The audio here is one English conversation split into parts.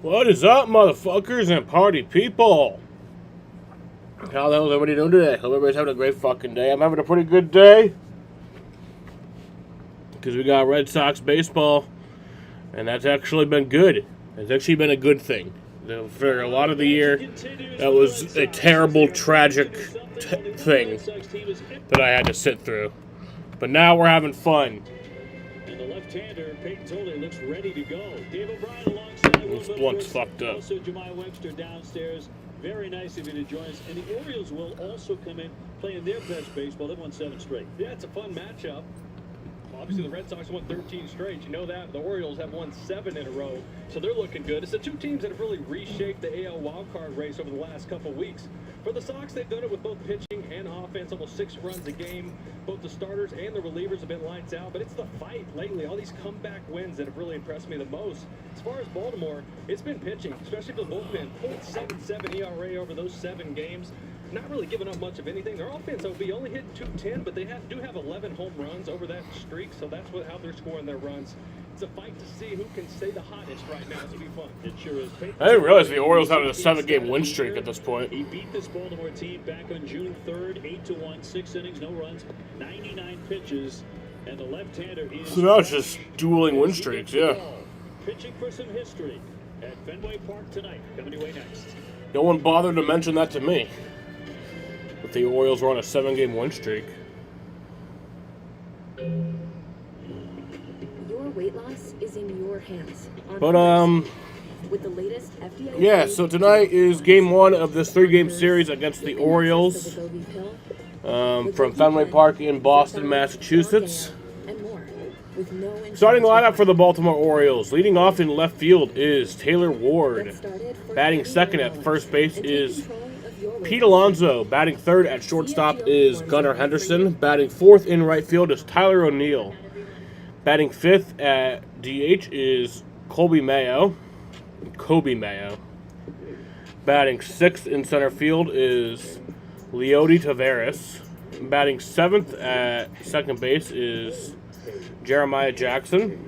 What is up, motherfuckers and party people? How the hell is everybody doing today? Hope everybody's having a great fucking day. I'm having a pretty good day. Because we got Red Sox baseball. And that's actually been good. It's actually been a good thing. For a lot of the year, that was a terrible, tragic thing that I had to sit through. But now we're having fun. And the left-hander, Peyton Toley, looks ready to go. Dave O'Brien alongside. This blunt's fucked up. Also, Jemai Webster downstairs. Very nice of you to join us. And the Orioles will also come in playing their best baseball. They've won 7 straight. Yeah, it's a fun matchup. Obviously, the Red Sox won 13 straight. You know that. The Orioles have won 7 in a row, so they're looking good. It's the two teams that have really reshaped the AL wildcard race over the last couple weeks. For the Sox, they've done it with both pitching and offense, almost 6 runs a game. Both the starters and the relievers have been lights out, but it's the fight lately. All these comeback wins that have really impressed me the most. As far as Baltimore, it's been pitching, especially for the bullpen. 0.77 ERA over those 7 games. Not really giving up much of anything. Their offense will be only hitting .210, but they do have 11 home runs over that streak, so that's how they're scoring their runs. It's a fight to see who can stay the hottest right now. It'll be fun. It sure is. I didn't realize the Orioles had a 7-game win streak at this point. He beat this Baltimore team back on June 3rd, 8-1, 6 innings, no runs, 99 pitches, and the left-hander is. So now it's just dueling win streaks, yeah. Pitching for some history at Fenway Park tonight. Coming your way next. No one bothered to mention that to me. But the Orioles were on a 7-game win streak. Your weight loss is in your hands. But, with the latest FDA. yeah, so tonight is game 1 of this 3-game series against the Orioles from Fenway Park in Boston, Massachusetts. Starting lineup for the Baltimore Orioles. Leading off in left field is Taylor Ward. Batting second at first base is Pete Alonso. Batting third at shortstop is Gunnar Henderson. Batting fourth in right field is Tyler O'Neill. Batting fifth at DH is Kobe Mayo. Batting sixth in center field is Leody Taveras. Batting seventh at second base is Jeremiah Jackson.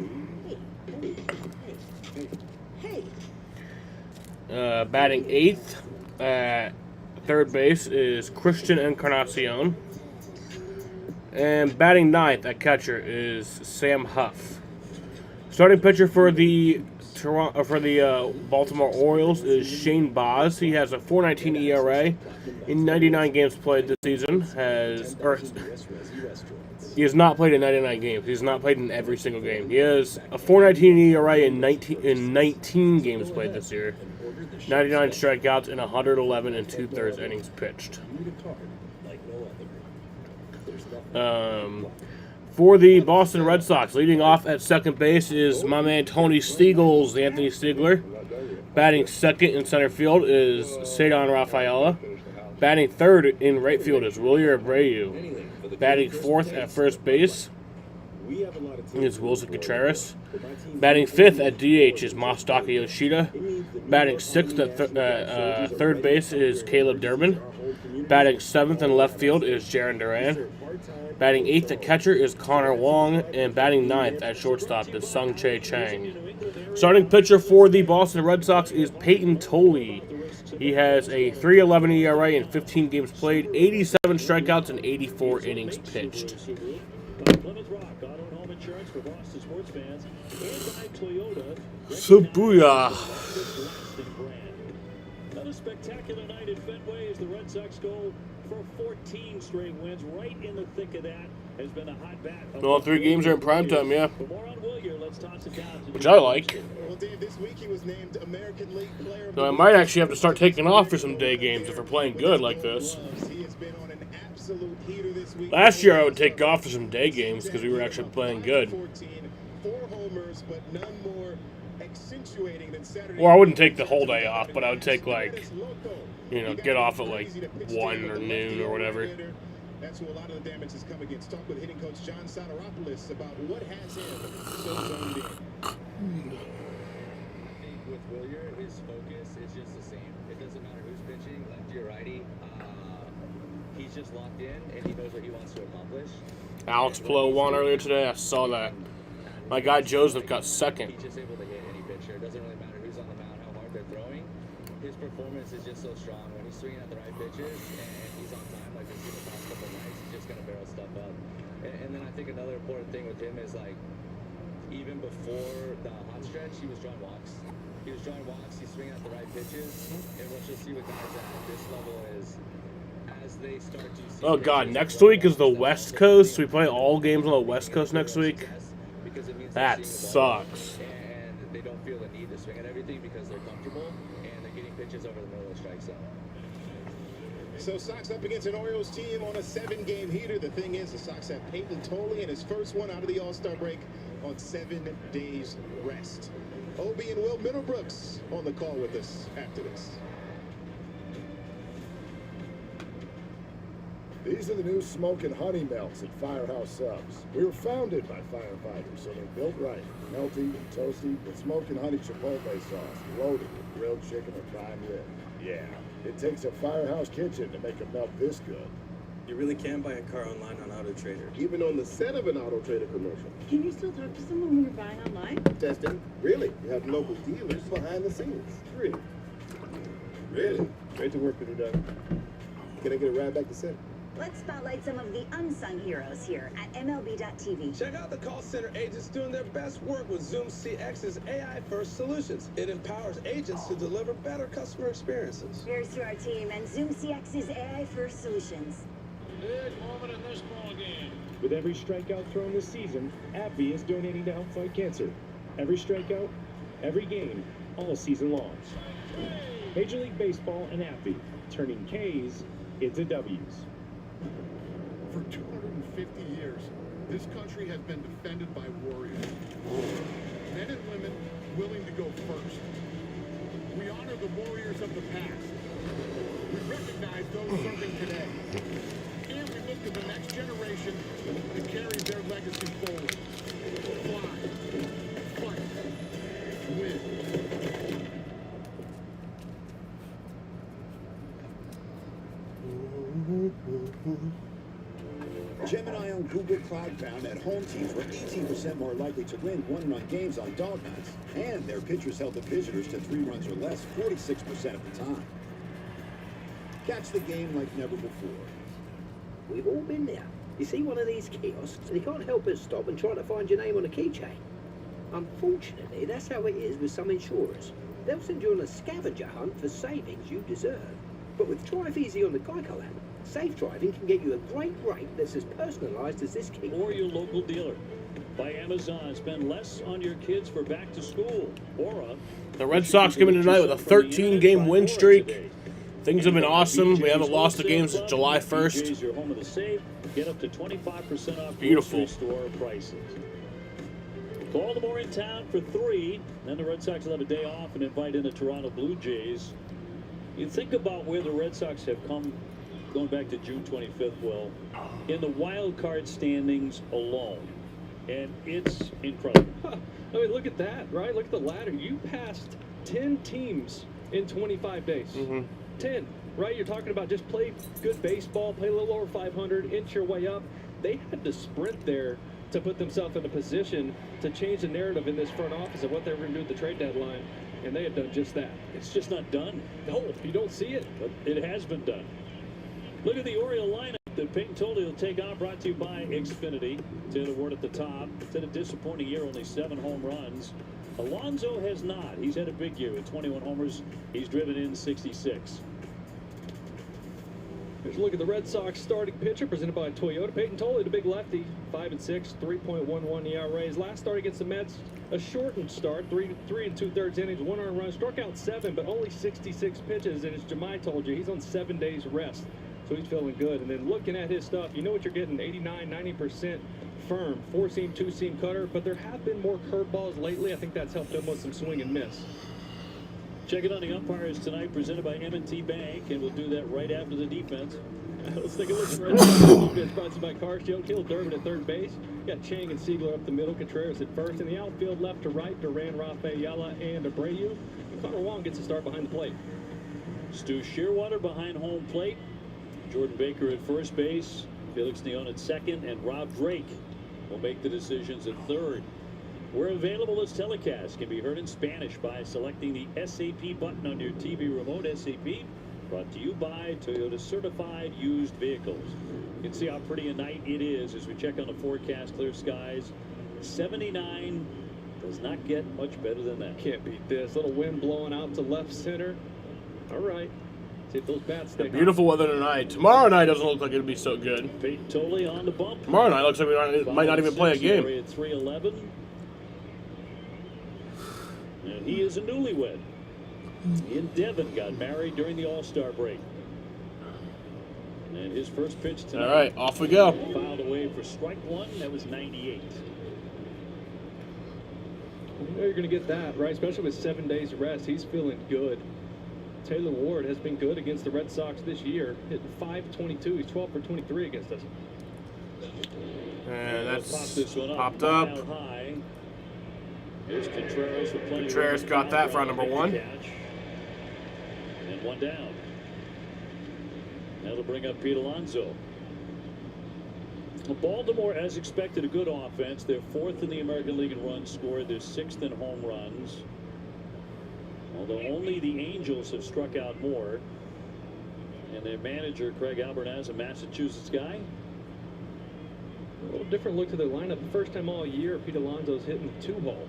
Batting eighth at third base is Christian Encarnacion. And batting ninth at catcher is Sam Huff. Starting pitcher for the Baltimore Orioles is Shane Baz. He has a .419 ERA in 99 games played this season. He has not played in 99 games. He has not played in every single game. He has a .419 ERA in 19 games played this year. 99 strikeouts and 111 2/3 innings pitched. For the Boston Red Sox, leading off at second base is my man Tony Stiegels, Anthony Stiegler. Batting second in center field is Cedar Rafaela. Batting third in right field is Wilyer Abreu. Batting fourth at first base is Wilson Contreras. Batting fifth at DH is Masataka Yoshida. Batting sixth at third base is Caleb Durbin. Batting seventh in left field is Jarren Duran. Batting eighth at catcher is Connor Wong. And batting ninth at shortstop is Sung-Chae Chang. Starting pitcher for the Boston Red Sox is Peyton Toley. He has a .311 ERA in 15 games played, 87 strikeouts, and 84 innings pitched. So booyah. Another spectacular night at Fenway as the Red Sox go for 14 straight wins. Right in the thick of that has been a hot bat. All 3 games are in primetime, yeah. For more on Wilyer, let's toss it down to Which I like. Well, Dave, this week he was named American League Player of So I might actually have to start taking off for some day games if we're playing good like this. He has been on an absolute heater this week. Last year I would take off for some day games because we were actually playing good. 4 homers, but none more accentuating than Saturday. Or I wouldn't take the whole day off, but I would take get off at like 1 or noon or whatever. That's where a lot of the damage has come against. Talk with hitting coach John Soteropoulos about what has him so zoned in. With Wilyer, his focus is just the same. It doesn't matter who's pitching, lefty or righty. He's just locked in, and he knows what he wants to accomplish. Alex Pillow won earlier today. I saw that. My guy Joseph got second. He's just able to hit any pitcher. It doesn't really matter who's on the mound, how hard his performance is just so strong. When he's swinging at the right pitches and he's on time, like we've seen the past couple of nights, he's just gonna barrel stuff up. And then I think another important thing with him is like, even before the hot stretch, he was drawing walks. He's swinging at the right pitches, and what you'll see with guys at this level is as they start to see. Oh God, next week is the West Coast. We play all games on the West Coast next week. That sucks. And they don't feel the need to swing at everything because they're comfortable and they're getting pitches over the middle of the strike zone. So Sox up against an Orioles team on a 7-game heater. The thing is, the Sox have Peyton Tolley in his first one out of the All-Star break on 7 days rest. Obie and Will Middlebrooks on the call with us after this. These are the new Smoke and Honey melts at Firehouse Subs. We were founded by firefighters, so they're built right. Melty and toasty with Smoke and Honey Chipotle sauce, loaded with grilled chicken or prime rib. Yeah, it takes a Firehouse kitchen to make a melt this good. You really can buy a car online on Auto Trader. Even on the set of an Auto Trader commercial. Can you still talk to someone when you're buying online? Testing. Really? You have local dealers behind the scenes. Really? Really? Great to work with you, Doug. Can I get a ride back to set? Let's spotlight some of the unsung heroes here at MLB.tv. Check out the call center agents doing their best work with Zoom CX's AI-first solutions. It empowers agents to deliver better customer experiences. Here's to our team and Zoom CX's AI-first solutions. Big moment in this ball game. With every strikeout thrown this season, AbbVie is donating to help fight cancer. Every strikeout, every game, all season long. Major League Baseball and AbbVie, turning K's into W's. For 250 years, this country has been defended by warriors. Men and women willing to go first. We honor the warriors of the past. We recognize those serving today. And we look to the next generation to carry their legacy forward. Fly, fight, win. Gemini on Google Cloud found that home teams were 18% more likely to win one-run games on dog nights, and their pitchers held the visitors to 3 runs or less 46% of the time. Catch the game like never before. We've all been there. You see one of these kiosks and you can't help but stop and try to find your name on a keychain. Unfortunately, that's how it is with some insurers. They'll send you on a scavenger hunt for savings you deserve. But with Drive Easy on the Geico app, safe driving can get you a great rate that's as personalized as this key. Or your local dealer. By Amazon, spend less on your kids for back to school. Aura. The Red Sox come in tonight with a 13-game win streak. Things have been awesome. We haven't lost a game since July 1st. Your home of the safe. Get up to 25% off Beautiful. grocery store prices. Baltimore in town for 3. Then the Red Sox will have a day off and invite in the Toronto Blue Jays. You think about where the Red Sox have come going back to June 25th, Will, in the wild card standings alone. And it's incredible. I mean, look at that, right? Look at the ladder. You passed 10 teams in 25 days. 10, right? You're talking about just play good baseball, play a little over 500, inch your way up. They had to sprint there to put themselves in a position to change the narrative in this front office of what they were going to do at the trade deadline, and they had done just that. It's just not done. No, you don't see it. But it has been done. Look at the Oriole lineup that Peyton Tolley will take on, brought to you by Xfinity. Taylor Ward at the top. It's had a disappointing year, only 7 home runs. Alonso has not. He's had a big year with 21 homers. He's driven in 66. Here's a look at the Red Sox starting pitcher presented by Toyota. Peyton Tolley, the big lefty, 5-6, 3.11 ERA. His last start against the Mets, a shortened start, 3 2/3 innings, 1 earned run, struck out 7, but only 66 pitches. And as Jemai told you, he's on 7 days rest, so he's feeling good. And then looking at his stuff, you know what you're getting: 89, 90% firm, 4-seam, 2-seam cutter. But there have been more curveballs lately. I think that's helped him with some swing and miss. Check it on the umpires tonight, presented by M&T Bank, and we'll do that right after the defense. Let's take a look at Red Sox defense, brought to you by Car Shield. Caleb Durbin at third base. You got Chang and Siegler up the middle, Contreras at first. In the outfield, left to right, Duran, Rafaela, and Abreu. And Connor Wong gets a start behind the plate. Stu Shearwater behind home plate. Jordan Baker at first base. Felix Neon at second, and Rob Drake will make the decisions at third. We're available as telecast. Can be heard in Spanish by selecting the SAP button on your TV remote. SAP, brought to you by Toyota Certified Used Vehicles. You can see how pretty a night it is as we check on the forecast. Clear skies. 79 does not get much better than that. Can't beat this. Little wind blowing out to left center. All right. See if those bats stay. Beautiful weather tonight. Tomorrow night doesn't look like it'll be so good. Peyton Tolley on the bump. Tomorrow night looks like we might not even play a game. At 311. And he is a newlywed. He and Devin got married during the All-Star break. And his first pitch tonight. All right, off we go. Fouled away for strike one. That was 98. You know you're going to get that, right? Especially with 7 days of rest. He's feeling good. Taylor Ward has been good against the Red Sox this year, hitting .522. He's 12 for 23 against us. And that's Pop this one popped up. Mile high. Here's Contreras with plenty Contreras of got that for our number one. Catch. And one down. That'll bring up Pete Alonso. Baltimore, as expected, a good offense. They're fourth in the American League in runs scored. They're sixth in home runs. Although only the Angels have struck out more. And their manager, Craig Albernaz, a Massachusetts guy. A little different look to their lineup. The first time all year, Pete Alonso's hitting the 2-hole.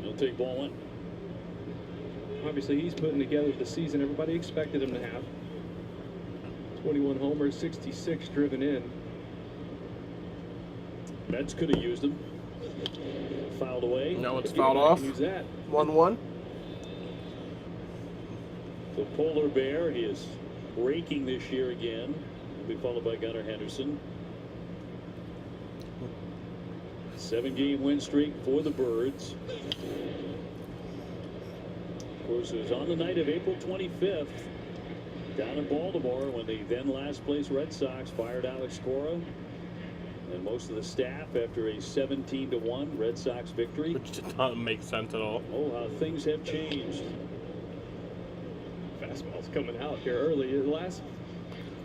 He'll take ball one. Obviously, he's putting together the season everybody expected him to have. 21 homers, 66 driven in. Mets could have used him. Fouled away. No, it's fouled off. Use that. 1-1. So Polar Bear, he is breaking this year again. Will be followed by Gunnar Henderson. 7-game win streak for the Birds. Of course, it was on the night of April 25th down in Baltimore when the then last place Red Sox fired Alex Cora and most of the staff after a 17-1 Red Sox victory. Which did not make sense at all. Oh, how things have changed. Fastball's coming out here early. The last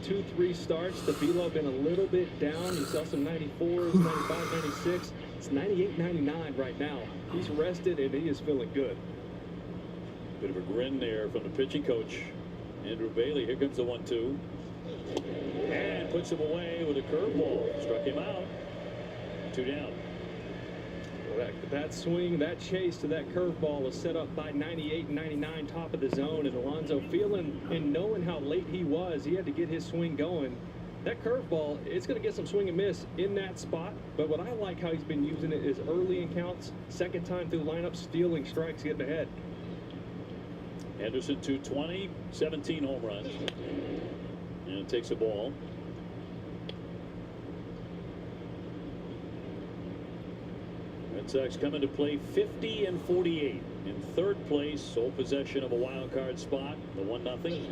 2-3 starts, the velo been a little bit down. You saw some 94s, 95, 96. It's 98, 99 right now. He's rested and he is feeling good. Bit of a grin there from the pitching coach, Andrew Bailey. Here comes the 1-2. And puts him away with a curveball. Struck him out. 2 down. Well, that swing, that chase to that curveball was set up by 98 and 99, top of the zone. And Alonso feeling and knowing how late he was, he had to get his swing going. That curveball, it's going to get some swing and miss in that spot. But what I like how he's been using it is early in counts, second time through lineup, stealing strikes, getting ahead. Henderson 220, 17 home runs. And it takes a ball. Red Sox coming to play 50 and 48. In third place, sole possession of a wild card spot. The 1-0.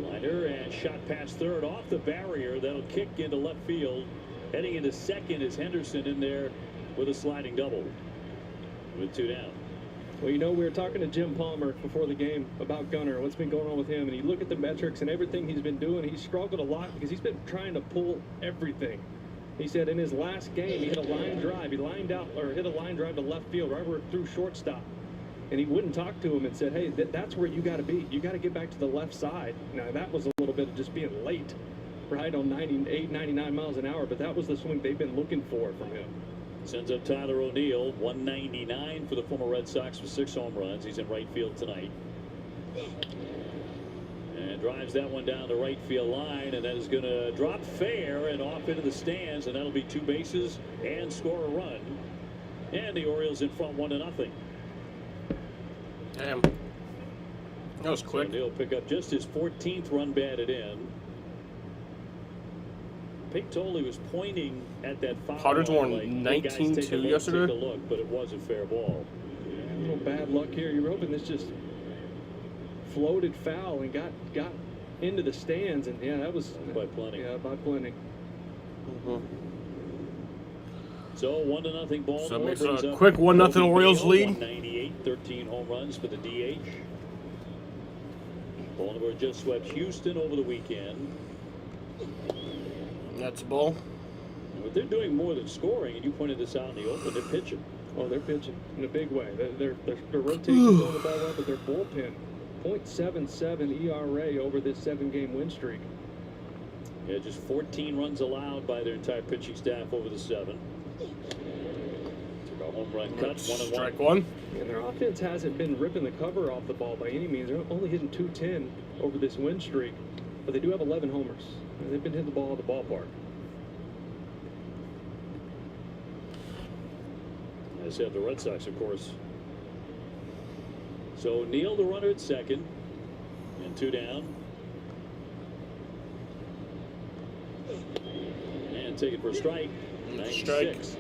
Liner and shot past third off the barrier. That'll kick into left field. Heading into second is Henderson in there with a sliding double. With 2 down. Well, you know, we were talking to Jim Palmer before the game about Gunnar, what's been going on with him, and you look at the metrics and everything he's been doing, he's struggled a lot because he's been trying to pull everything. He said in his last game, he hit a line drive. He lined out or hit a line drive to left field right where through shortstop. And he wouldn't talk to him and said, hey, that's where you got to be. You got to get back to the left side. Now, that was a little bit of just being late, right, on 98, 99 miles an hour, but that was the swing they've been looking for from him. Sends up Tyler O'Neill, 199 for the former Red Sox with 6 home runs. He's in right field tonight. And drives that one down the right field line, and that is going to drop fair and off into the stands, and that'll be 2 bases and score a run. And the Orioles in front 1-0. Damn. That was quick. So O'Neill pick up just his 14th run batted in. Peyton Tolley was pointing at that foul. Padres won like, 19-2 yesterday. Take a look, but it was a fair ball. A little bad luck here. You were hoping this just floated foul and got into the stands, and yeah, that was by plenty. Yeah, by plenty. So 1-0 Baltimore. So it makes brings a up quick 1-0 Kobe Orioles Bale, lead. 198, 13 home runs for the DH. Baltimore just swept Houston over the weekend. That's a ball. And but they're doing more than scoring, and you pointed this out in the open. They're pitching. Oh, they're pitching in a big way. Their rotation's going the ball well, but their bullpen, .77 ERA over this 7-game win streak. Yeah, just 14 runs allowed by their entire pitching staff over the 7. Took a home run cut, 1-1. Strike one. And their offense hasn't been ripping the cover off the ball by any means. They're only hitting .210 over this win streak, but they do have 11 homers. And they've been hitting the ball at the ballpark. As have the Red Sox, of course. So Neal, the runner at second, and 2 down. And take it for a strike. 96.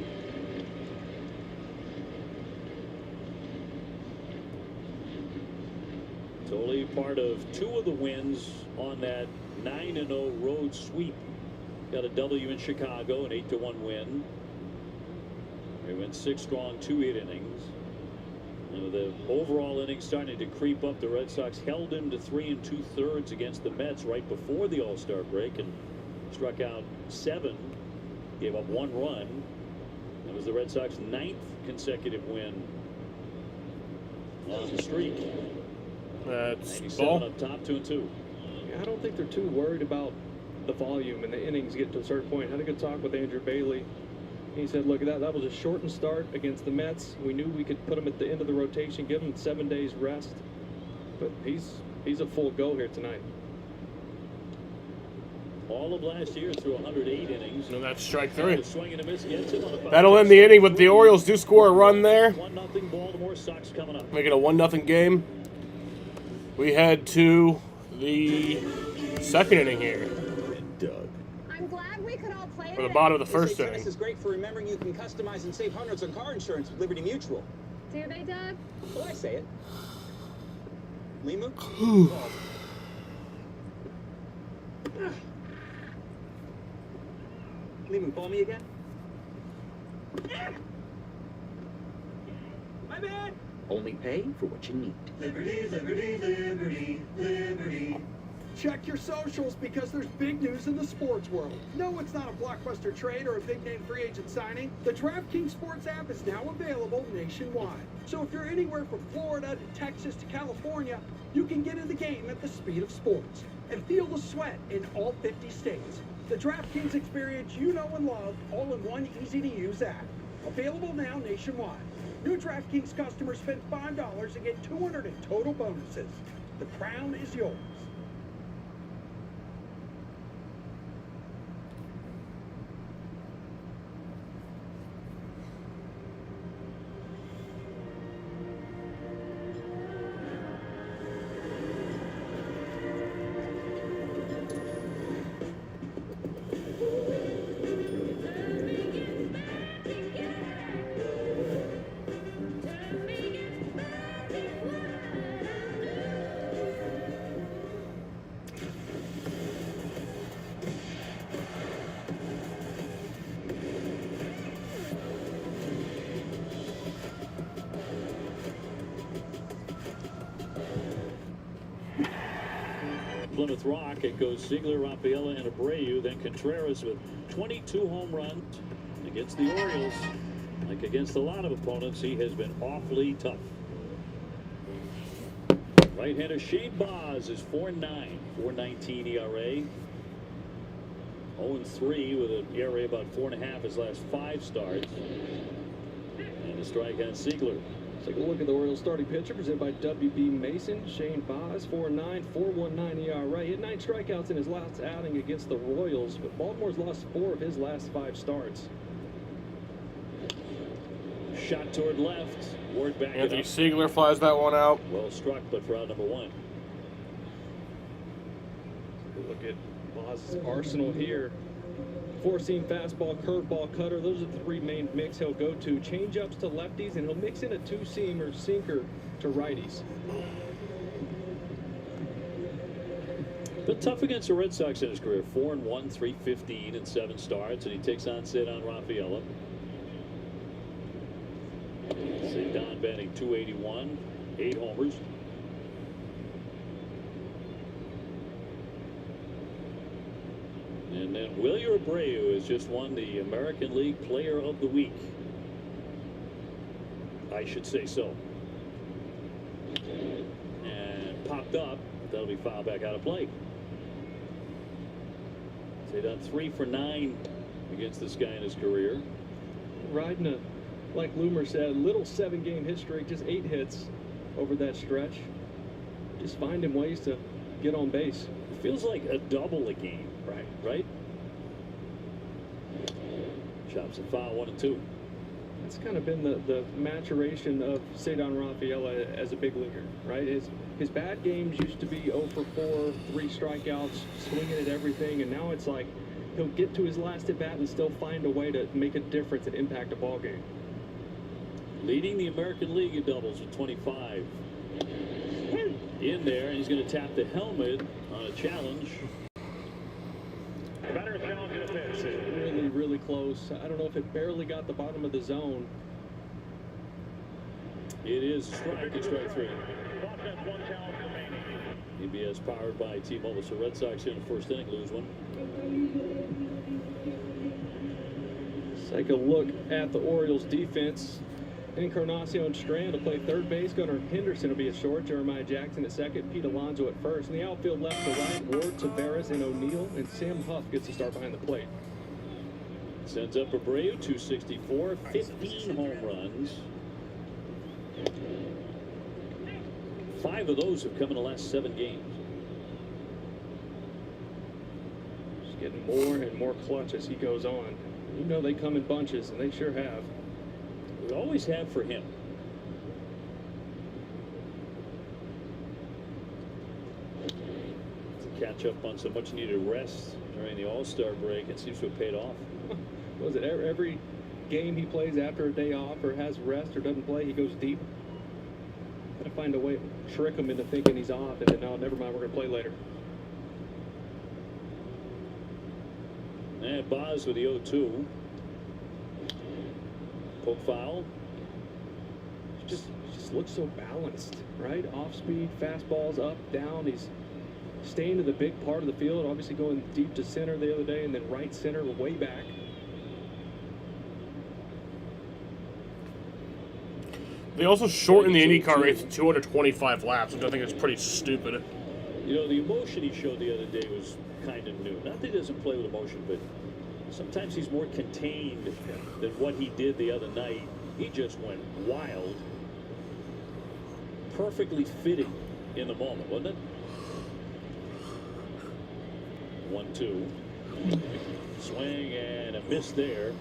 Totally part of 2 of the wins on that 9-0 road sweep. Got a W in Chicago, an 8-1 win. They went 6 strong, 2 8 innings. The overall innings starting to creep up. The Red Sox held him to 3 2/3 against the Mets right before the All-Star break and struck out 7. Gave up 1 run. That was the Red Sox 9th consecutive win on the streak. That's 97 ball. up top, 2-2. I don't think they're too worried about the volume and the innings get to a certain point. I had a good talk with Andrew Bailey. He said, look, that was a shortened start against the Mets. We knew we could put him at the end of the rotation, give him 7 days rest. But he's a full go here tonight. All of last year through 108 innings. And that's strike 3. Swing and a miss against him on a That'll end the inning, but the Orioles do score a run there. 1-0 Baltimore. Sox coming up. Make it a 1-0 game. We head to the 2nd inning here. Doug. I'm glad we could all play For the bottom of the 1st inning. This is great for remembering you can customize and save hundreds on car insurance with Liberty Mutual. Do they, Doug? Well, I say it. Limu? Limu, call me again? My bad! Only pay for what you need. Liberty, liberty, liberty, liberty. Check your socials because there's big news in the sports world. No, it's not a blockbuster trade or a big-name free agent signing. The DraftKings Sports app is now available nationwide. So if you're anywhere from Florida to Texas to California, you can get in the game at the speed of sports and feel the sweat in all 50 states. The DraftKings experience you know and love, all in one easy-to-use app. Available now nationwide. New DraftKings customers spend $5 and get $200 in total bonuses. The crown is yours. Plymouth Rock, it goes Ziegler, Rafaela, and Abreu. Then Contreras with 22 home runs against the Orioles. Like against a lot of opponents, he has been awfully tough. Right-hander Shane Baz is 4.9, 4.19 ERA. 0-3 with an ERA about 4.5 his last 5 starts. And a strike on Ziegler. Take a look at the Orioles starting pitcher presented by W.B. Mason. Shane Baz, 4.9, 4.19 ERA. He had 9 strikeouts in his last outing against the Royals, but Baltimore's lost 4 of his last 5 starts. Shot toward left. Ward back it Anthony up. Ziegler flies that one out. Well struck, but for out number 1. Look at Baz's arsenal here. 4-seam fastball, curveball, cutter. Those are the 3 main mix he'll go to. Change-ups to lefties, and he'll mix in a 2-seam or sinker to righties. But tough against the Red Sox in his career. 4-1, 315 in 7 starts, and he takes on Cedon Rafaela. Cedon batting 281, 8 homers. And then Wilyer Abreu has just won the American League Player of the Week. I should say so. And popped up. That'll be fouled back out of play. So he done 3 for 9 against this guy in his career. Riding a, like Loomer said, little 7-game hit streak, just 8 hits over that stretch. Just finding ways to get on base. It feels like a double a game. Right? Chops a foul, 1-2. It's kind of been the maturation of Cedar Rafaela as a big leaguer, right? His bad games used to be 0 for 4, 3 strikeouts, swinging at everything, and now it's like he'll get to his last at bat and still find a way to make a difference and impact a ball game. Leading the American League in doubles with 25. In there, and he's going to tap the helmet on a challenge. Batter's challenge in a pitch. Really, really close. I don't know if it barely got the bottom of the zone. It is strike and strike 3. EBS powered by T-Mobile. So Red Sox in the first inning lose one. Let's take a look at the Orioles defense. Encarnacion Strand will play third base. Gunnar Henderson will be at short. Jeremiah Jackson at second. Pete Alonso at first. In the outfield, left to right, Ward, Tavares, and O'Neill. And Sam Huff gets to start behind the plate. Sends up Abreu, 264, 15 home runs. 5 of those have come in the last 7 games. Just getting more and more clutch as he goes on. You know they come in bunches, and they sure have. We always have for him. To catch up on some much needed rest during the All-Star break, it seems to have paid off. Was it every game he plays after a day off or has rest or doesn't play, he goes deep? Gotta find a way to trick him into thinking he's off and then, no, never mind, we're gonna play later. And Boz with the 0-2. Poke foul. Just looks so balanced, right? Off speed, fastballs up, down. He's staying to the big part of the field, obviously going deep to center the other day and then right center way back. They also shortened the IndyCar race to 225 laps, which I think is pretty stupid. You know, the emotion he showed the other day was kind of new. Not that he doesn't play with emotion, but sometimes he's more contained than what he did the other night. He just went wild. Perfectly fitting in the moment, wasn't it? 1-2. Swing and a miss there.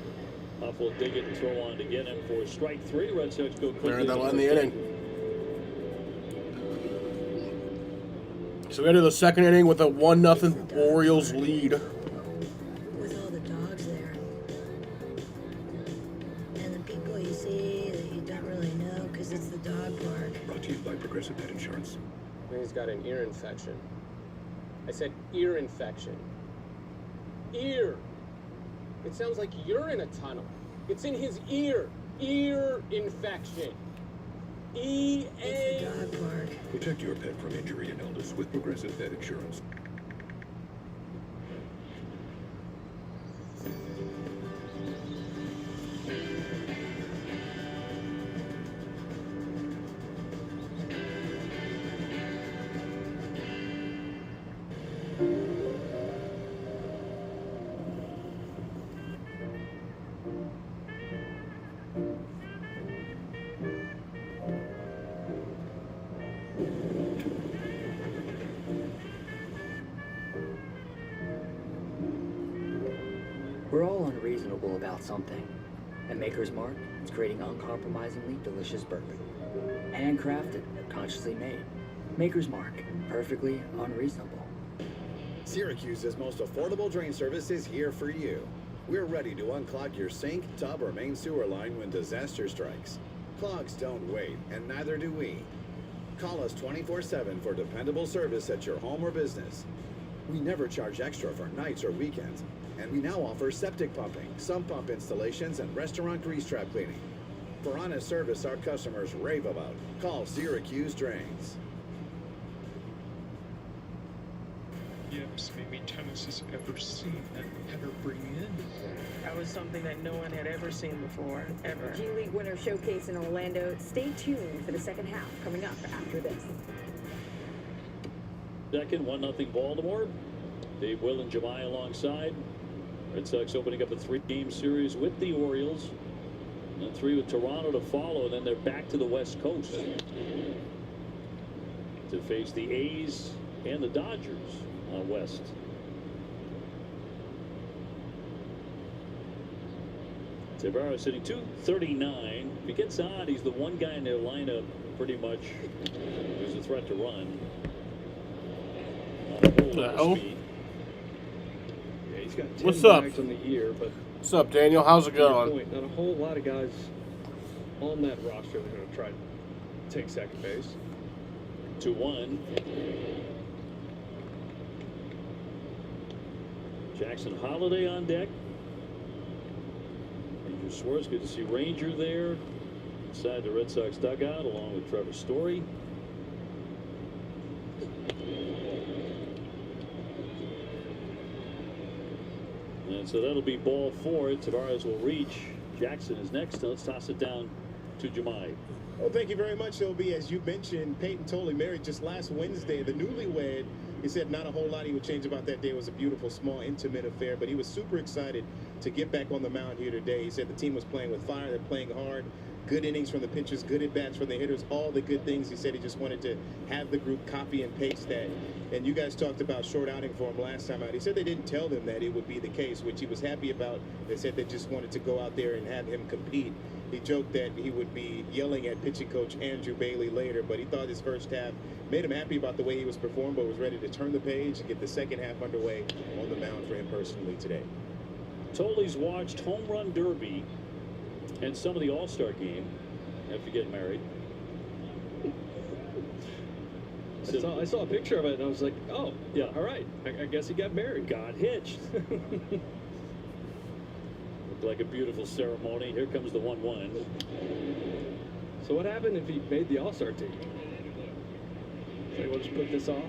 Huff will dig it and throw on to get him for strike 3. Red Sox go quickly. That'll end the inning. So we enter the second inning with a 1-0 Orioles lead. With all the dogs there. And the people you see that you don't really know because it's the dog park. Brought to you by Progressive Pet Insurance. I think he's got an ear infection. I said ear infection. Ear. It sounds like you're in a tunnel. It's in his ear. Ear infection. E-A. It's the dog park. Protect your pet from injury and illness with Progressive Pet Insurance. We're all unreasonable about something. At Maker's Mark, it's creating uncompromisingly delicious bourbon. Handcrafted, consciously made. Maker's Mark, perfectly unreasonable. Syracuse's most affordable drain service is here for you. We're ready to unclog your sink, tub, or main sewer line when disaster strikes. Clogs don't wait, and neither do we. Call us 24/7 for dependable service at your home or business. We never charge extra for nights or weekends, and we now offer septic pumping, sump pump installations, and restaurant grease trap cleaning. For honest service our customers rave about, call Syracuse Drains. yips maybe tennis has ever seen that header bring in. That was something that no one had ever seen before, ever. G League winner showcase in Orlando. Stay tuned for the second half coming up after this. Second, 1-0 Baltimore. Dave Will and Jemai alongside. Red Sox opening up a 3-game series with the Orioles. And 3 with Toronto to follow. And then they're back to the West Coast to face the A's and the Dodgers out west. Tavares hitting .239. If he gets on, he's the one guy in their lineup pretty much who's a threat to run. Oh. Yeah, he's got 10 What's up? bags on the year, but What's up, Daniel? How's it to your going? point, not a whole lot of guys on that roster that are going to try to take second base. 2-1. Jackson Holiday on deck. Ranger Suarez, good to see Ranger there inside the Red Sox dugout along with Trevor Story. And so that'll be ball 4. Tavares will reach. Jackson is next. Let's toss it down to Jemai. Well, thank you very much, Obi. As you mentioned, Peyton Tolley married just last Wednesday. The newlywed, he said not a whole lot he would change about that day. It was a beautiful, small, intimate affair, but he was super excited to get back on the mound here today. He said the team was playing with fire. They're playing hard. Good innings from the pitchers, good at-bats from the hitters, all the good things. He said he just wanted to have the group copy and paste that. And you guys talked about short outing for him last time out. He said they didn't tell them that it would be the case, which he was happy about. They said they just wanted to go out there and have him compete. He joked that he would be yelling at pitching coach Andrew Bailey later, but he thought his first half made him happy about the way he was performed, but was ready to turn the page and get the second half underway on the mound for him personally today. Tolley's watched Home Run Derby and some of the All-Star game after getting married. I saw a picture of it and I was like, oh, yeah, all right. I guess he got married. Got hitched. Looked like a beautiful ceremony. Here comes the 1-1. So what happened if he made the All-Star team? So we'll just put this off?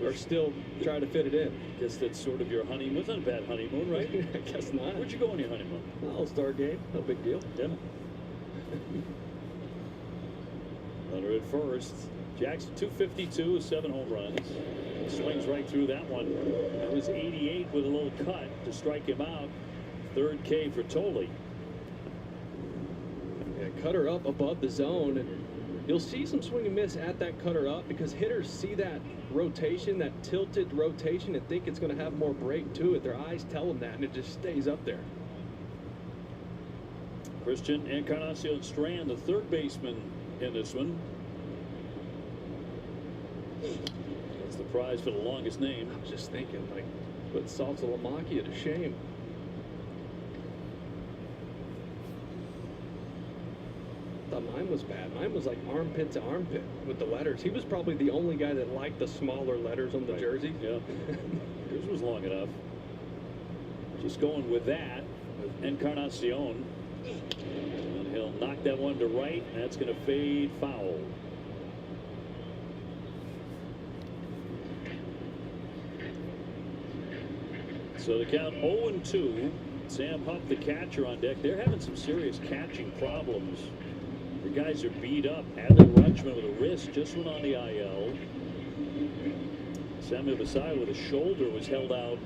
Or still try to fit it in? Guess that's sort of your honeymoon. It's not a bad honeymoon, right? I guess not. Where'd you go on your honeymoon? All-Star game. No big deal. Yeah. Runner at first. Jackson 252 with 7 home runs. Swings right through that one. That was 88 with a little cut to strike him out. Third K for Tolley. Yeah, cutter up above the zone, and you'll see some swing and miss at that cutter up because hitters see that rotation, that tilted rotation, and think it's going to have more break to it. Their eyes tell them that, and it just stays up there. Christian Encarnacion Strand, the third baseman in this one. That's the prize for the longest name. I was just thinking, like, put Saltalamacchia to shame. Thought mine was bad. Mine was like armpit to armpit with the letters. He was probably the only guy that liked the smaller letters on the jersey. Yeah. Yours was long enough. Just going with that, with Encarnacion. And he'll knock that one to right. That's going to fade foul. So the count 0-2. Sam Huff, the catcher, on deck. They're having some serious catching problems. The guys are beat up. Adley Rutschman with a wrist just went on the IL. Samuel Basallo with a shoulder was held out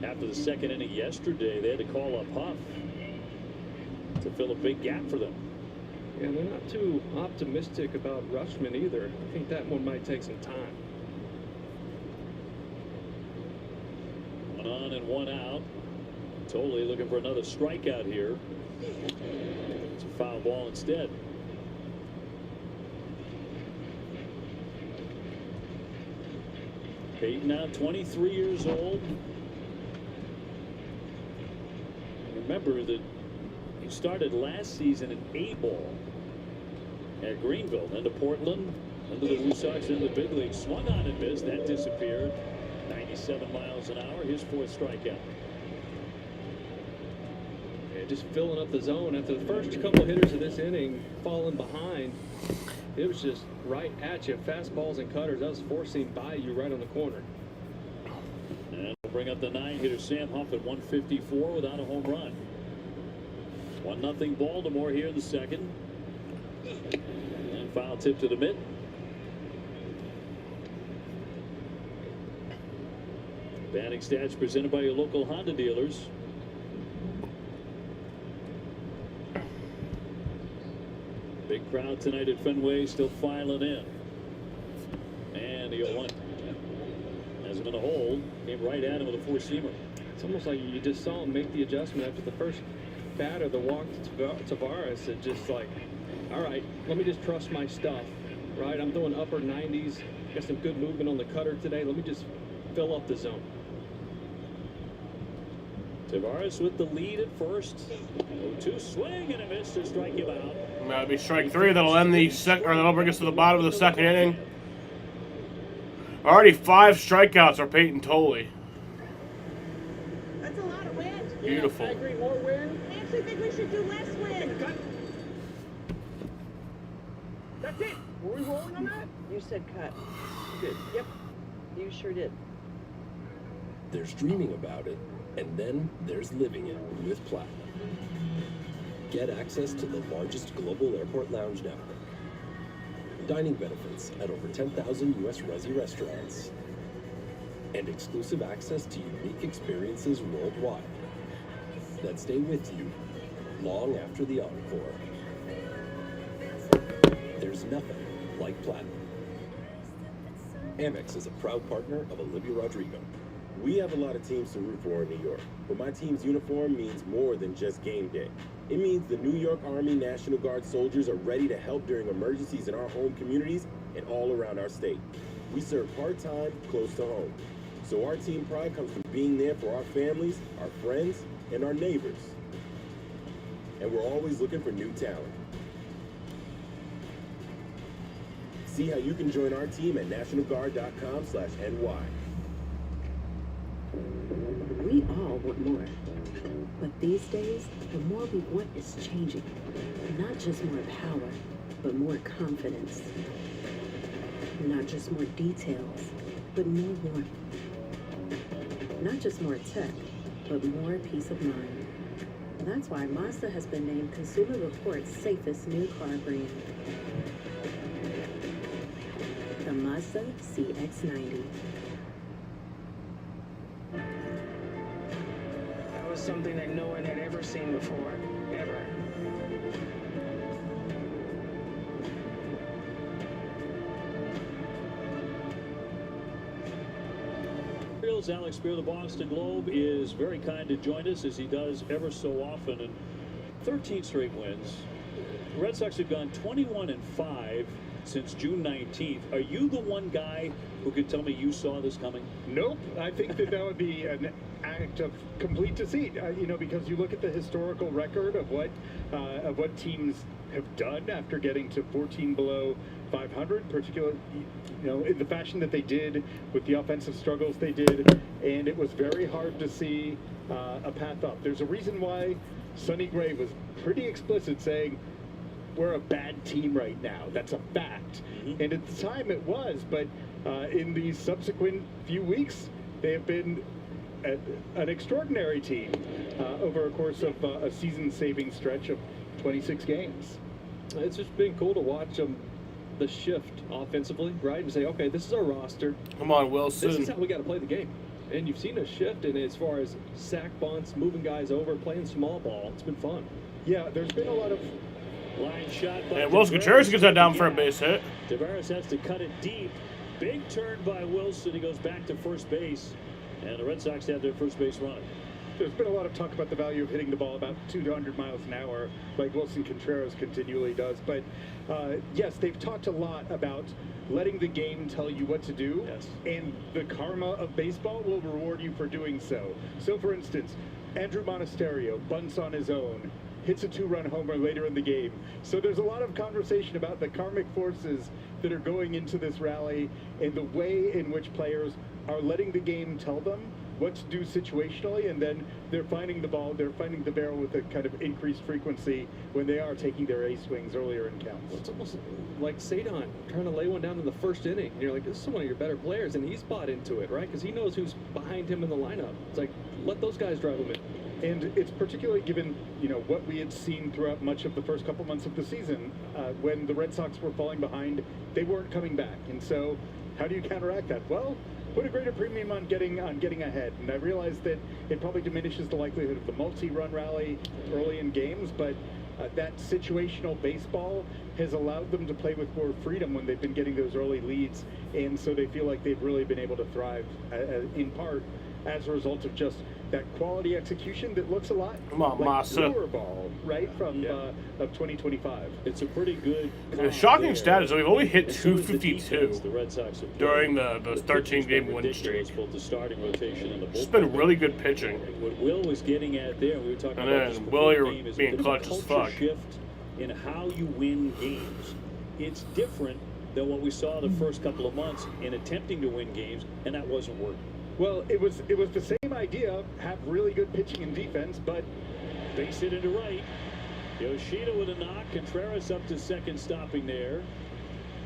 after the second inning yesterday. They had to call up Huff to fill a big gap for them. Yeah, they're not too optimistic about Rutschman either. I think that one might take some time. 1 on and 1 out. Tolley looking for another strikeout here. It's a foul ball instead. Peyton now 23 years old. Remember that he started last season in A-ball at Greenville, then to Portland, then to the Blue Sox, then the big league. Swung on and missed. That disappeared. 97 miles an hour. His 4th strikeout. Yeah, just filling up the zone. After the first couple of hitters of this inning falling behind, it was just right at you. Fastballs and cutters. That was 4-seam by you right on the corner. bring up the 9-hitter Sam Huff at 154 without a home run. 1-0 Baltimore here in the second. And foul tip to the mid. Batting stats presented by your local Honda dealers. Big crowd tonight at Fenway, still filing in. And the 0-1. Has him in a hole. Came right at him with a four-seamer. It's almost like you just saw him make the adjustment after the first batter, the walk to Tavares. It's just like, all right, let me just trust my stuff, right? I'm throwing upper 90s. Got some good movement on the cutter today. Let me just fill up the zone. Tavares with the lead at first. 0-2 swing and a miss to strike him out. That'll be strike 3. That'll end the second, or that'll bring us to the bottom of the second inning. Already 5 strikeouts are Peyton Tolley. That's a lot of wind. Beautiful. I agree, more wind. I actually think we should do less wind. That's it. Were we rolling on that? You said cut. Good. Yep. You sure did. There's dreaming about it, and then there's living it with Platinum. Get access to the largest global airport lounge network, dining benefits at over 10,000 U.S. Resi restaurants, and exclusive access to unique experiences worldwide that stay with you long after the encore. There's nothing like Platinum. Amex is a proud partner of Olivia Rodrigo. We have a lot of teams to root for in New York, but my team's uniform means more than just game day. It means the New York Army National Guard soldiers are ready to help during emergencies in our home communities and all around our state. We serve part-time, close to home. So our team pride comes from being there for our families, our friends, and our neighbors. And we're always looking for new talent. See how you can join our team at nationalguard.com/NY. We all want more. But these days, the more we want is changing. Not just more power, but more confidence. Not just more details, but more warmth. Not just more tech, but more peace of mind. That's why Mazda has been named Consumer Reports' safest new car brand. The Mazda CX-90. That was something that no one had ever seen before, ever. Alex Spear, the Boston Globe, is very kind to join us as he does ever so often, and 13 straight wins. The Red Sox have gone 21-5 since June 19th. Are you the one guy who could tell me you saw this coming? Nope. I think that would be an act of complete deceit. Because you look at the historical record of what teams have done after getting to 14 below 500, particularly, in the fashion that they did with the offensive struggles they did, and it was very hard to see a path up. There's a reason why Sonny Gray was pretty explicit saying, we're a bad team right now. That's a fact. Mm-hmm. And at the time it was, but in the subsequent few weeks, they have been an extraordinary team over a course of a season-saving stretch of 26 games. It's just been cool to watch them. The shift offensively, right, and say, okay, this is our roster. Come on, Wilson. This is how we got to play the game. And you've seen a shift in as far as sack bunts, moving guys over, playing small ball. It's been fun. Yeah, there's been a lot of line shot by and Wilson Contreras gets that down for a base hit. Tavares has to cut it deep. Big turn by Wilson. He goes back to first base, and the Red Sox have their first base run. There's been a lot of talk about the value of hitting the ball about 200 miles an hour, like Wilson Contreras continually does. But yes, they've talked a lot about letting the game tell you what to do, yes, and the karma of baseball will reward you for doing so. So, for instance, Andrew Monasterio bunts on his own, hits a 2-run homer later in the game. So there's a lot of conversation about the karmic forces that are going into this rally and the way in which players are letting the game tell them what to do situationally, and then they're finding the barrel with a kind of increased frequency when they are taking their ace swings earlier in counts. It's almost like Sadon trying to lay one down in the first inning. And you're like, this is one of your better players, and he's bought into it, right? Because he knows who's behind him in the lineup. It's like, let those guys drive him in. And it's particularly given, what we had seen throughout much of the first couple months of the season. When the Red Sox were falling behind, they weren't coming back. And so how do you counteract that? Well, put a greater premium on getting ahead. And I realize that it probably diminishes the likelihood of the multi-run rally early in games, but that situational baseball has allowed them to play with more freedom when they've been getting those early leads. And so they feel like they've really been able to thrive in part as a result of just that quality execution that looks a lot like Powerball, right, from of 2025. It's a pretty good. The shocking stat is that we've only hit And so is the 252 defense the Red Sox have played. during the The 13-game pitching's win been streak. ridiculous, both the starting rotation and the It's bullpen. been really good pitching. What Will was getting at there, we were talking And about this then before the Willie game, is being a bit of a clutch as culture fuck. shift in how you win games. It's different than what we saw the first couple of months in attempting to win games, and that wasn't working. Well, it was the same idea, have really good pitching and defense, but base hit into right. Yoshida with a knock, Contreras up to second, stopping there.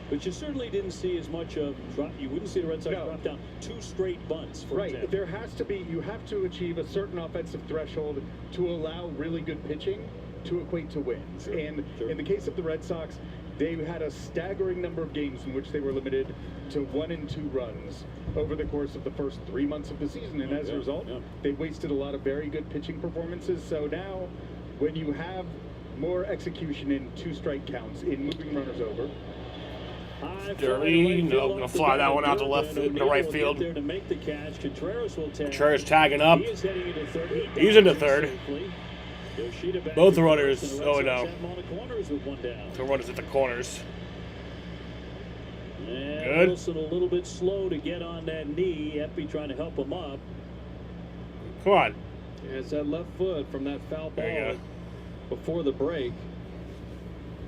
But you certainly didn't see as much of you wouldn't see the Red Sox drop down 2 straight bunts, for example. there has to be, you have to achieve a certain offensive threshold to allow really good pitching to equate to wins. And in the case of the Red Sox, they had a staggering number of games in which they were limited to 1 and 2 runs over the course of the first 3 months of the season. And as a result, they wasted a lot of very good pitching performances. So now, when you have more execution in 2 strike counts, in moving runners over, Dirty, no, gonna fly that one out to left, to right field. There to make the catch. Contreras will tag. Contreras tagging up. He is heading into third. He's into third. Yoshida back Both to runners. first, and the Oh Red no. Sox have him on the corners with one down. The runners at the corners. And Good. Wilson a little bit slow to get on that knee. Epi trying to help him up. Come on. Yeah, it's that left foot from that foul There you ball before the break.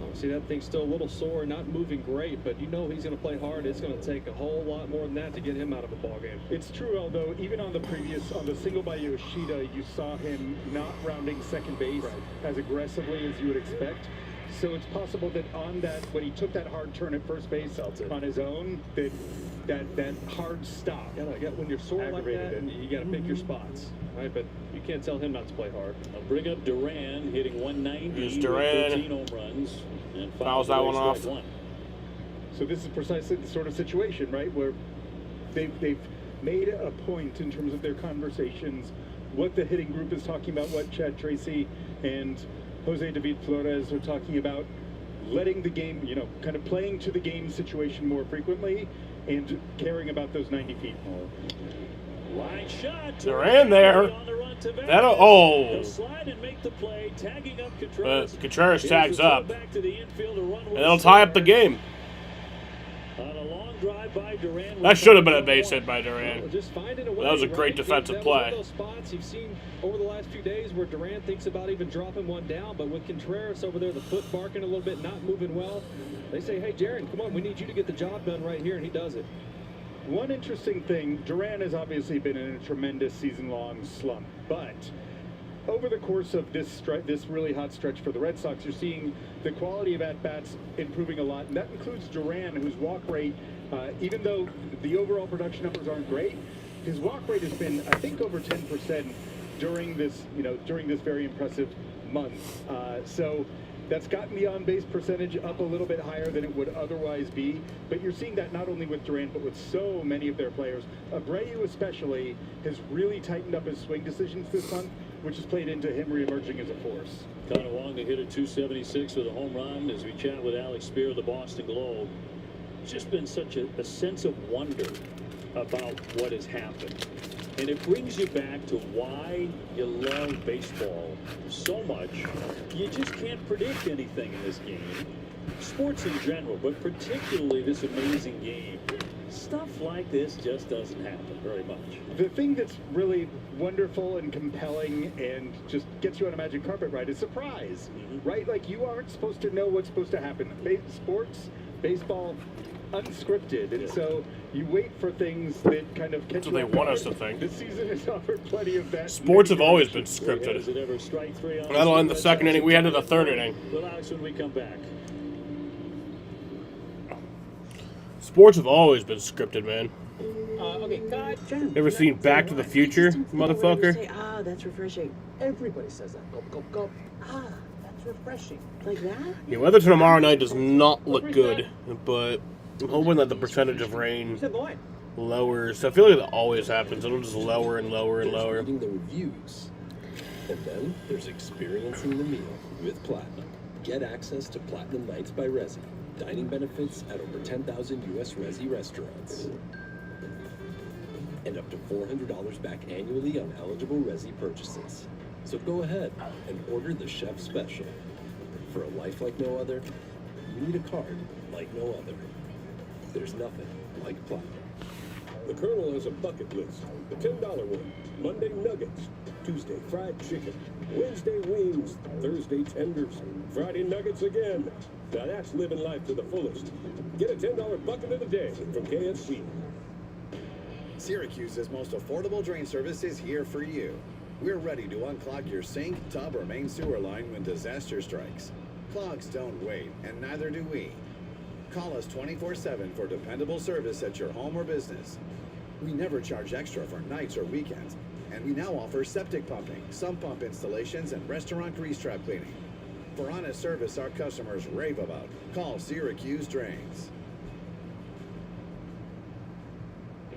Oh, see, that thing's still a little sore, not moving great, but you know he's going to play hard. It's going to take a whole lot more than that to get him out of a ball game. it's true, although even on the single by Yoshida, you saw him not rounding second base as aggressively as you would expect. So it's possible that on that, when he took that hard turn at first base on his own, that hard stop. Yeah, when you're sore like that, you got to pick your spots, right? But you can't tell him not to play hard. I'll bring up Duran hitting 190 Here's with Duran. 13 home runs and Fouls that one off. So this is precisely the sort of situation, right, where they've made a point in terms of their conversations, what the hitting group is talking about, what Chad Tracy and Jose David Flores are talking about, letting the game, kind of playing to the game situation more frequently and caring about those 90 feet more. Line shot. Duran there. On the run to That'll, They'll slide and make the play, tagging up Contreras. Contreras Here's tags the throw up. back to the infield, a run And it'll tie up the game. On a long drive by Duran. That should have been a base hit by Duran. Just finding a way, That was a great right? defensive That was play. one of those spots you've seen over the last few days where Durant thinks about even dropping one down, but with Contreras over there, the foot barking a little bit, not moving well, they say, hey, Jaron, come on, we need you to get the job done right here, and he does it. One interesting thing, Duran has obviously been in a tremendous season-long slump, but over the course of this really hot stretch for the Red Sox, you're seeing the quality of at-bats improving a lot, and that includes Duran, whose walk rate, even though the overall production numbers aren't great, his walk rate has been, I think, over 10% during this very impressive month. So that's gotten the on-base percentage up a little bit higher than it would otherwise be. But you're seeing that not only with Durant, but with so many of their players. Abreu especially has really tightened up his swing decisions this month, which has played into him reemerging as a force. Connor Wong to hit a 276 with a home run as we chat with Alex Spear of the Boston Globe. It's just been such a sense of wonder about what has happened. And it brings you back to why you love baseball so much. You just can't predict anything in this game. Sports in general, but particularly this amazing game. Stuff like this just doesn't happen very much. The thing that's really wonderful and compelling and just gets you on a magic carpet ride is surprise, right? Like, you aren't supposed to know what's supposed to happen. Sports, baseball, unscripted, and so you wait for things that kind of catch That's you what they off want guard. us to think. This season has offered plenty of that. Sports have always been scripted. That'll end the second inning. We head to the third inning. Relax when we come back. Sports have always been scripted, man. Okay, God. Ever seen Back to the Future, motherfucker? Say, ah, that's refreshing. Everybody says that. Gulp, gulp, gulp. Ah, that's refreshing. Like that? The weather tomorrow night does not look good, but I'm hoping that the percentage of rain lowers. I feel like that always happens. It'll just lower and lower and lower. Reading the reviews. And then there's experiencing the meal with Platinum. Get access to Platinum Nights by Resi. Dining benefits at over 10,000 U.S. Resi restaurants. And up to $400 back annually on eligible Resi purchases. So go ahead and order the Chef Special. For a life like no other, you need a card like no other. There's nothing like Platinum. The Colonel has a bucket list. The $10 one. Monday nuggets. Tuesday fried chicken. Wednesday wings. Thursday tenders. Friday nuggets again. Now that's living life to the fullest. Get a $10 bucket of the day from KFC. Syracuse's most affordable drain service is here for you. We're ready to unclog your sink, tub, or main sewer line when disaster strikes. Clogs don't wait, and neither do we. Call us 24/7 for dependable service at your home or business. We never charge extra for nights or weekends, and we now offer septic pumping, sump pump installations, and restaurant grease trap cleaning. For honest service our customers rave about, call Syracuse Drains.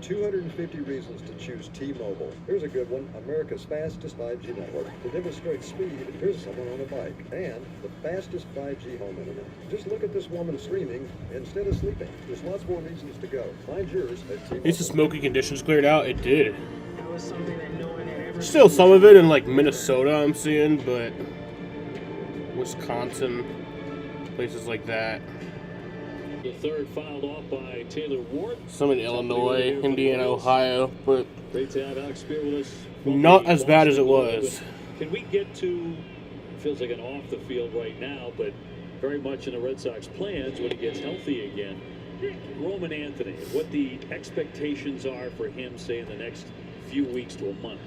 250 reasons to choose T-Mobile. Here's a good one. America's fastest 5G network. To demonstrate speed, here's someone on a bike. And the fastest 5G home internet. Just look at this woman streaming instead of sleeping. There's lots more reasons to go. Find yours at T-Mobile. At least the smoky conditions cleared out. It did. That was something that no one had ever Still some of it in like Minnesota I'm seeing, but Wisconsin, places like that. The third filed off by Taylor Ward. Some in Illinois, Indiana, Ohio, but Great to have Alex Spear with us. not as bad as it was. Can we get to, feels like an off the field right now, but very much in the Red Sox plans when he gets healthy again. Roman Anthony, what the expectations are for him, say, in the next few weeks to a month.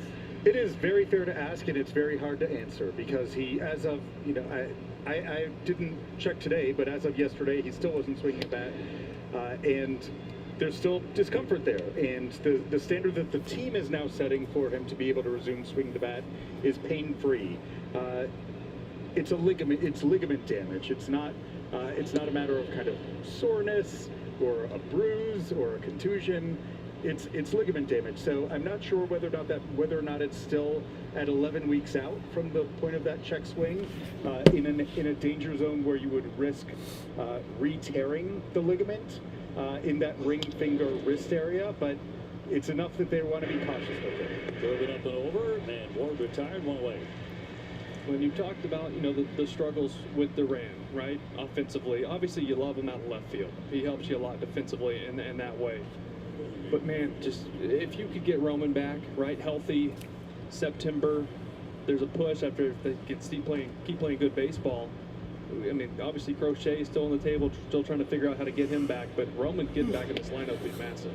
It is very fair to ask, and it's very hard to answer because he, as of, I didn't check today, but as of yesterday, he still wasn't swinging a bat, and there's still discomfort there. And the standard that the team is now setting for him to be able to resume swinging the bat is pain-free. It's ligament damage. It's not a matter of kind of soreness or a bruise or a contusion. It's ligament damage. So I'm not sure whether or not it's still at 11 weeks out from the point of that check swing, in a danger zone where you would risk re-tearing the ligament in that ring finger wrist area. But it's enough that they want to be cautious with it. Drove it up and over, and Ward retired one away. When you talked about, the struggles with Duran, right, offensively, obviously you love him out in left field. He helps you a lot defensively in that way. But man, just if you could get Roman back, right, healthy, September, there's a push after they keep playing good baseball. I mean, obviously Crochet is still on the table, still trying to figure out how to get him back, but Roman getting back in this lineup would be massive.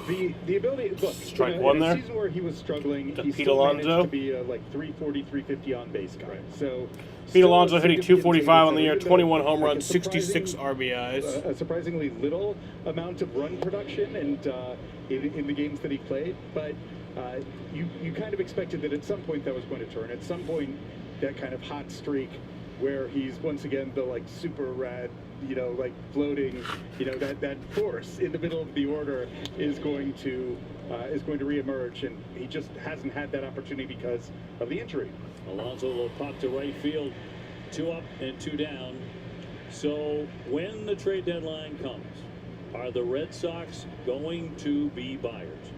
The ability, look, Strike in one a there. season where he was struggling, To he Pete still managed Alonso. to be a 340, 350 on base guy. So Pete Alonso hitting significant 245 on the year, even though, 21 home like, runs, a surprising- 66 RBIs. A surprisingly little amount of run production and in the games that he played, but you kind of expected that at some point that was going to turn. At some point, that kind of hot streak where he's once again the super rad, floating, that force in the middle of the order is going to reemerge, and he just hasn't had that opportunity because of the injury. Alonso will pop to right field, 2 up and 2 down. So when the trade deadline comes, are the Red Sox going to be buyers?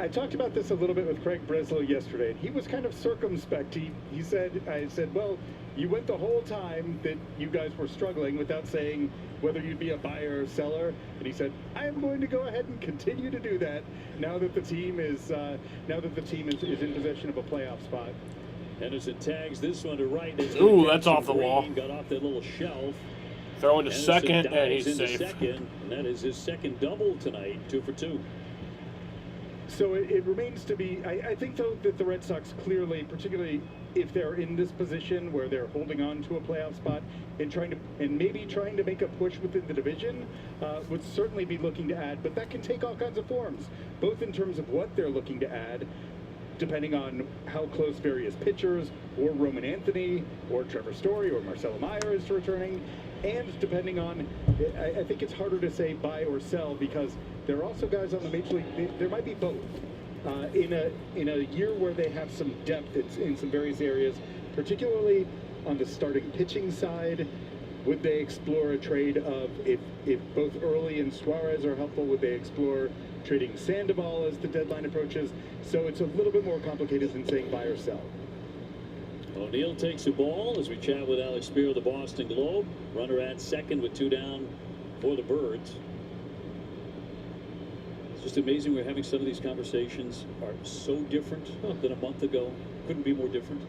I talked about this a little bit with Craig Breslow yesterday, and he was kind of circumspect. I said, well, you went the whole time that you guys were struggling without saying whether you'd be a buyer or seller. And he said, I am going to go ahead and continue to do that now that the team is in possession of a playoff spot. Henderson tags this one to right. Ooh, that's off the wall. Got off that little shelf. Throwing to Anderson second, and dives he's into safe. second, and that is his second double tonight, 2 for 2. So it remains to be. I think, though, that the Red Sox clearly, particularly if they're in this position where they're holding on to a playoff spot and maybe trying to make a push within the division, would certainly be looking to add. But that can take all kinds of forms, both in terms of what they're looking to add, depending on how close various pitchers, or Roman Anthony, or Trevor Story, or Marcelo Meyer is returning, and depending on, I think it's harder to say buy or sell because there are also guys on the Major League, there might be both. In a year where they have some depth in some various areas, particularly on the starting pitching side, would they explore a trade of, if both Early and Suarez are helpful, would they explore trading Sandoval as the deadline approaches? So it's a little bit more complicated than saying buy or sell. O'Neill takes the ball as we chat with Alex Spiro of the Boston Globe. Runner at second with 2 down for the Birds. It's just amazing we're having some of these conversations are so different than a month ago. Couldn't be more different.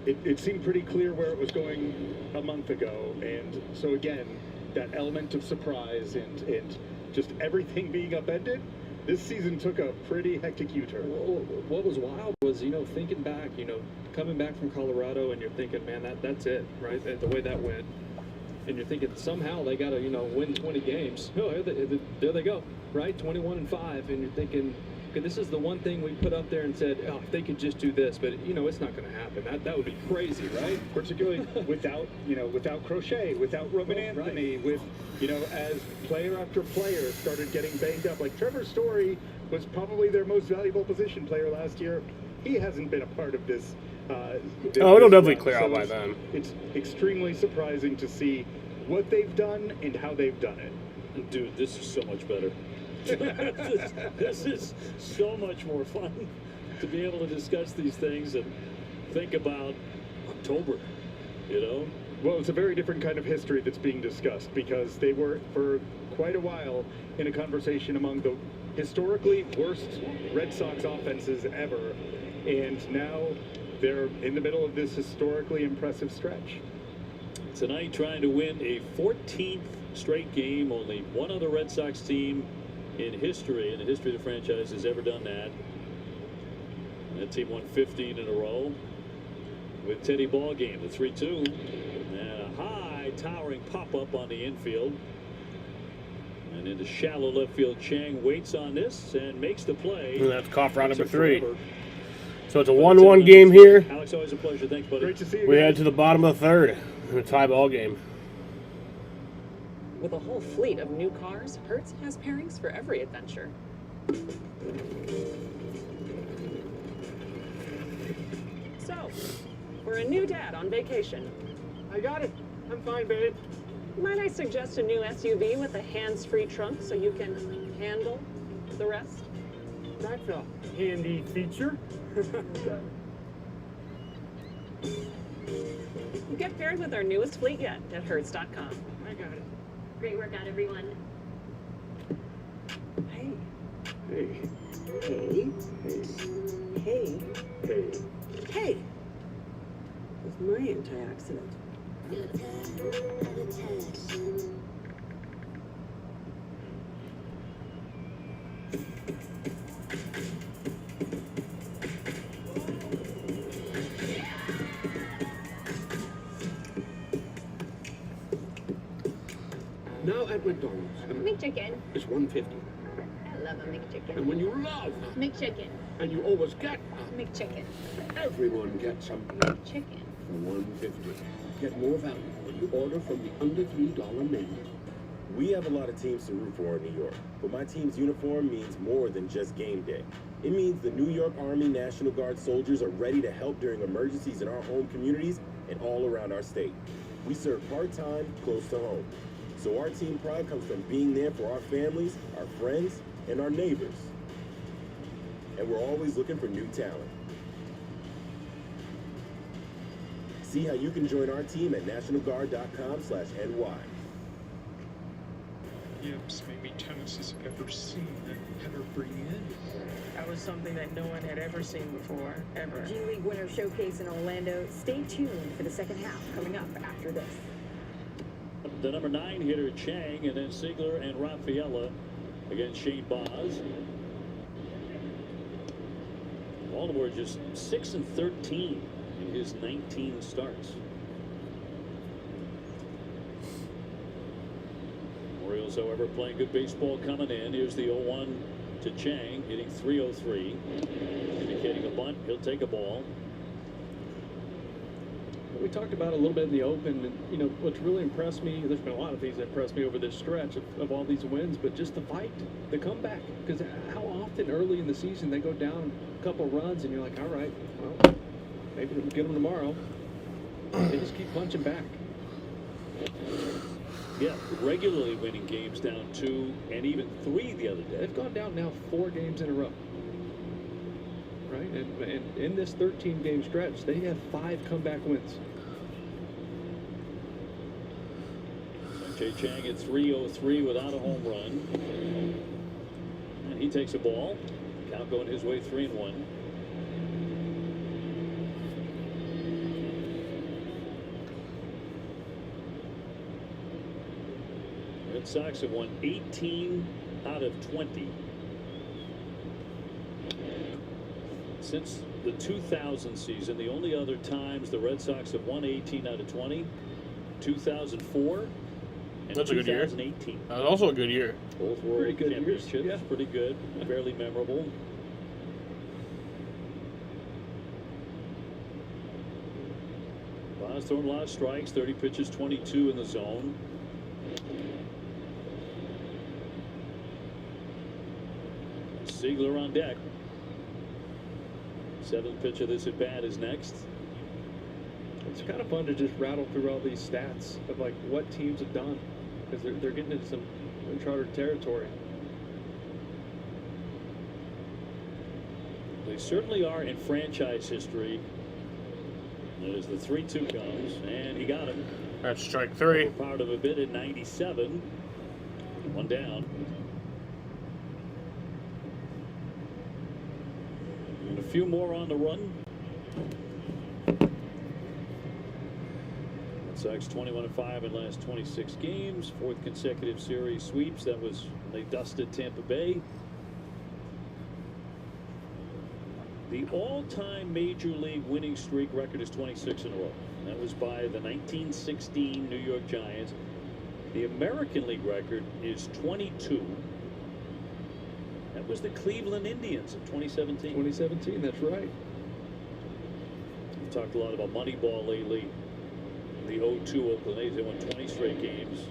It seemed pretty clear where it was going a month ago, and so again, that element of surprise and just everything being upended, this season took a pretty hectic U-turn. What was wild was, thinking back, coming back from Colorado, and you're thinking, man, that's it, right? The way that went. And you're thinking somehow they got to, win 20 games. Oh, there they go, right? 21-5, and you're thinking, okay, this is the one thing we put up there and said, oh, if they could just do this, but it's not going to happen. That would be crazy, right? Particularly without Crochet, without Roman Anthony, with as player after player started getting banged up. Like Trevor Story was probably their most valuable position player last year. He hasn't been a part of this. It'll definitely clear out by then. It's extremely surprising to see what they've done and how they've done it. Dude, this is so much better. this is so much more fun to be able to discuss these things and think about October, Well, it's a very different kind of history that's being discussed because they were for quite a while in a conversation among the historically worst Red Sox offenses ever, and now they're in the middle of this historically impressive stretch. Tonight trying to win a 14th straight game. Only one other Red Sox team in the history of the franchise has ever done that. That team won 15 in a row with Teddy Ballgame, the 3-2, and a high towering pop-up on the infield. And into shallow left field, Chang waits on this and makes the play. And that's cough round number 3. So it's a 1-1 game here. Alex, always a pleasure. Thanks, buddy. Great to see you. We head to the bottom of the third in a tie ball game. With a whole fleet of new cars, Hertz has pairings for every adventure. So, for a new dad on vacation. I got it. I'm fine, babe. Might I suggest a new SUV with a hands-free trunk so you can handle the rest? That's a handy feature. You get paired with our newest fleet yet at Hertz.com. I got it. Great workout, everyone. Hey. Hey. Hey. Hey. Hey. Hey. It's my antioxidant. Now at McDonald's, McChicken. it's $1.50. I love a McChicken. And when you love McChicken. and you always get McChicken. everyone gets some McChicken. for $1.50. Get more value when you order from the under $3 menu. We have a lot of teams to root for in New York, but my team's uniform means more than just game day. It means the New York Army National Guard soldiers are ready to help during emergencies in our home communities and all around our state. We serve part-time, close to home. So our team pride comes from being there for our families, our friends, and our neighbors. And we're always looking for new talent. See how you can join our team at nationalguard.com/NY. Gibbs, maybe tennis has ever seen, and Heather Breen. That was something that no one had ever seen before, ever. G League Winter Showcase in Orlando. Stay tuned for the second half coming up after this. the number 9 hitter Chang, and then Ziegler and Rafaela against Shane Baz. Baltimore just 6-13 in his 19 starts. Orioles, however, playing good baseball coming in. Here's the 0-1 to Chang, hitting .303, indicating a bunt. He'll take a ball. We talked about it a little bit in the open, and you know what's really impressed me. There's been a lot of things that impressed me over this stretch of all these wins, but just the fight, the comeback. Because how often early in the season they go down a couple runs, and you're like, all right, well, maybe we'll get them tomorrow. They just keep punching back. Yeah, regularly winning games down 2 and even 3 the other day. They've gone down now 4 games in a row. Right, and in this 13-game stretch, they have 5 comeback wins. Jay Chang at .303 without a home run, and he takes a ball. Count going his way, 3-1. Red Sox have won 18 out of 20. Since the 2000 season, the only other times the Red Sox have won 18 out of 20, 2004 and that's 2018. A good year. That was also a good year. Both World Championships, yeah. Pretty good, fairly memorable. Baz throwing a lot of strikes, 30 pitches, 22 in the zone. Ziegler on deck. 7th pitch of this at bat is next. It's kind of fun to just rattle through all these stats of like what teams have done, because they're getting into some uncharted territory. They certainly are in franchise history. As the 3-2 comes, and he got him. That's strike 3. Part of a bit at 97. 1 down. And a few more on the run. Red Sox 21-5 in last 26 games. 4th consecutive series sweeps. That was when they dusted Tampa Bay. The all-time Major League winning streak record is 26 in a row. That was by the 1916 New York Giants. The American League record is 22. That was the Cleveland Indians in 2017. 2017, that's right. We've talked a lot about Moneyball lately. The 0-2 Oakland A's, they won 20 straight games.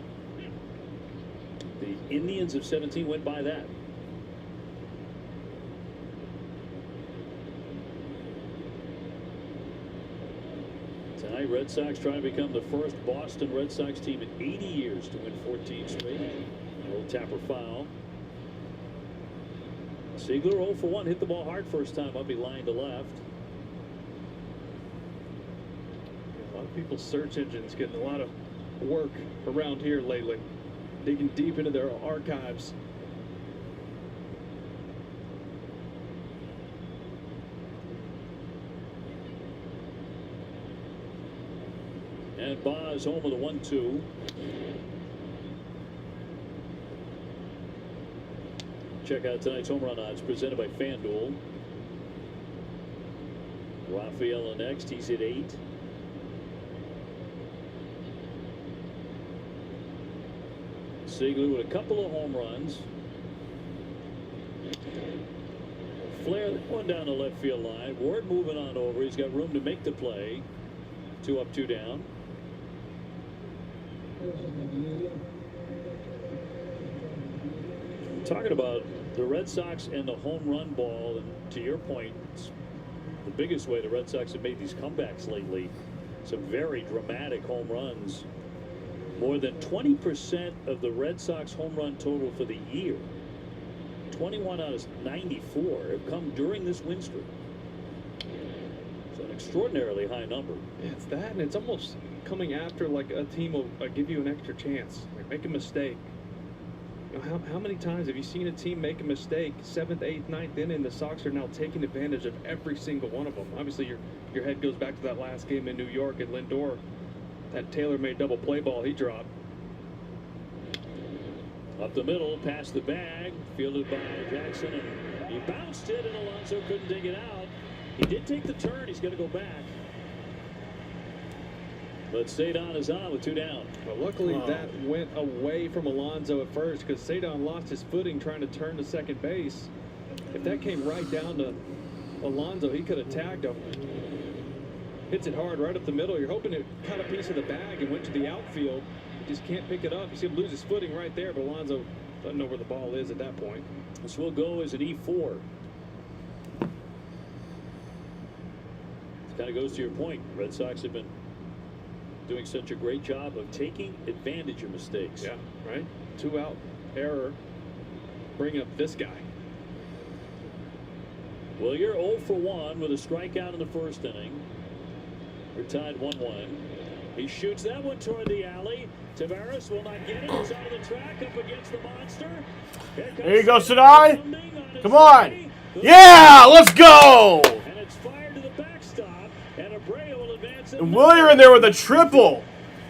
The Indians of 17 went by that. Tonight, Red Sox trying to become the first Boston Red Sox team in 80 years to win 14 straight. A little tapper foul. Ziegler 0 for 1, hit the ball hard first time up. He lined to left. A lot of people's search engines getting a lot of work around here lately, digging deep into their archives. And Baz home with a 1-2. Check out tonight's home run odds presented by FanDuel. Rafaela next. He's hit 8. Ziegler with a couple of home runs. Flair, one down the left field line. Ward moving on over. He's got room to make the play. 2 up, 2 down. Talking about the Red Sox and the home run ball, and to your point, it's the biggest way the Red Sox have made these comebacks lately. Some very dramatic home runs. More than 20% of the Red Sox home run total for the year, 21 out of 94, have come during this win streak. It's an extraordinarily high number. Yeah, it's that, and it's almost coming after like a team will give you an extra chance, like make a mistake. You know, how many times have you seen a team make a mistake 7th, 8th, 9th inning? The Sox are now taking advantage of every single one of them. Obviously, your head goes back to that last game in New York at Lindor, that tailor-made double play ball he dropped. Up the middle, past the bag, fielded by Jackson, and he bounced it, and Alonso couldn't dig it out. He did take the turn. He's going to go back. But Cedon is on with 2 down. Well, luckily that went away from Alonso at first because Cedon lost his footing trying to turn to second base. If that came right down to Alonso, he could have tagged him. Hits it hard right up the middle. You're hoping it cut a piece of the bag and went to the outfield. He just can't pick it up. You see him lose his footing right there, but Alonso doesn't know where the ball is at that point. This will go as an E4. This kind of goes to your point. Red Sox have been doing such a great job of taking advantage of mistakes. Yeah, right? 2-out error. Bring up this guy. Well, you're 0 for 1 with a strikeout in the first inning. We're tied 1-1. He shoots that one toward the alley. Taveras will not get it. It's out of the track up against the monster. There you go, Sadai. Come on. Yeah, let's go. And it's fired to the backstop. And Abreu will advance it. And Willier in there with a triple.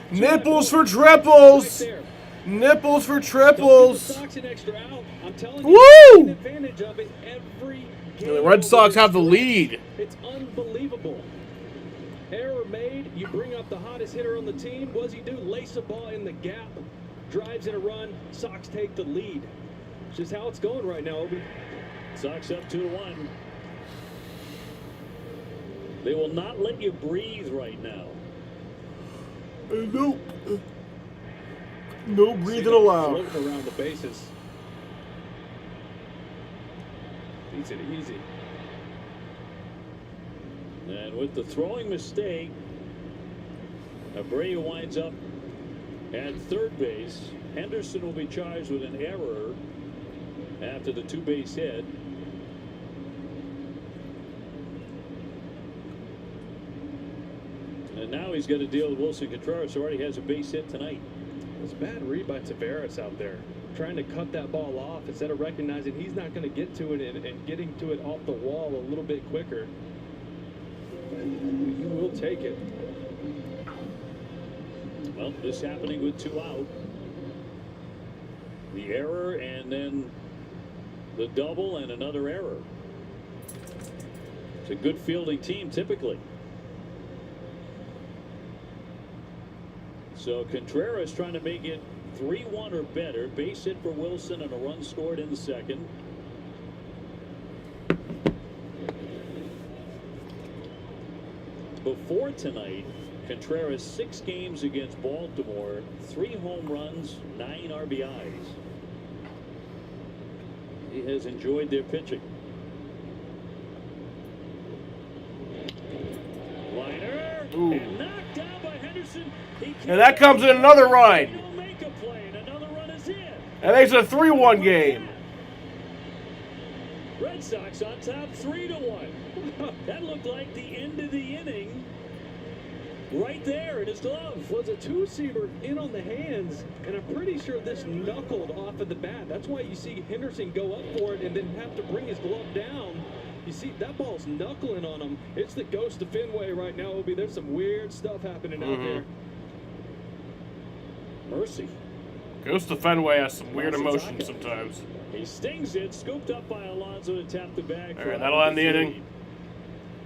Nipples for triples. Nipples for triples. Woo! Advantage of it every game. The Red Sox have the lead. It's unbelievable. Error made. You bring up the hottest hitter on the team. What does he do? Lace a ball in the gap. Drives in a run. Sox take the lead. It's just how it's going right now, Obi. Sox up 2-1. They will not let you breathe right now. Nope. No breathing allowed. Floating around the bases. Beats it easy. And with the throwing mistake, Abreu winds up at third base. Henderson will be charged with an error after the 2-base hit. And now he's got to deal with Wilson Contreras, who already has a base hit tonight. It's a bad read by Taveras out there. Trying to cut that ball off instead of recognizing he's not going to get to it and getting to it off the wall a little bit quicker. You will take it. Well, this happening with 2 out. The error and then the double and another error. It's a good fielding team typically. So Contreras trying to make it 3-1 or better. Base hit for Wilson and a run scored in the second. Before tonight, Contreras 6 games against Baltimore, 3 home runs, 9 RBIs. He has enjoyed their pitching. Liner and knocked down by Henderson. And that comes in another run. He'll make a play, and another run is in. That makes it a 3-1 game. Red Sox on top 3-1. That looked like the end of the inning. Right there in his glove. Was a two-seamer in on the hands, and I'm pretty sure this knuckled off of the bat. That's why you see Henderson go up for it and then have to bring his glove down. You see, that ball's knuckling on him. It's the ghost of Fenway right now, Obi. There's some weird stuff happening out there. Mercy. Ghost of Fenway has some weird emotions sometimes. He stings it, scooped up by Alonso to tap the bag. All right, that'll end the inning.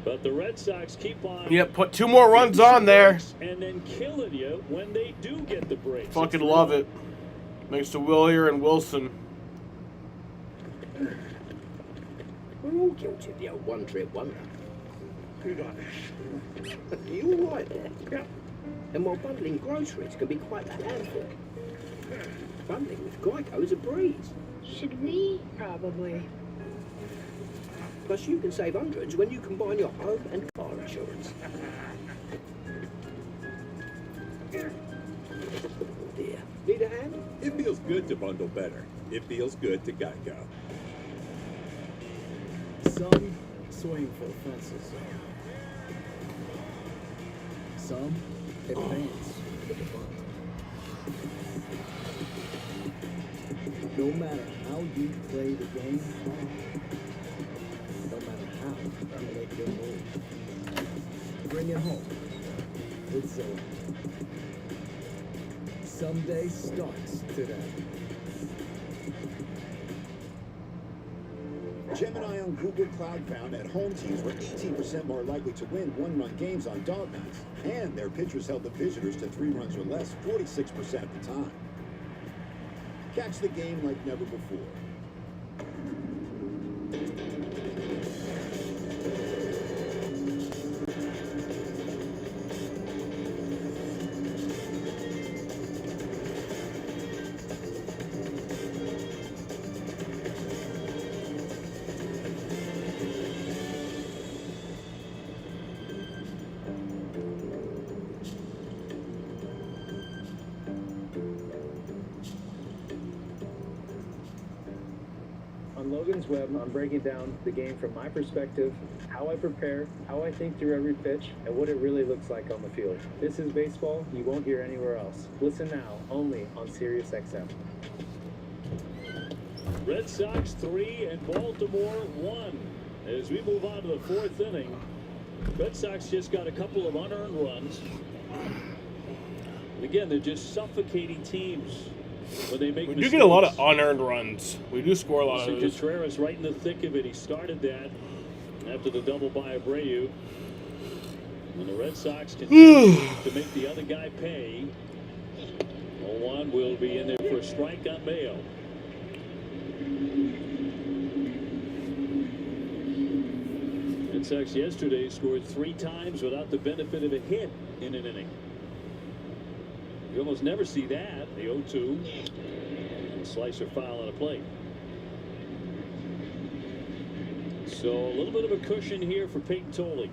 But the Red Sox keep on. Yep, put 2 more runs on there. And then killing you when they do get the breaks. Fucking love it. Thanks to Willier and Wilson. We're all guilty of the old one-trip wonder. Good on Are you all right there? Yeah. And while bundling groceries can be quite a handful, bundling with Geico is a breeze. Should we? Probably. Plus, you can save hundreds when you combine your home and car insurance. Dear. Need a hand? It feels good to bundle better. It feels good to Geico. Some swing for the fences. Some advance with the bunt. No matter how you play the game, no matter how you make your move, bring it home with Zillow. Someday starts today. Gemini on Google Cloud found that home teams were 18% more likely to win one-run games on dog nights, and their pitchers held the visitors to 3 runs or less 46% of the time. Catch the game like never before. On Logan's Web, I'm breaking down the game from my perspective, how I prepare, how I think through every pitch, and what it really looks like on the field. This is baseball you won't hear anywhere else. Listen now, only on SiriusXM. Red Sox 3 and Baltimore 1. As we move on to the 4th inning, Red Sox just got a couple of unearned runs. And again, they're just suffocating teams when they make We mistakes. do get a lot of unearned runs. We do score a lot So of those. Contreras right in the thick of it. He started that after the double by Abreu. And the Red Sox continue to make the other guy pay. 0-1 will be in there for a strike on Mayo. Red Sox yesterday scored 3 times without the benefit of a hit in an inning. You almost never see that. The 0-2. And a slicer foul on a plate. So a little bit of a cushion here for Peyton Tolley.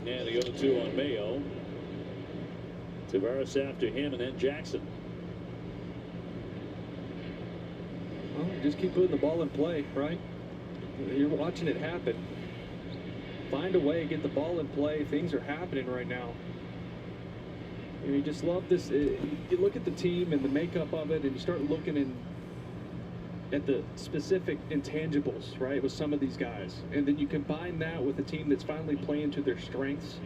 And the 0-2 on Mayo. Tavares after him, and then Jackson. Well, just keep putting the ball in play, right? You're watching it happen. Find a way, get the ball in play. Things are happening right now. You just love this. You look at the team and the makeup of it, and you start looking at the specific intangibles, right, with some of these guys. And then you combine that with a team that's finally playing to their strengths.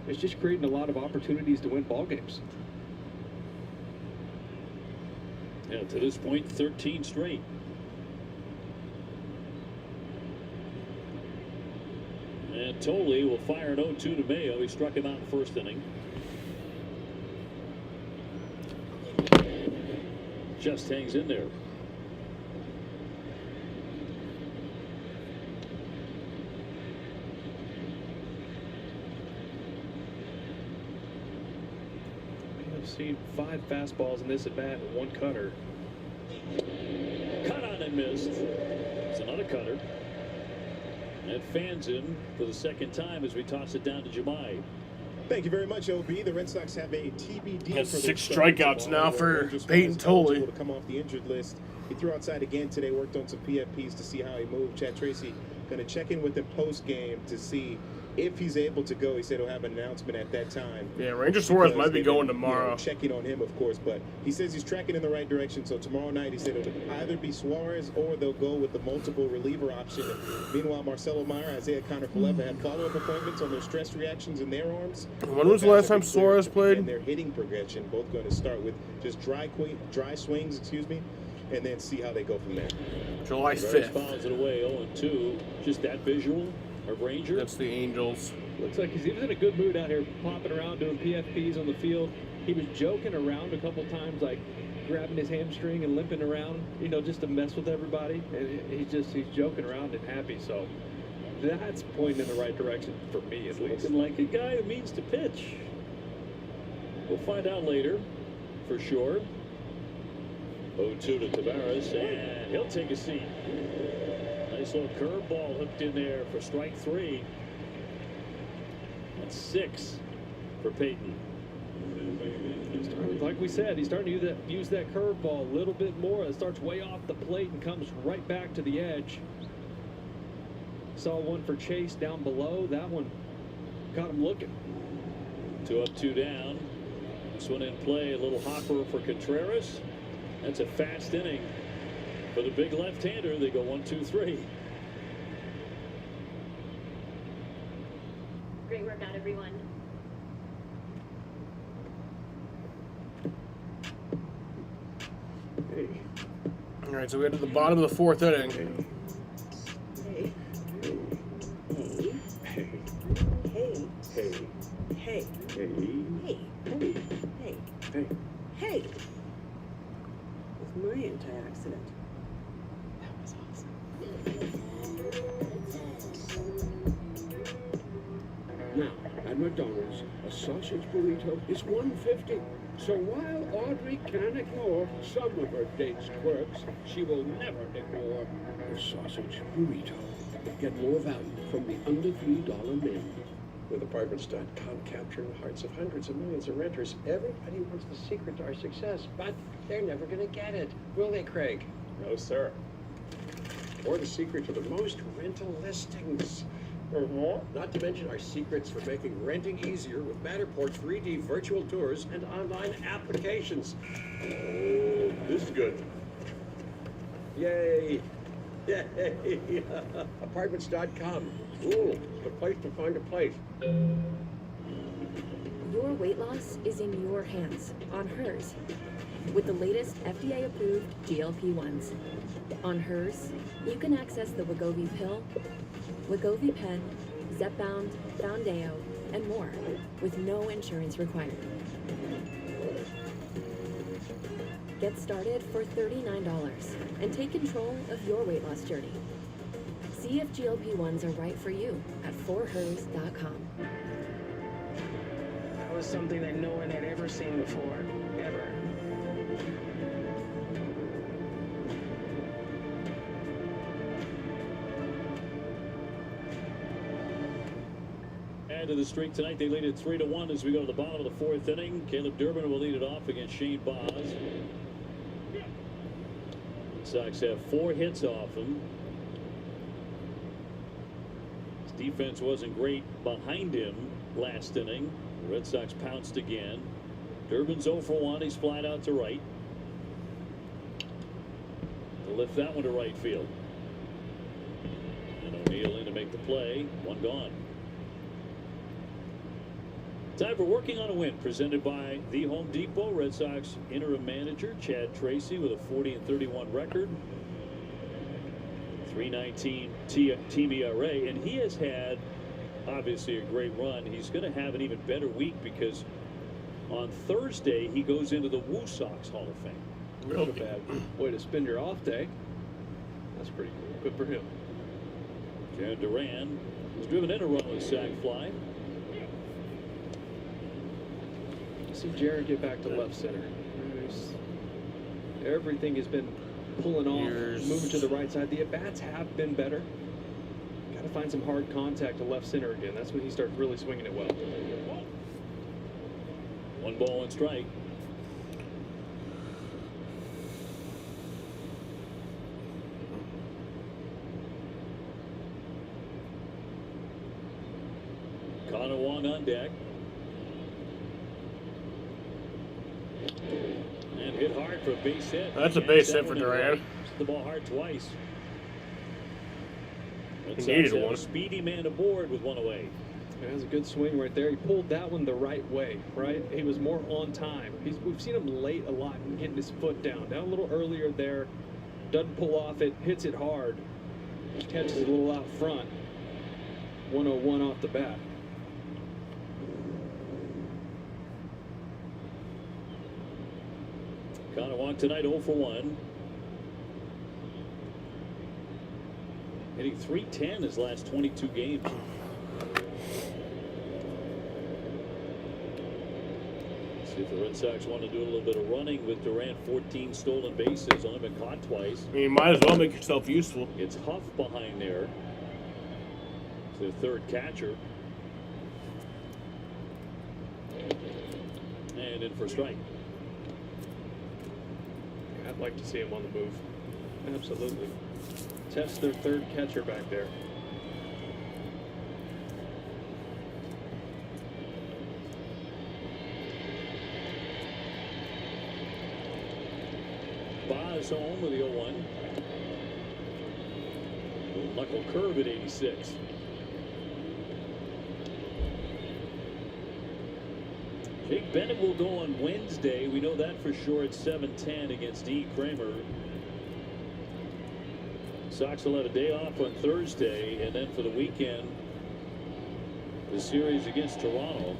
It's just creating a lot of opportunities to win ball games. Yeah, to this point, 13 straight. And Tolley will fire an 0-2 to Mayo. He struck him out in the first inning. Just hangs in there. I've seen 5 fastballs in this at bat and 1 cutter. Cut on and missed. It's another cutter. And fans in for the second time as we toss it down to Jemai. Thank you very much, OB. The Red Sox have a TBD. Has for 6 their strikeouts now for Ranger Suarez Peyton Tolley. eligible to come off the injured list. He threw outside again today, worked on some PFPs to see how he moved. Chad Tracy going to check in with him post-game to see if he's able to go. He said he'll have an announcement at that time. Yeah, Ranger Suarez Because might be they've going been, tomorrow. checking on him, of course, but he says he's tracking in the right direction. So tomorrow night, he said it'll either be Suarez or they'll go with the multiple reliever option. Meanwhile, Marcelo Meyer, Isaiah Kiner-Falefa had follow-up appointments on their stress reactions in their arms. When was the last time Suarez played? And their hitting progression, both going to start with just dry swings, and then see how they go from there. July Tavares 5th. fouls it away, 0-2. Just that visual of Ranger. That's the Angels. Looks like he was in a good mood out here, popping around, doing PFPs on the field. He was joking around a couple times, like grabbing his hamstring and limping around, just to mess with everybody. And he's joking around and happy. So that's pointing in the right direction for me, at least. Looking like a guy who means to pitch. We'll find out later, for sure. 0-2 to Tavares, and he'll take a seat. Nice little curveball hooked in there for strike 3. That's 6 for Peyton. Like we said, he's starting to use that curveball a little bit more. It starts way off the plate and comes right back to the edge. Saw one for Chase down below. That one got him looking. 2 up, 2 down. This one in play, a little hopper for Contreras. That's a fast inning for the big left-hander. They go 1-2-3. Great workout, everyone. All right, so we get to the bottom of the fourth inning. Hey. Hey. Hey. Hey. Hey. Hey. Hey. Hey. Hey. Hey. With my anti-accident. That was awesome. Now, at McDonald's, a sausage burrito is $1.50. So while Audrey can ignore some of her date's quirks, she will never ignore her sausage burrito. Get more value from the under $3 menu. With Apartments.com capturing the hearts of hundreds of millions of renters, everybody wants the secret to our success, but they're never going to get it. Will they, Craig? No, sir. Or the secret to the most rental listings. Not to mention our secrets for making renting easier with Matterport's 3D virtual tours and online applications. Oh, this is good. Yay! Yay! Apartments.com. Ooh, the place to find a place. Your weight loss is in your hands, on hers. With the latest FDA-approved GLP-1s. On hers, you can access the Wegovy pill, Wegovy pen, Zepbound, Foundeo, and more, with no insurance required. Get started for $39 and take control of your weight loss journey. See if GLP-1s are right for you at forhers.com. That was something that no one had ever seen before, ever. Add to the streak tonight. They lead it 3-1 as we go to the bottom of the fourth inning. Caleb Durbin will lead it off against Shane Baz. Sox have 4 hits off him. His defense wasn't great behind him last inning. The Red Sox pounced again. Durbin's 0 for 1. He's flat out to right. To lift that one to right field. And O'Neill in to make the play. One gone. Time for Working on a Win, presented by The Home Depot. Red Sox interim manager Chad Tracy with a 40-31 record, 3.19 team ERA, and he has had obviously a great run. He's going to have an even better week because on Thursday he goes into the Woo Sox Hall of Fame. Not a bad way to spend your off day. That's pretty cool. Good for him. Jared Duran was driven in a run with a sac fly. See Jared get back to left center. Everything has been pulling off, moving to the right side. The at-bats have been better. Got to find some hard contact to left center again. That's when he starts really swinging it well. 1 ball and strike. Connor Wong on deck. And hit hard for a base hit. That's a base hit for Duran. The ball hard twice. He needed one. A speedy man aboard with one away. That was a good swing right there. He pulled that one the right way, right? He was more on time. We've seen him late a lot and getting his foot down a little earlier there. Doesn't pull off it, hits it hard. Catches it a little out front. 101 off the bat. Connor Wong tonight 0 for 1. Hitting .310 his last 22 games. See if the Red Sox want to do a little bit of running with Durant. 14 stolen bases, only been caught twice. I mean, you might as well make yourself useful. It's Huff behind there. It's their third catcher. And in for strike. I'd like to see him on the move. Absolutely. Test their third catcher back there. Baz home with the 0-1. Knuckle curve at 86. Jake Bennett will go on Wednesday. We know that for sure at 7:10 against E. Kramer. Sox will have a day off on Thursday, and then for the weekend, the series against Toronto.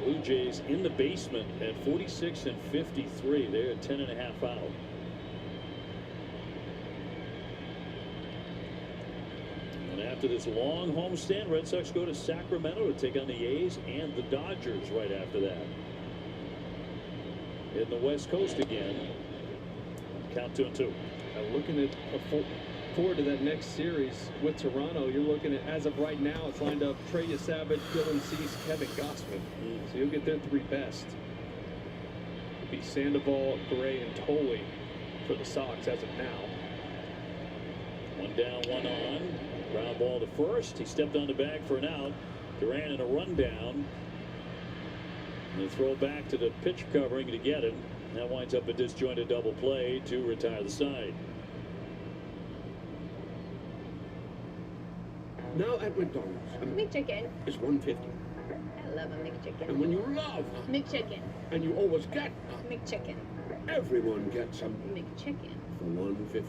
Blue Jays in the basement at 46 and 53. They're at 10.5 out. And after this long homestand, Red Sox go to Sacramento to take on the A's and the Dodgers right after that. In the West Coast again. Count 2-2. Looking at forward to that next series with Toronto, you're looking at, as of right now, it's lined up Trey Yesavage, Dylan Cease, Kevin Gausman. So you'll get their three best. It'll be Sandoval, Gray, and Tolley for the Sox as of now. One down, one on. Ground ball to first. He stepped on the bag for an out. Duran in a rundown. And the throw back to the pitch covering to get him. That winds up a disjointed double play to retire the side. Now at McDonald's, McChicken. it's $1.50. I love a McChicken. And when you love McChicken. and you always get McChicken. everyone gets some McChicken. for $1.50.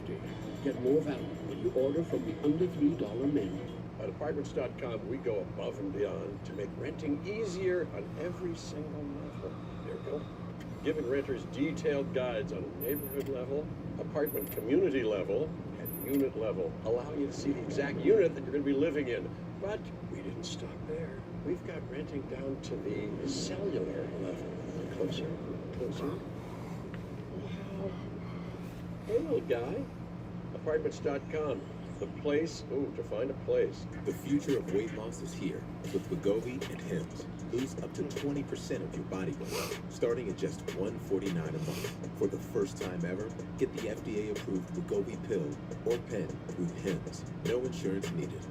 Get more value when you order from the under $3 menu. At Apartments.com, we go above and beyond to make renting easier on every single level. There we go. Giving renters detailed guides on neighborhood level, apartment community level, and unit level, allowing you to see the exact unit that you're going to be living in. But we didn't stop there. We've got renting down to the cellular level. Closer, closer. Wow. Hey, little guy. Apartments.com. The place, to find a place. The future of weight loss is here with Wegovy and Hims. Lose up to 20% of your body weight, starting at just $149 a month. For the first time ever, get the FDA-approved Wegovy pill or pen through Hims. No insurance needed.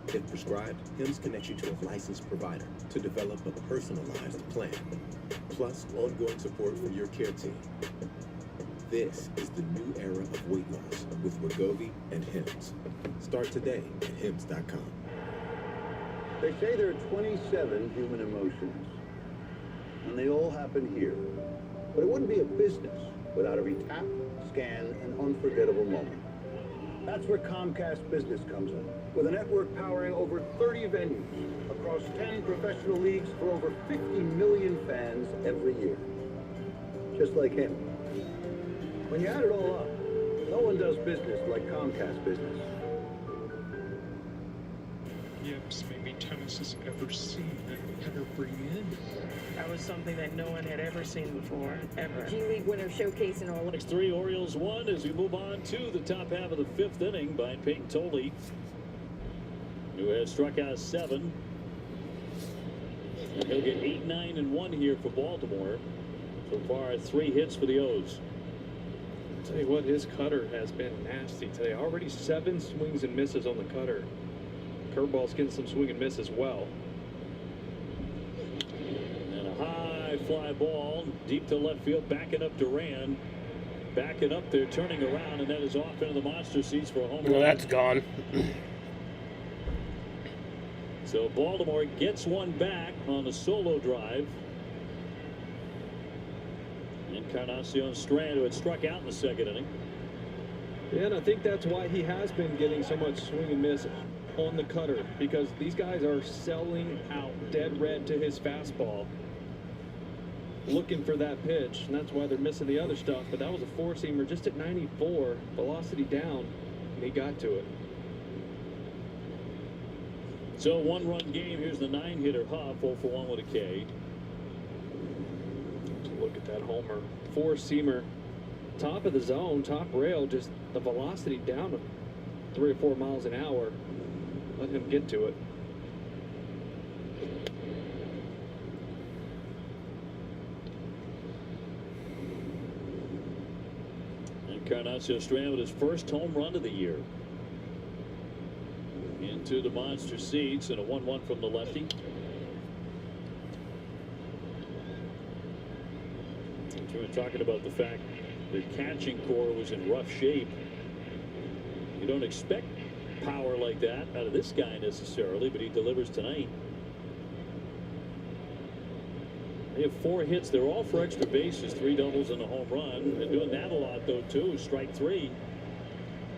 If prescribed, Hims connects you to a licensed provider to develop a personalized plan, plus ongoing support from your care team. This is the new era of weight loss with Wegovy and Hims. Start today at Hims.com. They say there are 27 human emotions, and they all happen here. But it wouldn't be a business without every tap, scan, and unforgettable moment. That's where Comcast Business comes in, with a network powering over 30 venues across 10 professional leagues for over 50 million fans every year. Just like him. When you add it all up, no one does business like Comcast Business. Yips, maybe tennis has ever seen a header bring in. That was something that no one had ever seen before, ever. G League winner showcase in Orlando. Next 3, Orioles 1 as we move on to the top half of the 5th inning by Peyton Tolley, who has struck out 7. And he'll get 8, 9, and 1 here for Baltimore. So far, 3 hits for the O's. I'll tell you what, his cutter has been nasty today. Already 7 swings and misses on the cutter. Curveball's getting some swing and miss as well. And a high fly ball deep to left field, backing up Duran. Backing up there, turning around, and that is off into the monster seats for a home run. Well, that's gone. So Baltimore gets one back on the solo drive. Encarnacion Strand, who had struck out in the 2nd inning. Yeah, and I think that's why he has been getting so much swing and miss on the cutter, because these guys are selling out dead red to his fastball, looking for that pitch, and that's why they're missing the other stuff. But that was a 4-seamer just at 94, velocity down, and he got to it. So 1-run game. Here's the 9-hitter Huff, 0 for 1 with a K. Look at that homer. 4-seamer, top of the zone, top rail, just the velocity down to 3 or 4 miles an hour. Let him get to it. Encarnacion Strand with his first home run of the year. Into the monster seats, and a 1-1 from the lefty. We were talking about the fact the catching core was in rough shape. You don't expect power like that out of this guy necessarily, but he delivers tonight. They have 4 hits. They're all for extra bases, 3 doubles and a home run. Been doing that a lot, though, too. Strike 3.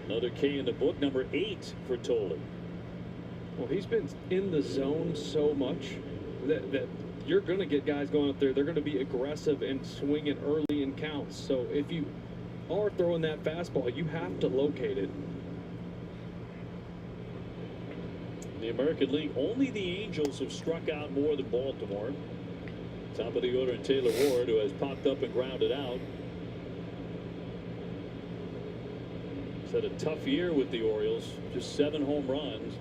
Another K in the book, number 8 for Tolley. Well, he's been in the zone so much that you're going to get guys going up there. They're going to be aggressive and swinging early in counts. So if you are throwing that fastball, you have to locate it. In the American League, only the Angels have struck out more than Baltimore. Top of the order in Taylor Ward, who has popped up and grounded out. He's had a tough year with the Orioles, just 7 home runs.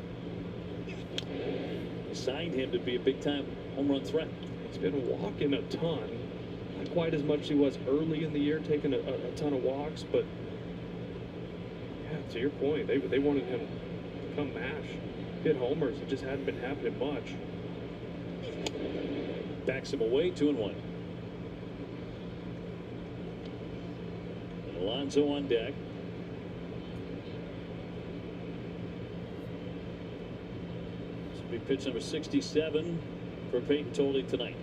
They signed him to be a big-time home run threat. He's been walking a ton. Not quite as much as he was early in the year, taking a ton of walks, but yeah, to your point, they wanted him to come mash, hit homers. It just hadn't been happening much. Backs him away, 2-1. Alonso on deck. This will be pitch number 67 for Peyton Tolley tonight.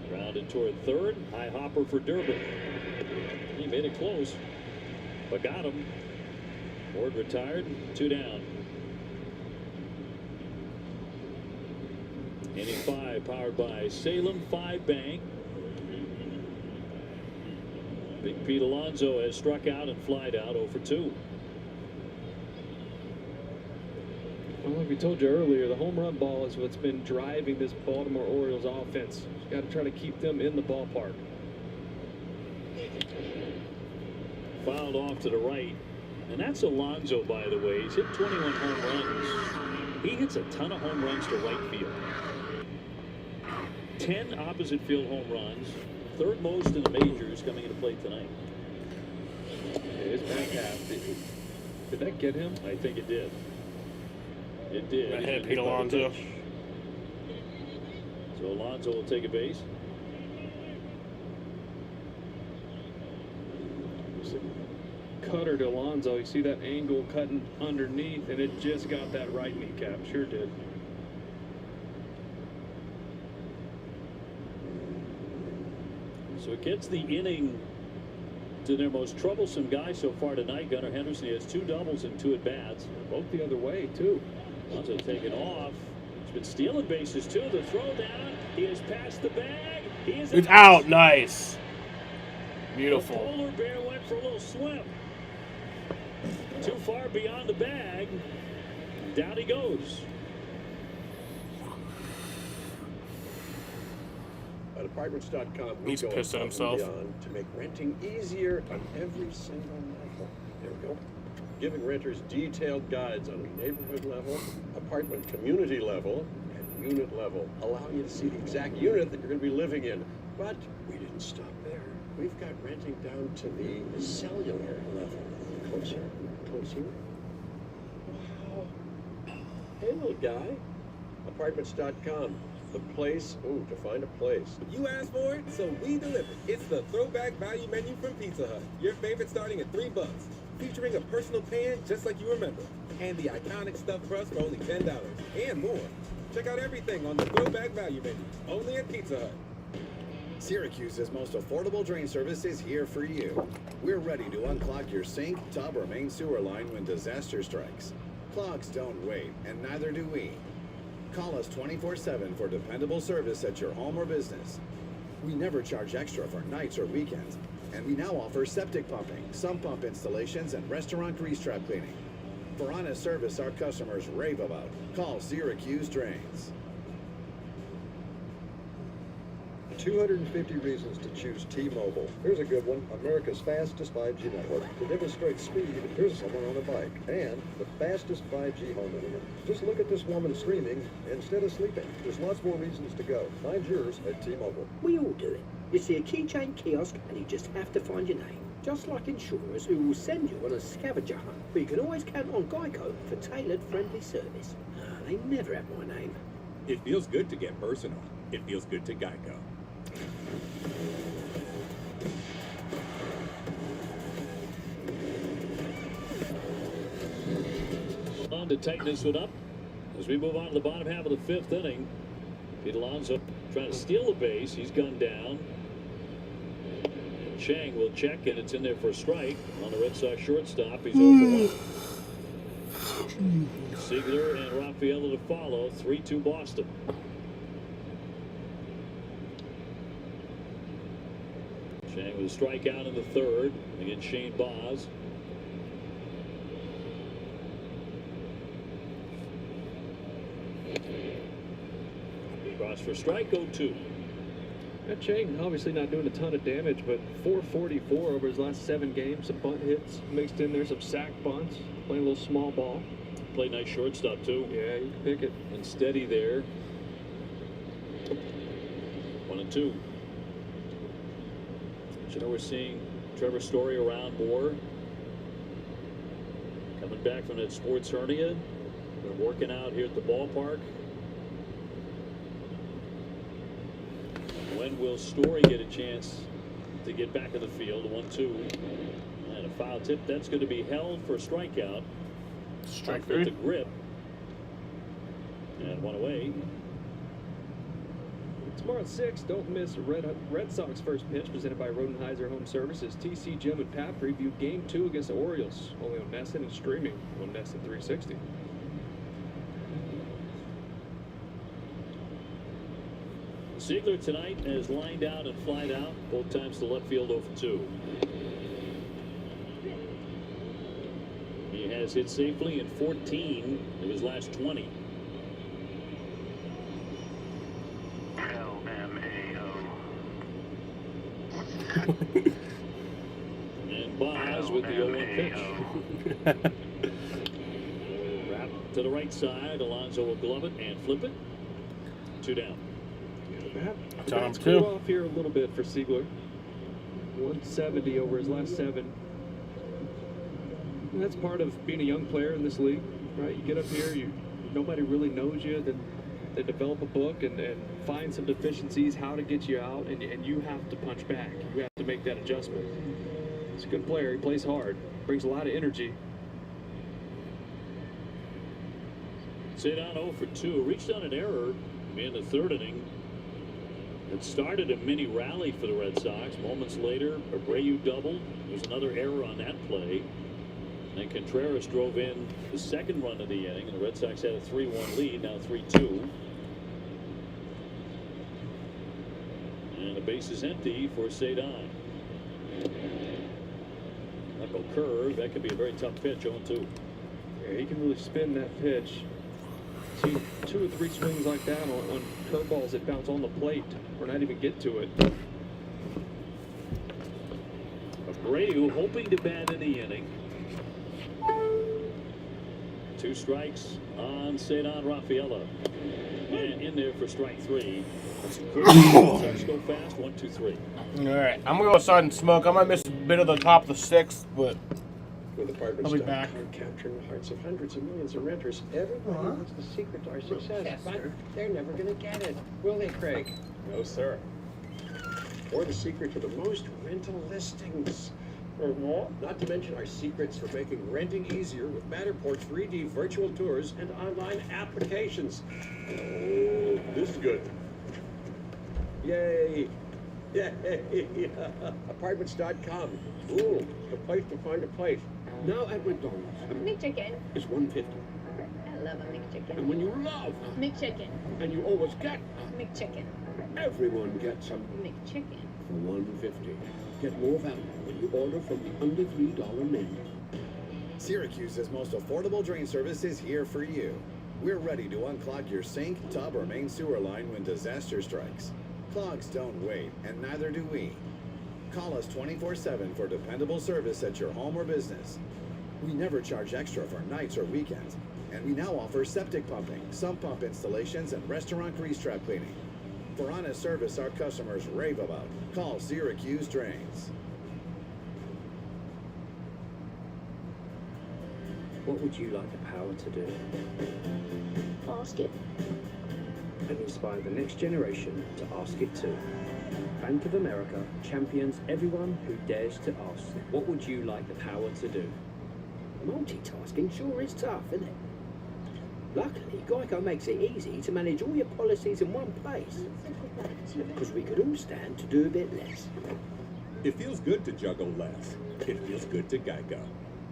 Grounded toward third. High hopper for Durbin. He made it close, but got him. Ward retired, 2 down. Inning 5 powered by Salem 5 Bank. Big Pete Alonso has struck out and flied out 0 for 2. Well, like we told you earlier, the home run ball is what's been driving this Baltimore Orioles offense. Got to try to keep them in the ballpark. Fouled off to the right. And that's Alonso, by the way. He's hit 21 home runs. He hits a ton of home runs to right field. 10 opposite field home runs. 3rd most in the majors coming into play tonight. His back half. Did that get him? I think it did. It did. That hit Pete Alonso. So Alonso will take a base. Cutter to Alonso. You see that angle cutting underneath, and it just got that right kneecap. Sure did. So it gets the inning to their most troublesome guy so far tonight, Gunnar Henderson. He has 2 doubles and 2 at-bats. Both the other way, too. Alonso taken off. He's been stealing bases, too. The throw down. He has passed the bag. He is It's out. Nice. Beautiful. The polar bear went for a little swim. Too far beyond the bag. Down he goes. At Apartments.com, He's pissed at himself. To make renting easier on every single level. There we go. Giving renters detailed guides on neighborhood level, apartment community level, and unit level, allowing you to see the exact unit that you're going to be living in. But we didn't stop there. We've got renting down to the cellular level. Closer, closer. Wow. Hey, little guy. Apartments.com. The place, to find a place. You asked for it, so we deliver. It's the Throwback Value Menu from Pizza Hut. Your favorite starting at $3. Featuring a personal pan just like you remember. And the iconic stuffed crust for only $10. And more. Check out everything on the Throwback Value Menu. Only at Pizza Hut. Syracuse's most affordable drain service is here for you. We're ready to unclog your sink, tub, or main sewer line when disaster strikes. Clogs don't wait, and neither do we. Call us 24/7 for dependable service at your home or business. We never charge extra for nights or weekends, and we now offer septic pumping, sump pump installations, and restaurant grease trap cleaning. For honest service our customers rave about, call Syracuse Drains. 250 reasons to choose T-Mobile. Here's a good one. America's fastest 5G network. To demonstrate speed, here's someone on a bike. And the fastest 5G home internet. Just look at this woman streaming instead of sleeping. There's lots more reasons to go. Find yours at T-Mobile. We all do it. You see a keychain kiosk and you just have to find your name. Just like insurers who will send you on a scavenger hunt. But you can always count on Geico for tailored friendly service. They never have my name. It feels good to get personal. It feels good to Geico. On to tighten this one up as we move on to the bottom half of the 5th inning. Pete Alonso trying to steal a base. He's gunned down. Chang will check, and it's in there for a strike on the Red Sox shortstop. He's 0 for 1. Ziegler and Rafaela to follow. 3-2 Boston. Chang with a strikeout in the third against Shane Baz. Cross for strike, 0-2. Chang obviously not doing a ton of damage, but 444 over his last 7 games. Some bunt hits mixed in there, some sack bunts, playing a little small ball. Played nice shortstop too. Yeah, you can pick it. And steady there. 1-2. So now we're seeing Trevor Story around more. Coming back from that sports hernia. Been working out here at the ballpark. When will Story get a chance to get back in the field? 1-2. And a foul tip. That's going to be held for a strikeout. Strike With 3. the grip. And 1 away. Tomorrow at 6, don't miss Red Sox first pitch presented by Rodenheiser Home Services. TC, Jim, and Pat preview Game 2 against the Orioles. Only on NESN and streaming on NESN 360. Ziegler tonight has lined out and flied out, both times to left field 0 for 2. He has hit safely in 14 of his last 20. And Baz with the 0-1 pitch. Wrap to the right side. Alonso will glove it and flip it. 2 down. That's cooled off here a little bit for Ziegler. 170 over his last 7. And that's part of being a young player in this league, right? You get up here, nobody really knows you. Then they develop a book and find some deficiencies, how to get you out, and you have to punch back. You have to make that adjustment. He's a good player. He plays hard, brings a lot of energy. Cedon 0 for 2. Reached on an error in the third inning. It started a mini rally for the Red Sox. Moments later, Abreu doubled. There's another error on that play. And Contreras drove in the second run of the inning, and the Red Sox had a 3-1 lead, now 3-2. And the base is empty for Cedon. Knuckle curve, that could be a very tough pitch, 0-2. Yeah, he can really spin that pitch. See 2 or 3 swings like that on curveballs that bounce on the plate or not even get to it. Abreu hoping to bat in the inning. 2 strikes on Cedon Rafaela. And in there for strike 3. Let's go fast. 1, 2, 3. All right, I'm gonna go outside and smoke. I might miss a bit of the top of the 6th, but With I'll be back. capturing the hearts of hundreds of millions of renters. Everybody wants the secret to our success, but they're never going to get it, will they, Craig? No, sir. Or the secret to the most rental listings. Or what? Not to mention our secrets for making renting easier with Matterport 3D virtual tours and online applications. Oh, this is good. Yay! Yay! Apartments.com. Ooh, the place to find a place. Now at McDonald's. McChicken. It's $1.50. I love a McChicken. And when you love, McChicken. and you always get, McChicken. everyone gets some McChicken. for $1.50. Get more value when you order from the under $3 menu. Syracuse's most affordable drain service is here for you. We're ready to unclog your sink, tub, or main sewer line when disaster strikes. Clogs don't wait, and neither do we. Call us 24/7 for dependable service at your home or business. We never charge extra for nights or weekends, and we now offer septic pumping, sump pump installations, and restaurant grease trap cleaning. For honest service our customers rave about, call Syracuse Drains. What would you like the power to do? Ask it. And inspire the next generation to ask it too. Bank of America champions everyone who dares to ask. What would you like the power to do? Multitasking sure is tough, isn't it? Luckily, Geico makes it easy to manage all your policies in one place. Because we could all stand to do a bit less. It feels good to juggle less. It feels good to Geico.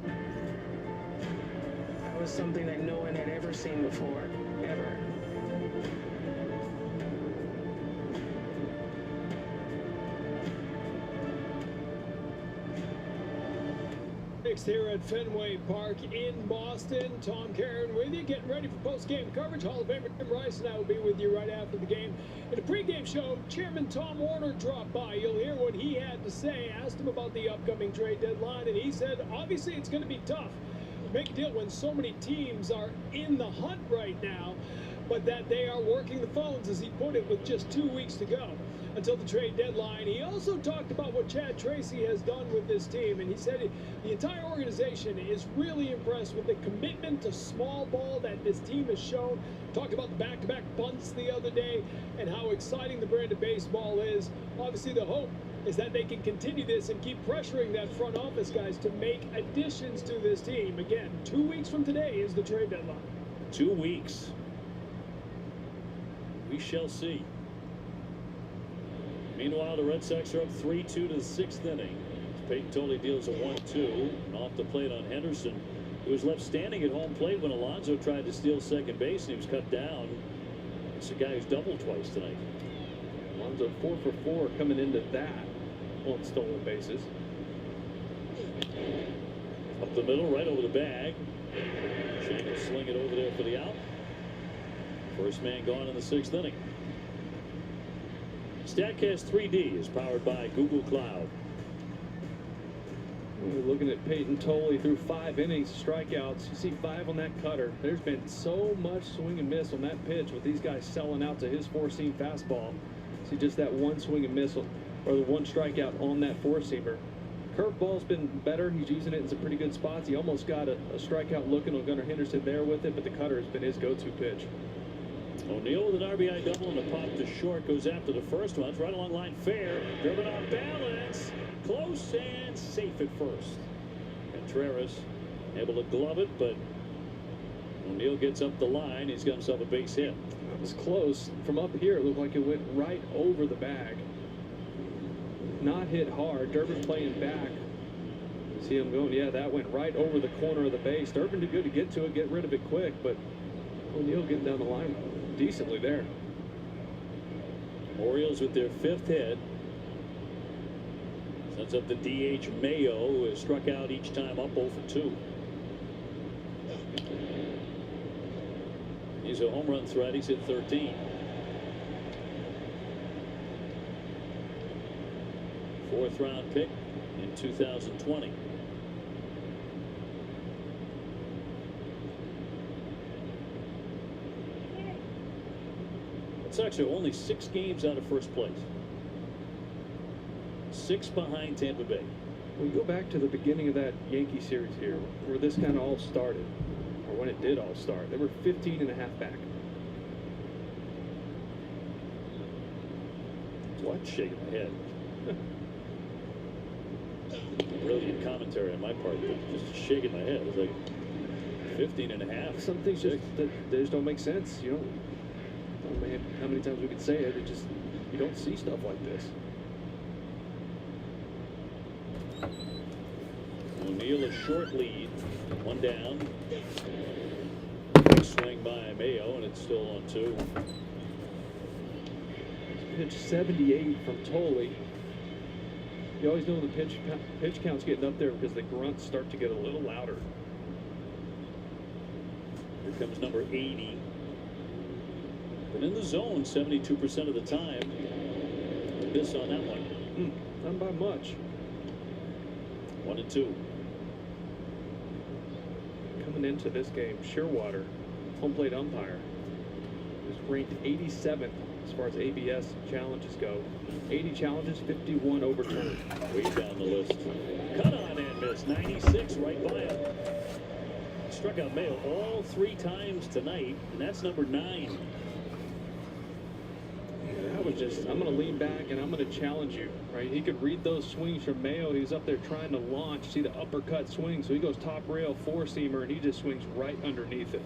That was something that no one had ever seen before, ever. Here at Fenway Park in Boston. Tom Caron with you, getting ready for post-game coverage. Hall of Famer Tim Rice and I will be with you right after the game. In a pregame show, Chairman Tom Warner dropped by. You'll hear what he had to say. Asked him about the upcoming trade deadline, and he said, obviously, it's going to be tough to make a deal when so many teams are in the hunt right now, but that they are working the phones, as he put it, with just 2 weeks to go until the trade deadline. He also talked about what Chad Tracy has done with this team, and he said the entire organization is really impressed with the commitment to small ball that this team has shown. Talked about the back-to-back bunts the other day and how exciting the brand of baseball is. Obviously, the hope is that they can continue this and keep pressuring that front office guys to make additions to this team. Again, 2 weeks from today is the trade deadline. 2 weeks. We shall see. Meanwhile, the Red Sox are up 3-2 to the sixth inning. Peyton Tolley deals a 1-2, and off the plate on Henderson, who was left standing at home plate when Alonso tried to steal second base, and he was cut down. It's a guy who's doubled twice tonight. Alonso 4 for 4 coming into that on stolen bases. Up the middle, right over the bag. Shane will sling it over there for the out. First man gone in the sixth inning. StatCast 3D is powered by Google Cloud. We're looking at Peyton Tolley through 5 innings, strikeouts. You see 5 on that cutter. There's been so much swing and miss on that pitch with these guys selling out to his four-seam fastball. See just that one swing and miss, or the one strikeout on that four-seamer. Curveball's been better. He's using it in some pretty good spots. He almost got a strikeout looking on Gunnar Henderson there with it, but the cutter has been his go-to pitch. O'Neill with an RBI double and a pop to short, goes after the first one. It's right along line fair. Driven on balance. Close and safe at first. Contreras able to glove it, but O'Neill gets up the line. He's got himself a base hit. It was close. From up here, it looked like it went right over the bag. Not hit hard. Durbin playing back. See him going, yeah, that went right over the corner of the base. Durbin did good to get to it, get rid of it quick, but O'Neill getting down the line decently there. Orioles with their 5th hit. Sends up the DH Mayo, who has struck out each time, up 0 for 2. He's a home run threat. He's hit 13. 4th round pick in 2020. Sox are only 6 games out of first place. 6 behind Tampa Bay. We go back to the beginning of that Yankee series here, where this kind of all started, or when it did all start. They were 15.5 back. What? Shaking my head. Brilliant commentary on my part, but just shaking my head. It's like 15.5. Some things just don't make sense. You know, oh man, how many times we could say it? It just, you don't see stuff like this. O'Neill a short lead, 1 down. Big swing by Mayo, and it's still on 2. Pitch 78 from Tolley. You always know the pitch count's getting up there because the grunts start to get a little louder. Here comes number 80. Been in the zone 72% of the time. Miss on that one. Not by much. 1-2. Coming into this game, Shearwater, home plate umpire, is ranked 87th as far as ABS challenges go. 80 challenges, 51 overturned. Way down the list. Cut on and miss. 96 right by him. Struck out Mayo all 3 times tonight, and that's number 9. That was just, I'm going to lean back and I'm going to challenge you, right? He could read those swings from Mayo. He was up there trying to launch, see the uppercut swing. So he goes top rail, 4-seamer, and he just swings right underneath it.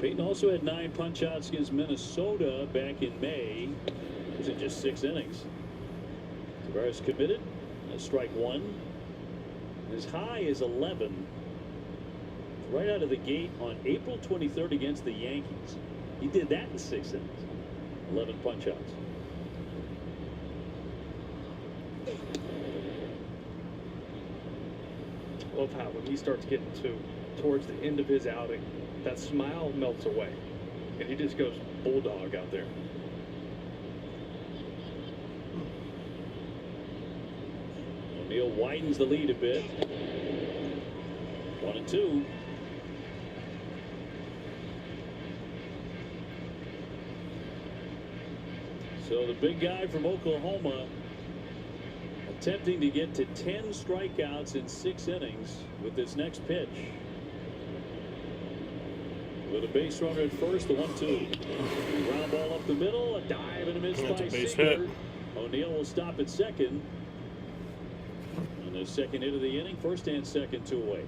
Peyton also had 9 punch-outs against Minnesota back in May. It was in just 6 innings. Tavares committed. Strike 1. His high is 11. Right out of the gate on April 23rd against the Yankees. He did that in 6 innings. 11 punch-outs. Love how when he starts getting towards the end of his outing, that smile melts away, and he just goes bulldog out there. O'Neill widens the lead a bit. 1-2. So the big guy from Oklahoma attempting to get to 10 strikeouts in 6 innings with this next pitch. With a base runner at first, the 1-2. Ground ball up the middle, a dive and a miss by Seager. O'Neill will stop at second. And the second hit of the inning, first and second, 2 away.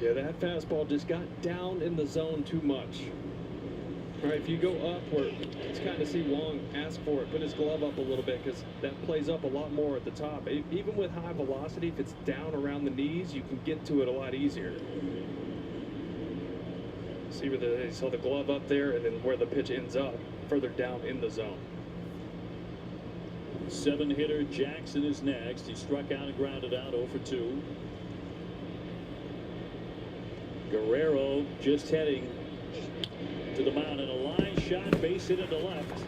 Yeah, that fastball just got down in the zone too much. Right, if you go up where it's kind of see Wong ask for it, put his glove up a little bit because that plays up a lot more at the top. Even with high velocity, if it's down around the knees, you can get to it a lot easier. See where they saw the glove up there and then where the pitch ends up, further down in the zone. 7-hitter Jackson is next. He struck out and grounded out 0 for 2. Guerrero just heading to the mound and a line shot, base hit into left.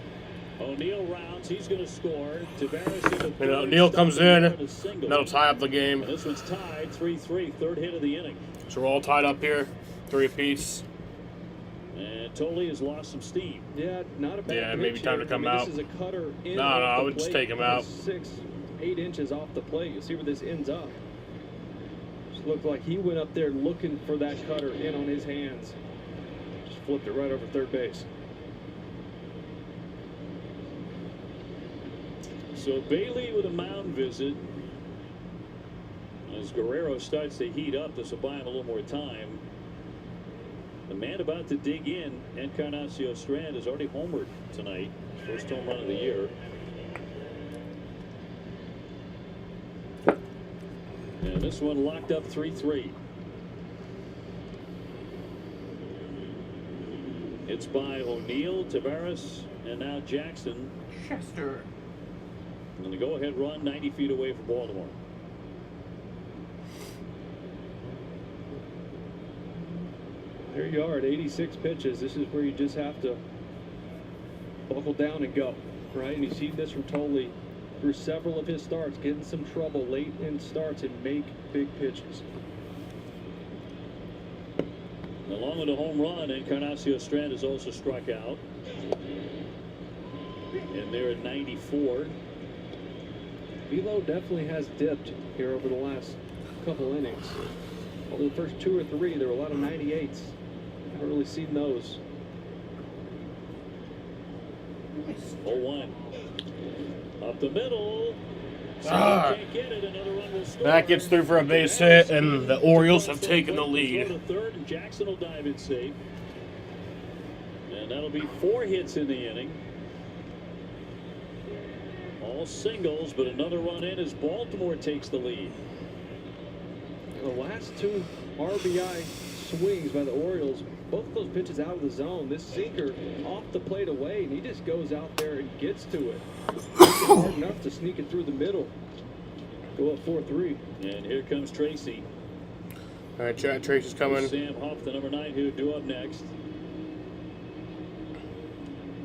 O'Neill rounds, he's going to score. Tavares in the And O'Neill comes in, that'll tie up the game. And this one's tied 3-3, third hit of the inning. So we're all tied up here, 3 apiece. And Tolley has lost some steam. Yeah, not a bad Yeah, maybe time to come out. This is a cutter in. No, I would just take him out. 6-8 inches off the plate. You'll see where this ends up. Just looked like he went up there looking for that cutter in on his hands. Flipped it right over third base. So Bailey with a mound visit. As Guerrero starts to heat up, this will buy him a little more time. The man about to dig in, Encarnacio Strand, has already homered tonight. First home run of the year. And this one locked up 3-3. It's by O'Neill, Tavares, and now Jackson. Chester. And the go-ahead run 90 feet away from Baltimore. There you are at 86 pitches. This is where you just have to buckle down and go, right? And you've seen this from Tolley through several of his starts, getting some trouble late in starts and make big pitches. Along with a home run, Encarnacio Strand has also struck out. And they're at 94. Velo definitely has dipped here over the last couple innings. Over the first 2 or 3, there were a lot of 98s. Haven't really seen those. 0-1. Up the middle. Can't get it. Another run will score. That gets through for a base hit, and the Orioles have taken the lead. The third, and Jackson will dive in safe. And that'll be 4 hits in the inning. All singles, but another run in as Baltimore takes the lead. The last 2 RBI swings by the Orioles, both those pitches out of the zone. This sinker off the plate away, and he just goes out there and gets to it. Hard enough to sneak it through the middle. Go up 4-3. And here comes Tracy. All right, Tracy's coming. Sam Huff, the number 9, who due up next.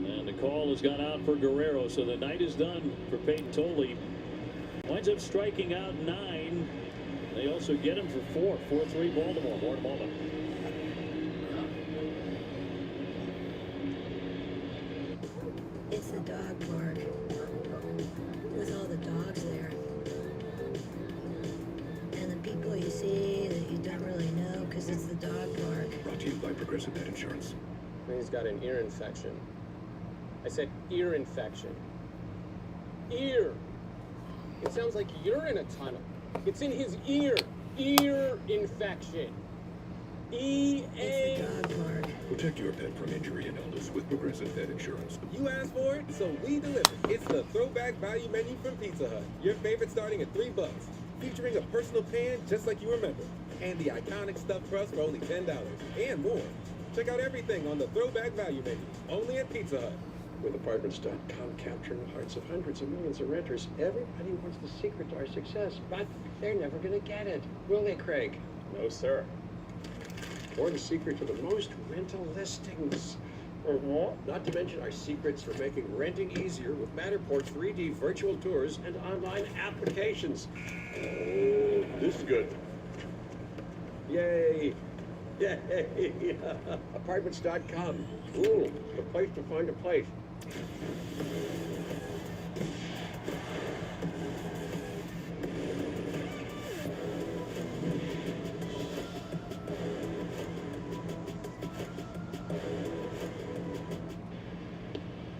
And the call has gone out for Guerrero, so the night is done for Peyton Tolley. Winds up striking out 9. They also get him for 4. 4-3 Baltimore. More to Baltimore. It's the dog park with all the dogs there. And the people you see that you don't really know because it's the dog park. Brought to you by Progressive Pet Insurance. He's got an ear infection. I said ear infection. Ear. It sounds like you're in a tunnel. It's in his ear. Ear infection. EA. It's the dog park. Protect your pet from injury and illness with Progressive Pet Insurance. You asked for it, so we deliver. It's the throwback value menu from Pizza Hut. Your favorite starting at $3. Featuring a personal pan just like you remember. And the iconic stuffed crust for only $10. And more. Check out everything on the throwback value menu. Only at Pizza Hut. With Apartments.com capturing the hearts of hundreds of millions of renters, everybody wants the secret to our success, but they're never going to get it. Will they, Craig? No, sir. Or the secret to the most rental listings. Not to mention our secrets for making renting easier with Matterport 3D virtual tours and online applications. Oh, this is good. Yay! Yay! Apartments.com. Ooh, the place to find a place.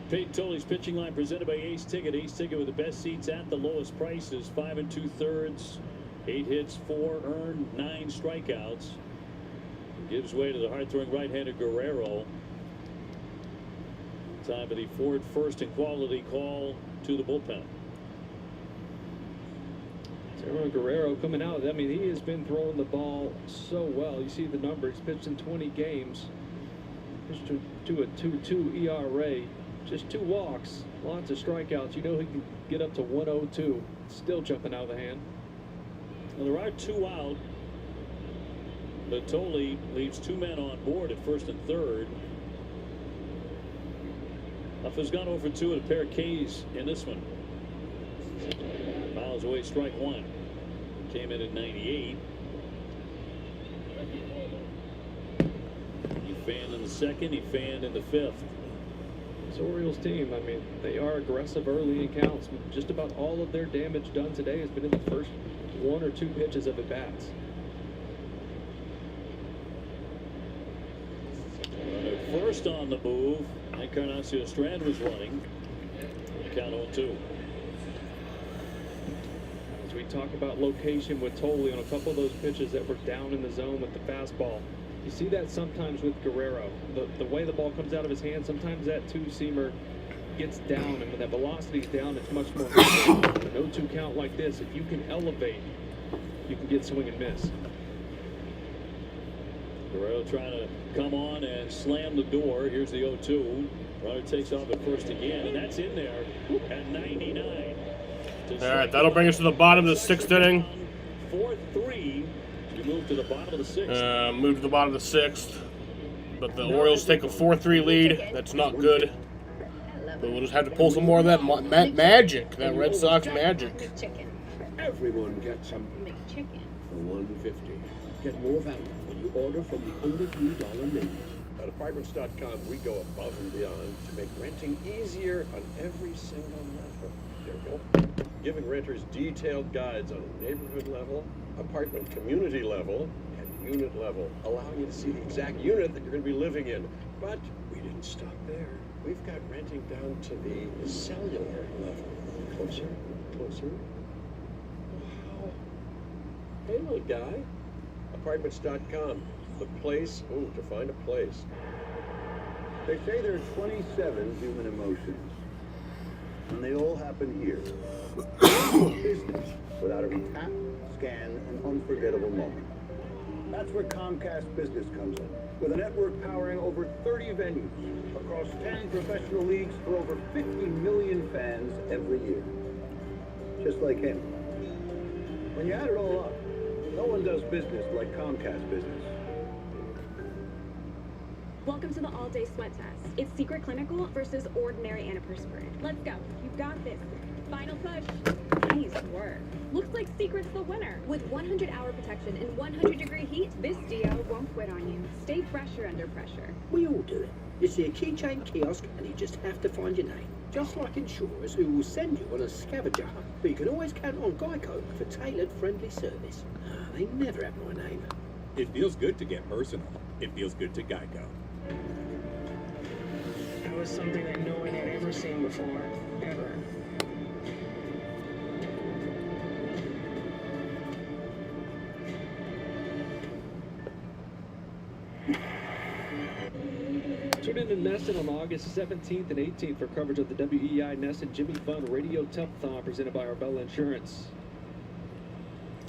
Peyton Toley's pitching line presented by Ace Ticket. Ace Ticket with the best seats at the lowest prices. 5 2/3, 8 hits, 4 earned, 9 strikeouts. Gives way to the hard-throwing right-hander Guerrero. Time for the Ford first and quality call to the bullpen. Aaron Guerrero coming out. I mean, he has been throwing the ball so well. You see the numbers. Pitched in 20 games. Pitched to a 2.2 ERA. Just 2 walks. Lots of strikeouts. You know he can get up to 102. Still jumping out of the hand. Well, there are 2 out. But Toley leaves 2 men on board at first and third. Huff has gone over 2 and a pair of Ks in this one. Fouls away strike 1. Came in at 98. He fanned in the second. He fanned in the fifth. This Orioles team, I mean, they are aggressive early in counts. Just about all of their damage done today has been in the first 1 or 2 pitches of at bats. First on the move. Encarnacion Strand was running. Count 0-2. As we talk about location with Toley on a couple of those pitches that were down in the zone with the fastball. You see that sometimes with Guerrero. The way the ball comes out of his hand, sometimes that 2-seamer gets down, and when that velocity is down, it's much more difficult. An 0-2 count like this, if you can elevate, you can get swing and miss. Guerrero trying to come on and slam the door. Here's the 0-2. Runner takes off at first again, and that's in there at 99. All right, that'll bring us to the bottom of the 6th inning. 4-3. You move to the bottom of the 6th. Move to the bottom of the 6th. But the Orioles take a 4-3 lead. That's not good. But we'll just have to pull some more of that magic, that Red Sox magic. Everyone gets some McChicken for $1.50. Get more value when you order from the under $3 menu. At Apartments.com, we go above and beyond to make renting easier on every single level. There we go. Giving renters detailed guides on a neighborhood level, apartment community level, and unit level, allowing you to see the exact unit that you're going to be living in. But we didn't stop there. We've got renting down to the cellular level. Closer, closer. Wow. Hey, little guy. Apartments.com. The place, to find a place. They say there are 27 human emotions, and they all happen here. Business, without every tap, scan, and unforgettable moment. That's where Comcast Business comes in, with a network powering over 30 venues across 10 professional leagues for over 50 million fans every year. Just like him. When you add it all up, no one does business like Comcast Business. Welcome to the all-day sweat test. It's secret clinical versus ordinary antiperspirant. Let's go. You've got this. Final push. Nice work. Looks like Secret's the winner. With 100-hour protection in 100-degree heat, this Dio won't quit on you. Stay fresher under pressure. We all do it. You see a keychain kiosk and you just have to find your name. Just like insurers who will send you on a scavenger hunt. But you can always count on Geico for tailored friendly service. They never have my name. It feels good to get personal. It feels good to Geico. That was something that no one had ever seen before, ever. Tune in to Nesson on August 17th and 18th for coverage of the WEI Nesson Jimmy Fund Radio Telethon presented by Arbella Insurance.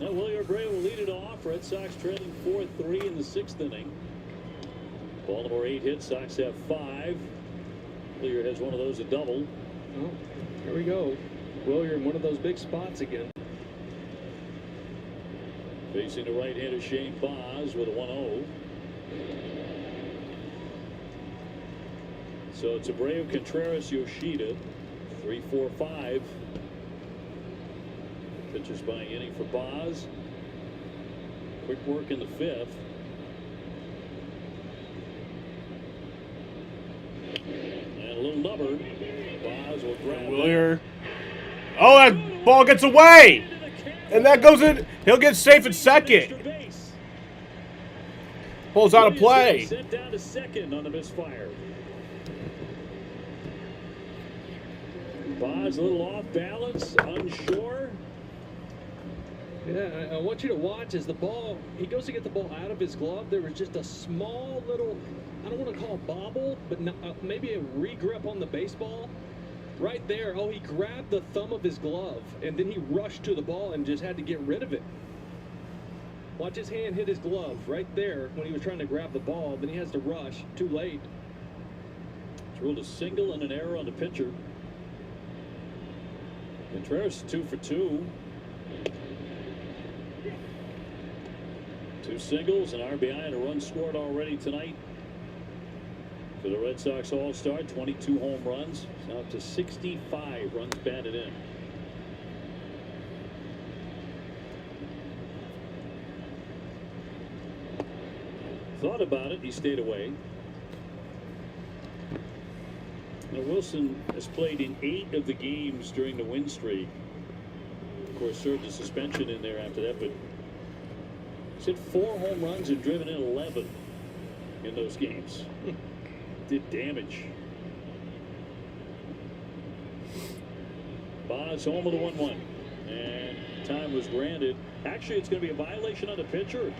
Now, Willie Abreu will lead it off. Red Sox trailing 4-3 in the 6th inning. Baltimore 8 hits. Sox have 5. Willier has one of those, a double. Oh, here we go. Willier in one of those big spots again. Facing the right-hander Shane Baz with a 1-0. So it's Abreu, Contreras, Yoshida. 3-4-5. Pitchers by inning for Baz. Quick work in the 5th. And a little number. Baz will grab Willier. Oh, that ball gets away! And that goes in. He'll get safe at second. Pulls out of play. Sent down to second on the misfire. Baz a little off balance, unsure. Yeah, I want you to watch as the ball, he goes to get the ball out of his glove. There was just a small little, I don't want to call it bobble, but maybe a re-grip on the baseball. Right there, oh, he grabbed the thumb of his glove, and then he rushed to the ball and just had to get rid of it. Watch his hand hit his glove right there when he was trying to grab the ball. Then he has to rush. Too late. It's ruled a single and an error on the pitcher. Contreras 2 for 2. 2 singles, an RBI, and a run scored already tonight for the Red Sox All-Star. 22 home runs. It's now up to 65 runs batted in. Thought about it, he stayed away. Now Wilson has played in 8 of the games during the win streak. Of course, served a suspension in there after that, but he's hit 4 home runs and driven in 11 in those games. Did damage. Baz home with a 1-1. And time was granted. Actually, it's going to be a violation on the pitcher.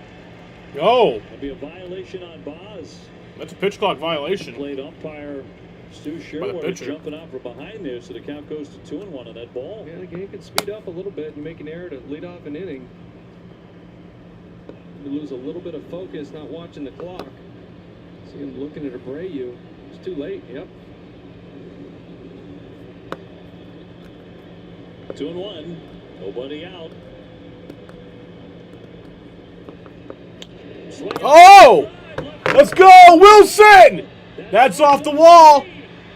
Oh. It'll be a violation on Baz. That's a pitch clock violation. Played umpire Stu Sherwood jumping out from behind there, so the count goes to 2-1 on that ball. Yeah, the game can speed up a little bit and make an error to lead off an inning. You lose a little bit of focus, not watching the clock. See him looking at Abreu. It's too late. Yep. 2-1. Nobody out. Oh! Let's go, Wilson! That's off the wall.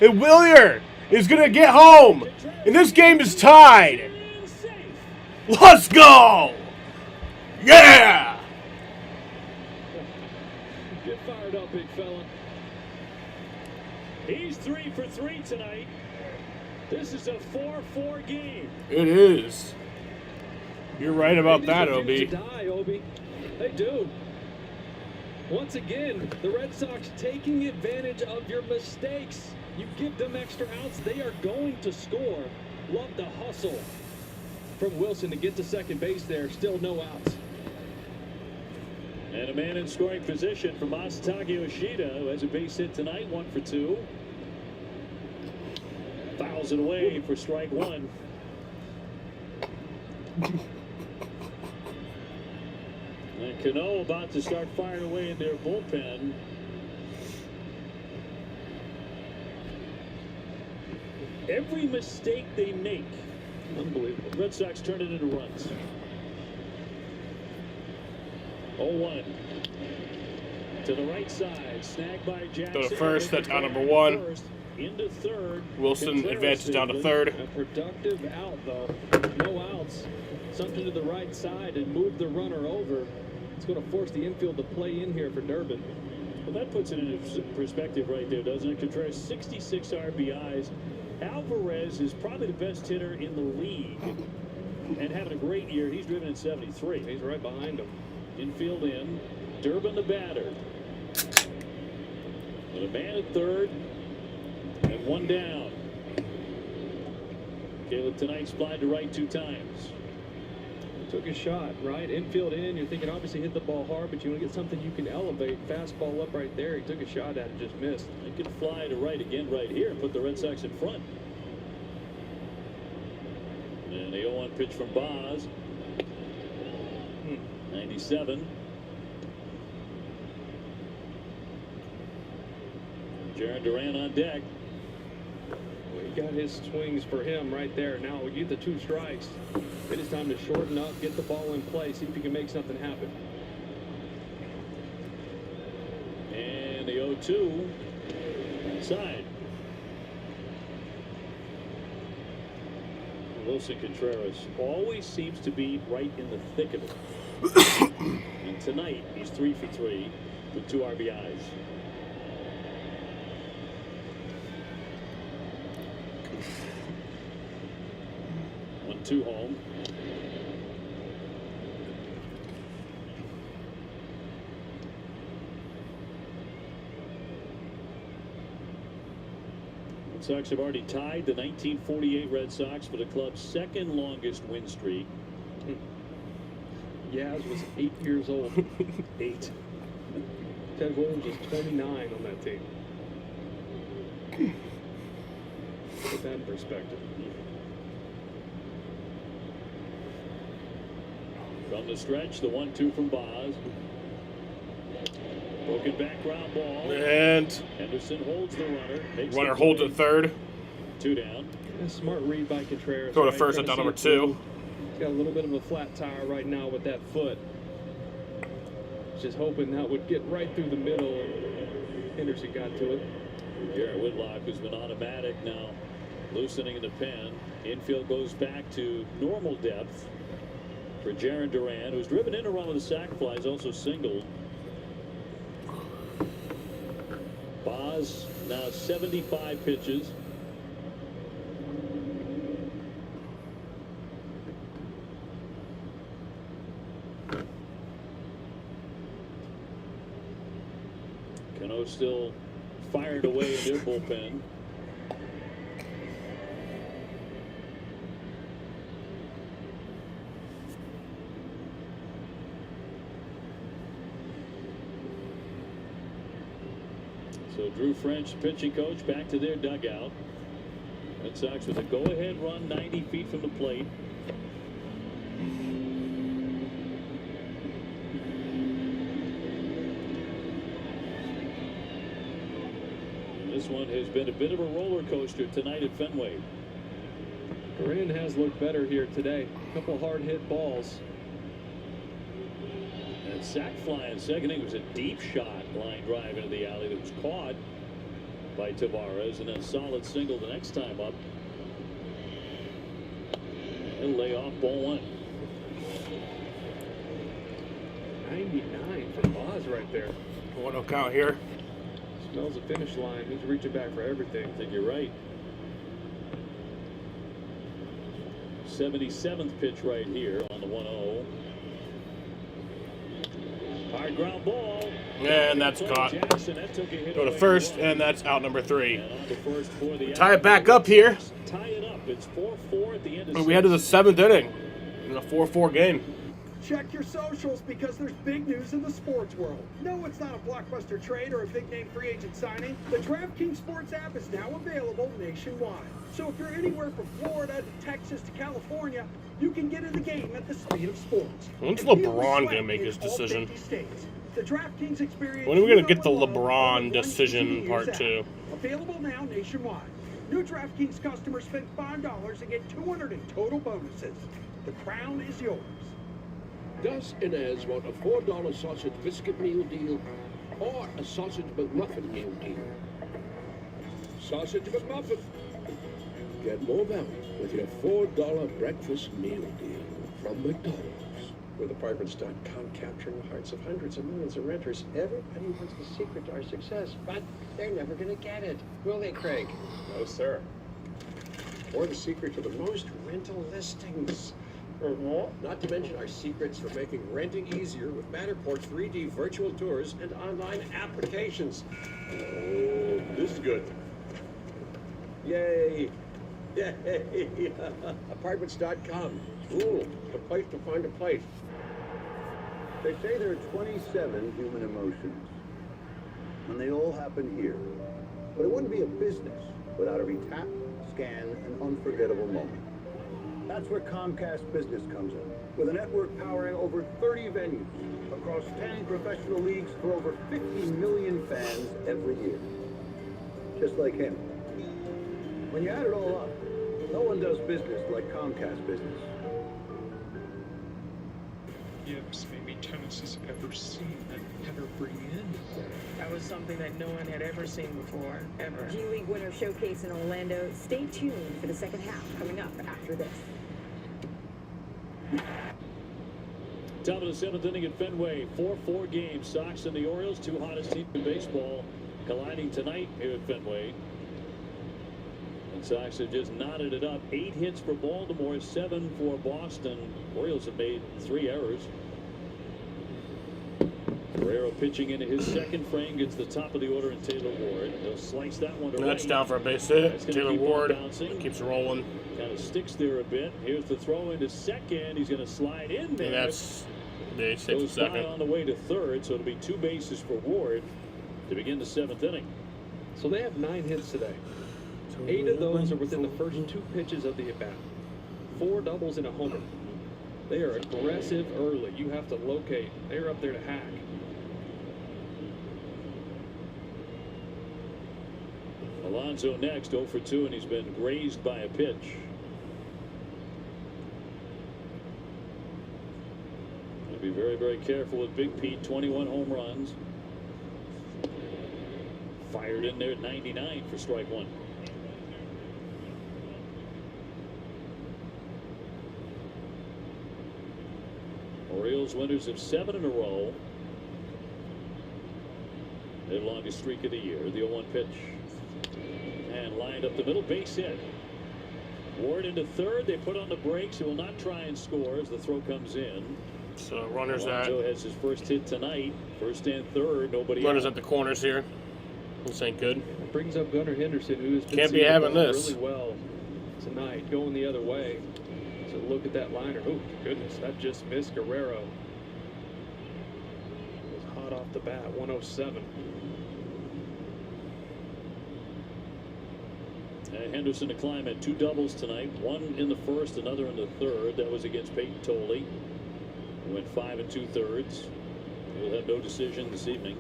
And Willier is going to get home. And this game is tied. Let's go! Yeah! Get fired up, big fella. He's 3 for 3 tonight. This is a 4-4 game. It is. You're right about that, Obi. Hey, dude. Once again, the Red Sox taking advantage of your mistakes. You give them extra outs, they are going to score. Love the hustle from Wilson to get to second base there. Still no outs. And a man in scoring position for Masataka Yoshida, who has a base hit tonight, 1 for 2. Fouls it away for strike 1. And Cano about to start firing away in their bullpen. Every mistake they make, unbelievable. Red Sox turn it into runs. 0-1. To the right side, snagged by Jackson. To the first, that's out number 1. Into third. Wilson advances down to third. A productive out, though. No outs. Something to the right side and move the runner over. It's going to force the infield to play in here for Durbin. Well, that puts it in perspective right there, doesn't it? Contreras 66 RBIs. Alvarez is probably the best hitter in the league and having a great year. He's driven in 73. He's right behind him. Infield in. Durbin the batter. With a man at third and 1 down. Caleb tonight's flied to right 2 times. Took a shot, right? Infield in. You're thinking obviously hit the ball hard, but you want to get something you can elevate. Fastball up right there. He took a shot at it, just missed. They can fly to right again right here and put the Red Sox in front. And the 0-1 pitch from Boz. 97. Jarren Duran on deck. Well, he got his swings for him right there. Now we get the 2 strikes. It is time to shorten up, get the ball in play, see if you can make something happen. And the 0-2 inside. Wilson Contreras always seems to be right in the thick of it. And tonight, he's 3 for 3 with 2 RBIs. 1-2 home. Red Sox have already tied the 1948 Red Sox for the club's 2nd longest win streak. Yaz was 8 years old. 8. Ted Williams was 29 on that team. Put that in perspective. From the stretch, the 1-2 from Boz. Broken back ground ball. And Henderson holds the runner. Runner holds at third. 2 down. A smart read by Contreras. Throw to first at down number 2. He's got a little bit of a flat tire right now with that foot. Just hoping that would get right through the middle, and Henderson got to it. Garrett Whitlock, who's been automatic now, loosening in the pen. Infield goes back to normal depth for Jarren Duran, who's driven in a run with a sac fly. He's also singled. Boz now 75 pitches. Cano still fired away in their bullpen. So Drew French, pitching coach, back to their dugout. Red Sox with a go-ahead run 90 feet from the plate. And this one has been a bit of a roller coaster tonight at Fenway. Duran has looked better here today. A couple hard hit balls. And sac fly in second. It was a deep shot, line drive into the alley that was caught by Tavares, and then solid single the next time up. He'll lay off ball 1. 99 for Boz right there. 1-0 count here. Smells a finish line. He's reaching back for everything. I think you're right. 77th pitch right here on the 1-0. Hard ground ball. And that's caught. Jackson, that took a hit Go to away first, one. and that's out number 3. And on to first for the Tie it back up here. Tie it up. It's 4-4 at the end of We head to the 7th inning in a 4-4 game. Check your socials because there's big news in the sports world. No, it's not a blockbuster trade or a big-name free agent signing. The DraftKings Sports app is now available nationwide. So if you're anywhere from Florida to Texas to California, you can get in the game at the speed of sports. When's And feel the LeBron sweat gonna make in his all decision? 50 states. The DraftKings experience. When are we going to you get the know and love LeBron on the decision 1 part app. 2? Available now nationwide. New DraftKings customers spend $5 and get $200 in total bonuses. The crown is yours. Does Inez want a $4 sausage biscuit meal deal or a sausage McMuffin meal deal? Sausage McMuffin. Get more value with your $4 breakfast meal deal from McDonald's. With Apartments.com capturing the hearts of hundreds of millions of renters, everybody wants the secret to our success, but they're never going to get it. Will they, Craig? No, sir. Or the secret to the most rental listings. Not to mention our secrets for making renting easier with Matterport 3D virtual tours and online applications. Oh, this is good. Yay! Yay! Apartments.com. Ooh, the place to find a place. They say there are 27 human emotions, and they all happen here. But it wouldn't be a business without every tap, scan, and unforgettable moment. That's where Comcast Business comes in, with a network powering over 30 venues across 10 professional leagues for over 50 million fans every year. Just like him. When you add it all up, no one does business like Comcast Business. Gibbs, maybe tennis has ever seen and ever bring in. That was something that no one had ever seen before, ever. G League Winter Showcase in Orlando. Stay tuned for the second half coming up after this. Top of the seventh inning at Fenway. 4-4 game. Sox and the Orioles, two hottest teams in baseball, colliding tonight here at Fenway. And Sox have just knotted it up. 8 hits for Baltimore, 7 for Boston. Orioles have made 3 errors. Guerrero pitching into his second frame, gets the top of the order, and Taylor Ward. He'll slice that one to right. That's down for a base hit. Taylor Ward keeps rolling. Kind of sticks there a bit. Here's the throw into second. He's going to slide in there. And that's base hit to Goes by second. on the way to third, so it'll be 2 bases for Ward to begin the 7th inning. So they have 9 hits today. 8 of those are within the first 2 pitches of the at-bat. 4 doubles and a homer. They are aggressive early. You have to locate. They're up there to hack. Alonso next, 0 for 2, and he's been grazed by a pitch. Gotta be very, very careful with Big Pete. 21 home runs. Fired in there at 99 for strike 1. Orioles winners of 7 in a row. Their longest streak of the year. The 0-1 pitch. And lined up the middle, base hit. Ward into third. They put on the brakes. He will not try and score as the throw comes in. So runners at. Alonso has his first hit tonight. First and third. Nobody. Runners out. at the corners here. This ain't good. It brings up Gunnar Henderson, who has been Can't be seeing the having ball this. really well tonight, going the other way. So look at that liner. Oh goodness, that just missed Guerrero. It was hot off the bat. 107. Henderson to climb at 2 doubles tonight. 1 in the first, another in the third. That was against Peyton Tolley. He went 5 2/3. He'll have no decision this evening.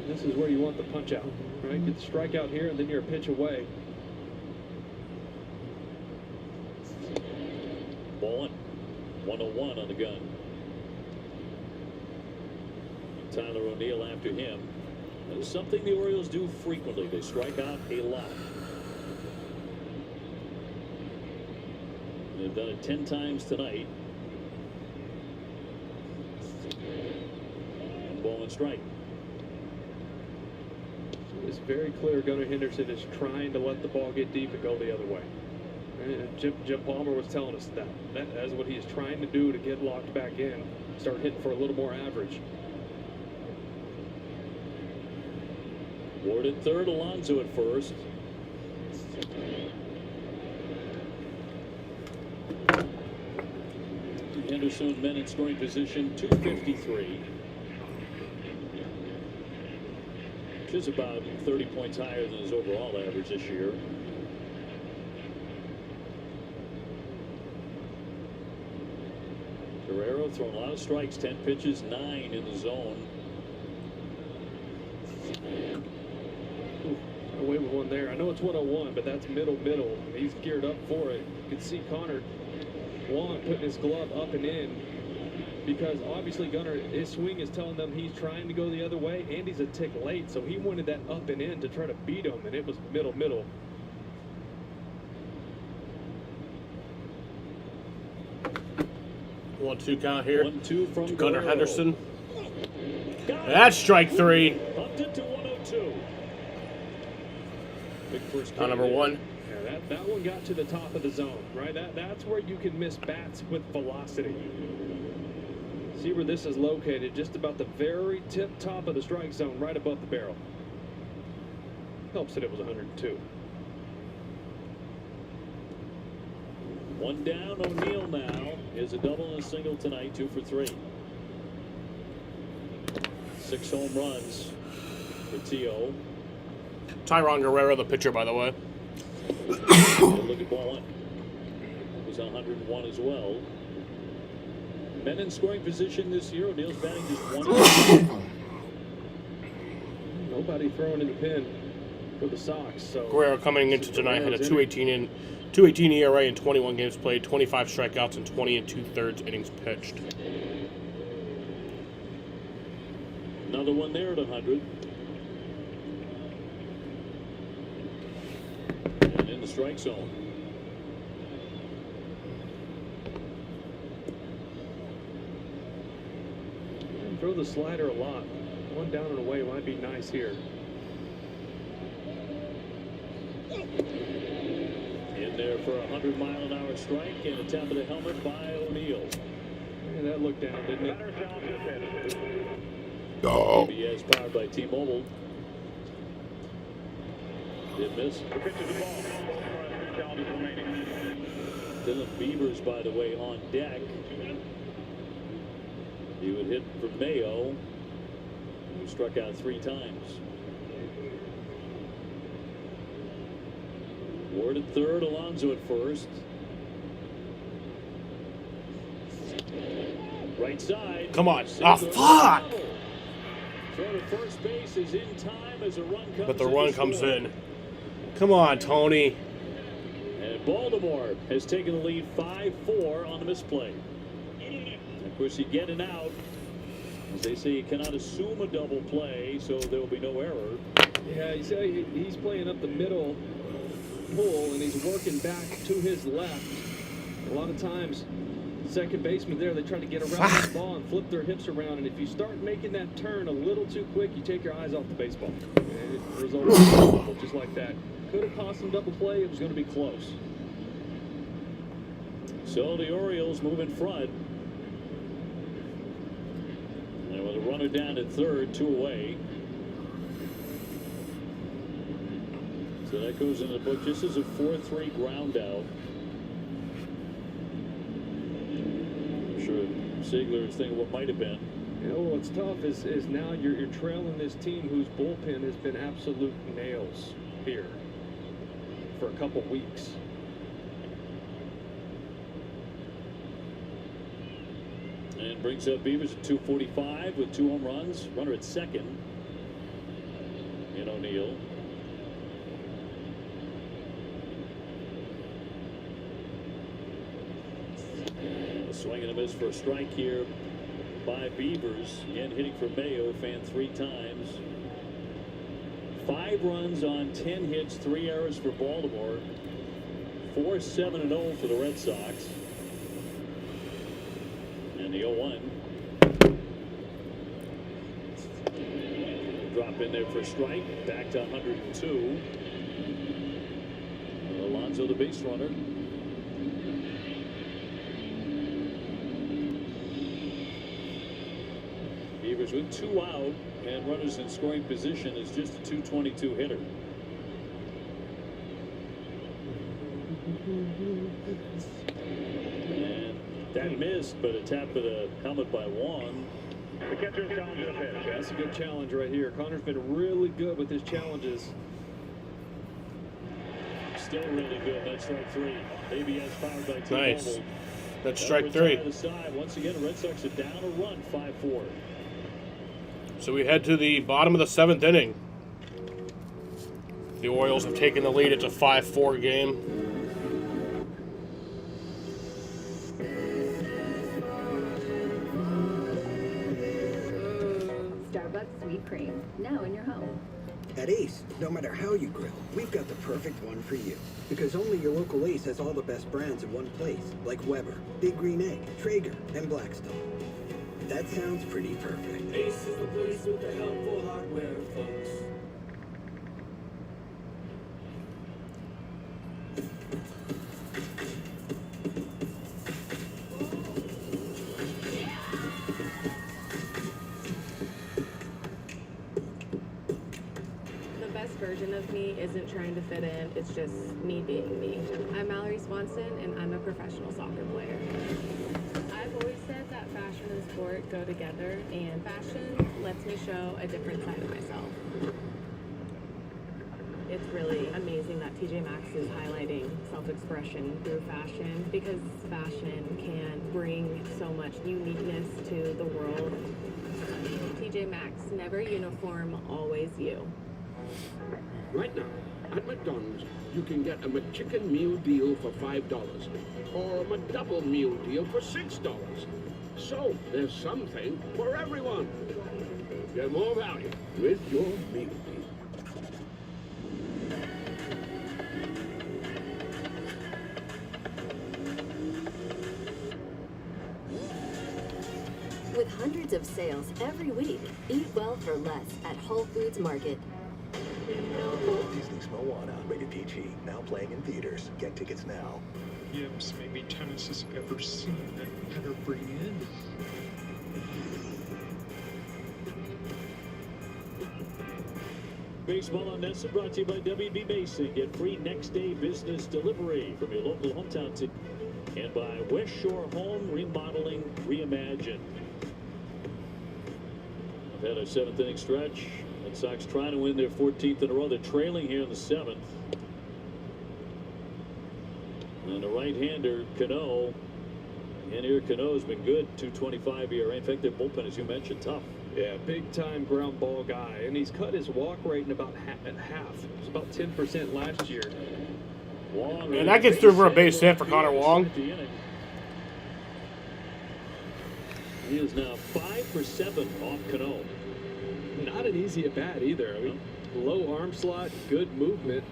This is where you want the punch out, right? Get the strikeout here, and then you're a pitch away. Ball 101 on the gun. Tyler O'Neill after him. That's something the Orioles do frequently. They strike out a lot. They've done it 10 times tonight. And ball and strike. It's very clear Gunnar Henderson is trying to let the ball get deep and go the other way. Jim Palmer was telling us that. That's what he is trying to do to get locked back in. Start hitting for a little more average. Ward at third, Alonso at first. Henderson, men in scoring position, 253. Which is about 30 points higher than his overall average this year. Guerrero throwing a lot of strikes, 10 pitches, 9 in the zone. Away with one there. I know it's 101, but that's middle. He's geared up for it. You can see Connor Wong putting his glove up and in, because obviously Gunnar, his swing is telling them he's trying to go the other way, and he's a tick late, so he wanted that up and in to try to beat him, and it was middle. 1-2 count here. 1-2 from Gunnar Guerrero. Henderson. That's strike 3. Bumped it to 102. Big first On number 1. Yeah, that one got to the top of the zone, right? That's where you can miss bats with velocity. See where this is located, just about the very tip top of the strike zone, right above the barrel. Helps that it was 102. One down, O'Neill now is a double and a single tonight, 2 for 3. 6 home runs for T.O. Tyron Guerrero, the pitcher, by the way. Look at ball 1. He's 101 as well. Men in scoring position this year. O'Neill's batting just 1. Nobody throwing in the pin for the Sox. So Guerrero coming into tonight had a 2.18 ERA in 21 games played, 25 strikeouts, and 20 2/3 innings pitched. Another one there at 100. And in the strike zone. Throw the slider a lot. One down and away might be nice here. In there for a 100-mile-an-hour strike and a tap of the helmet by O'Neill. And that looked down, didn't it? Oh. CBS powered by T-Mobile. Did miss. Dylan Beavers, by the way, on deck. He would hit for Mayo, who struck out 3 times. Ward at third, Alonso at first. Right side. Come on. Oh, fuck! Throw to first base is in time as a run comes in. But the run comes in. Come on, Tony. And Baltimore has taken the lead 5-4 on the misplay. Of course, you get an out. As they say, you cannot assume a double play, so there will be no error. Yeah, you say he's playing up the middle pull, and he's working back to his left. A lot of times, second baseman there, they try to get around the ball and flip their hips around, and if you start making that turn a little too quick, you take your eyes off the baseball. And it results in a double, just like that. Could have cost him double play. It was going to be close. So the Orioles move in front. And with a runner down at third, 2 away. So that goes in the book just as a 4-3 ground out. I'm sure Ziegler is thinking what might have been. You know what's tough is now you're trailing this team whose bullpen has been absolute nails here for a couple weeks. And brings up Beavers at 245 with 2 home runs. Runner at second in O'Neill. A swing and a miss for a strike here by Beavers. Again, hitting for Mayo, fan 3 times. 5 runs on 10 hits, 3 errors for Baltimore. 4-7-0 for the Red Sox. And the 0-1. Drop in there for a strike. Back to 102. Alonso, the base runner. Beavers with 2 out and runners in scoring position is just a 222 hitter. And that missed, but a tap of the helmet by Wong. The catcher is challenging the pitch. That's a good challenge right here. Connor's been really good with his challenges. Still really good. That's strike 3. ABS powered by T-Mobile. Nice. That's strike 3. The side. Once again, the Red Sox are down a run, 5-4. So we head to the bottom of the 7th inning. The Orioles have taken the lead. It's a 5-4 game. Starbucks sweet cream, now in your home. At Ace, no matter how you grill, we've got the perfect one for you. Because only your local Ace has all the best brands in one place, like Weber, Big Green Egg, Traeger, and Blackstone. That sounds pretty perfect. Ace is the place with the helpful hardware, folks. The best version of me isn't trying to fit in, it's just me being me. I'm Mallory Swanson, and I'm a a professional soccer player. I've always said that fashion and sport go together, and fashion lets me show a different side of myself. It's really amazing that TJ Maxx is highlighting self-expression through fashion, because fashion can bring so much uniqueness to the world. TJ Maxx, never uniform, always you. Right now, at McDonald's, you can get a McChicken meal deal for $5 or a McDouble meal deal for $6. So there's something for everyone. Get more value with your meal deal. With hundreds of sales every week, eat well for less at Whole Foods Market. Disney's Moana, rated PG, now playing in theaters. Get tickets now. Yips, maybe tennis I've ever seen that better bring in. Baseball on Nesson brought to you by WB Mason. Get free next day business delivery from your local hometown team. And by West Shore Home Remodeling Reimagined. I've had a 7th inning stretch. Red Sox trying to win their 14th in a row. They're trailing here in the 7th. And the right-hander, Cano. And here Cano's been good, 2.25 ERA. In fact, their bullpen, as you mentioned, tough. Yeah, big-time ground ball guy. And he's cut his walk rate in about half. It's about 10% last year. Wong, And that gets through for a base hit for Connor Wong. He is now 5 for 7 off Cano. Not an easy at bat either. I mean, low arm slot, good movement.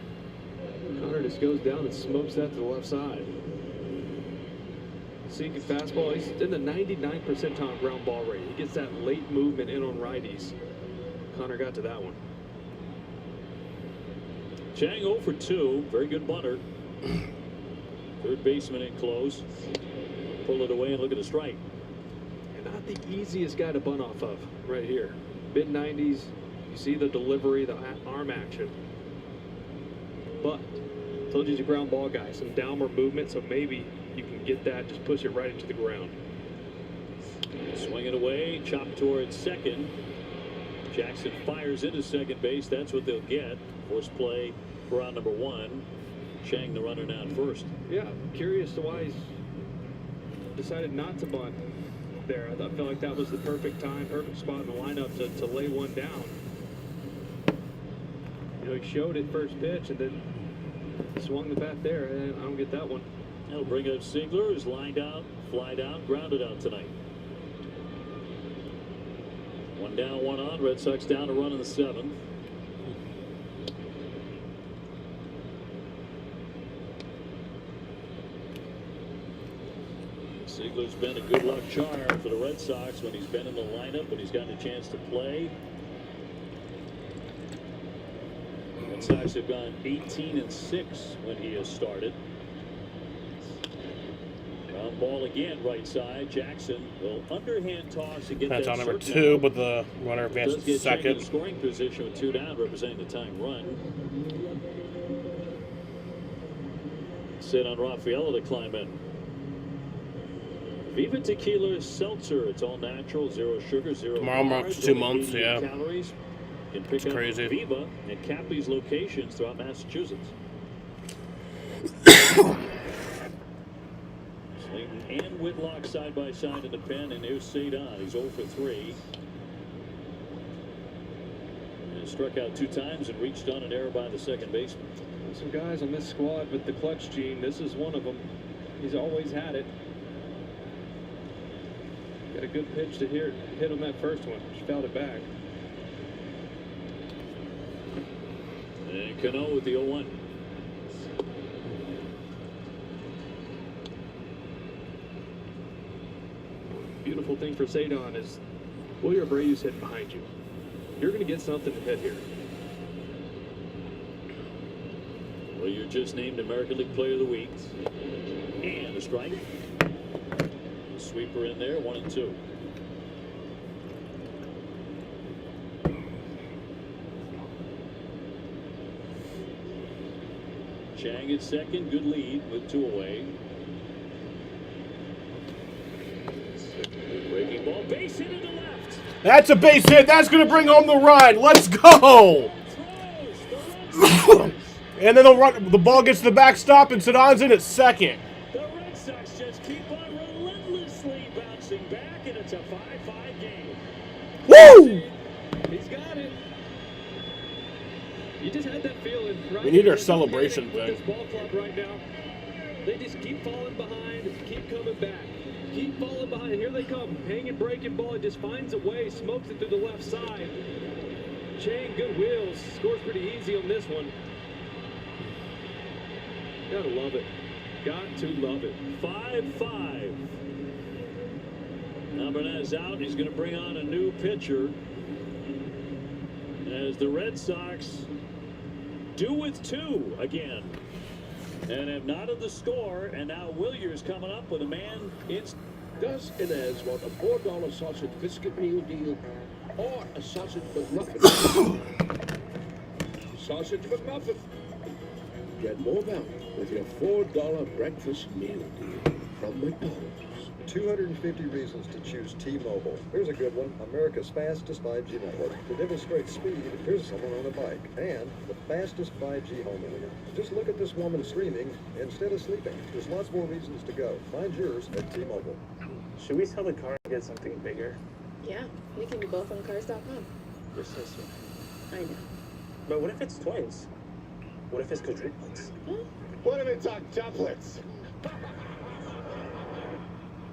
Connor just goes down and smokes that to the left side. Sinking fastball. He's in the 99th percentile ground ball rate. He gets that late movement in on righties. Connor got to that one. Chang 0 for 2. Very good bunter. Third baseman in close. Pull it away and look at the strike. And not the easiest guy to bunt off of right here. Mid-90s. You see the delivery, the arm action. But told you he's a ground ball guy. Some downward movement, so maybe you can get that, just push it right into the ground. Swing it away, chop towards second. Jackson fires into second base. That's what they'll get. Force play for round number 1. Chang, the runner, now at first. Yeah, curious to why he's decided not to bunt there. I felt like that was the perfect time, perfect spot in the lineup to lay one down. You know, he showed it first pitch and then swung the bat there, and I don't get that one. That'll bring up Ziegler, who's lined out, flied out, grounded out tonight. 1 down, 1 on. Red Sox down a run in the 7th. Ziegler's been a good luck charm for the Red Sox when he's been in the lineup, when he's gotten a chance to play. Red Sox have gone 18-6 when he has started. Ground ball again, right side. Jackson will underhand toss and get That's that on number circle. 2, but the runner advances Does to get Chang in second. the scoring position with 2 down, representing the tying run. Sit on Rafaela to climb in. Viva Tequila Seltzer. It's all natural, 0 sugar, 0 Tomorrow marks carbs, 2 only months, 88 yeah. Calories. You can pick up crazy. Viva at Capley's locations throughout Massachusetts. Slayton and Whitlock side by side in the pen, and there's Cedon. He's 0 for 3. And struck out 2 times and reached on an error by the second baseman. Some guys on this squad with the clutch gene. This is one of them. He's always had it. Got a good pitch to hit on that first one. Just fouled it back. And Cano with the 0-1. Beautiful thing for Cedon is Wilyer Abreu's hitting behind you. You're going to get something to hit here. Well, you're just named American League Player of the Week. And a strike. Sweeper in there, 1-2. Chang at second, good lead with 2 away. Breaking ball, base hit into left. That's a base hit. That's going to bring home the run. Let's go. And then the ball gets to the backstop, and Sedon's in at second. The Red Sox just keep on relentlessly bouncing back, and it's a 5-5 game. Woo! He's got it. You just had that feeling. Right? We need our celebration with thing. this ball club right now. They just keep falling behind, keep coming back. Keep falling behind. Here they come. Hanging, breaking ball. It just finds a way, smokes it to the left side. Chang, good wheels. Scores pretty easy on this one. Gotta love it. Got to love it. 5-5. Now Burnez out. He's going to bring on a new pitcher. As the Red Sox do with 2 again. And have knotted the score. And now Williers coming up with a man in. Does Inez want a $4 sausage biscuit meal deal or a sausage McMuffin? Sausage McMuffin. Get more value with your $4 breakfast meal deal from McDonald's. 250 reasons to choose T-Mobile. Here's a good one. America's fastest 5G network. To demonstrate speed, here's someone on a bike. And the fastest 5G home internet. Just look at this woman streaming instead of sleeping. There's lots more reasons to go. Find yours at T-Mobile. Should we sell the car and get something bigger? Yeah, we can do both on cars.com. Your sister. I know. But what if it's twins? What if it's quadruplets? What if it's octuplets?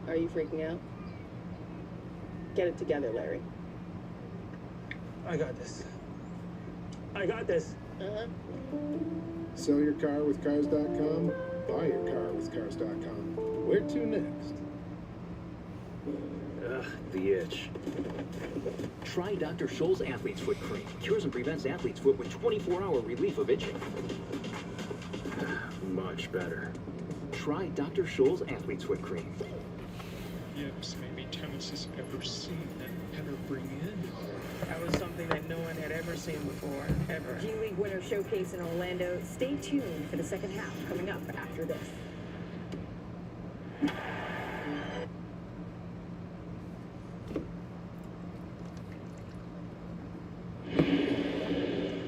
Are you freaking out? Get it together, Larry. I got this. I got this. Sell your car with cars.com. Buy your car with cars.com. Where to next? The itch. Try Dr. Scholl's Athlete's Foot Cream. Cures and prevents athlete's foot with 24-hour relief of itching. Much better. Try Dr. Scholl's Athlete's Foot Cream. Yips, maybe Thomas has ever seen and ever bring in. That was something that no one had ever seen before, ever. G League Winter Showcase in Orlando. Stay tuned for the second half coming up after this.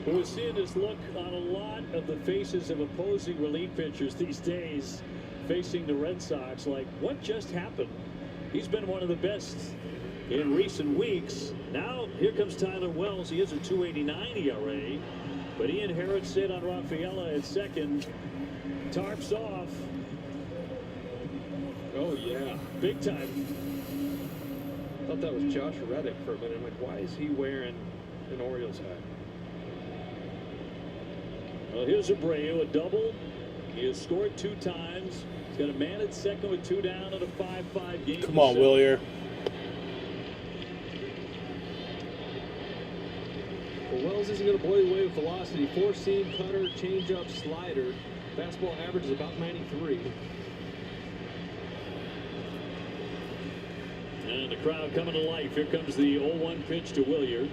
We're seeing this look on a lot of the faces of opposing relief pitchers these days facing the Red Sox. Like, what just happened? He's been one of the best in recent weeks. Now, here comes Tyler Wells. He has a 2.89 ERA, but he inherits Cedar Rafaela at second. Tarps off. Oh, yeah. Big time. Thought that was Josh Reddick for a minute. I'm like, why is he wearing an Orioles hat? Well, here's Abreu, a double. He has scored 2 times. He's got a man at second with 2 down in a 5-5 game. Come on, Willier. Well, Wells isn't going to blow you away with velocity. 4-seam, cutter, changeup, slider. Fastball average is about 93. And the crowd coming to life. Here comes the 0-1 pitch to Willier.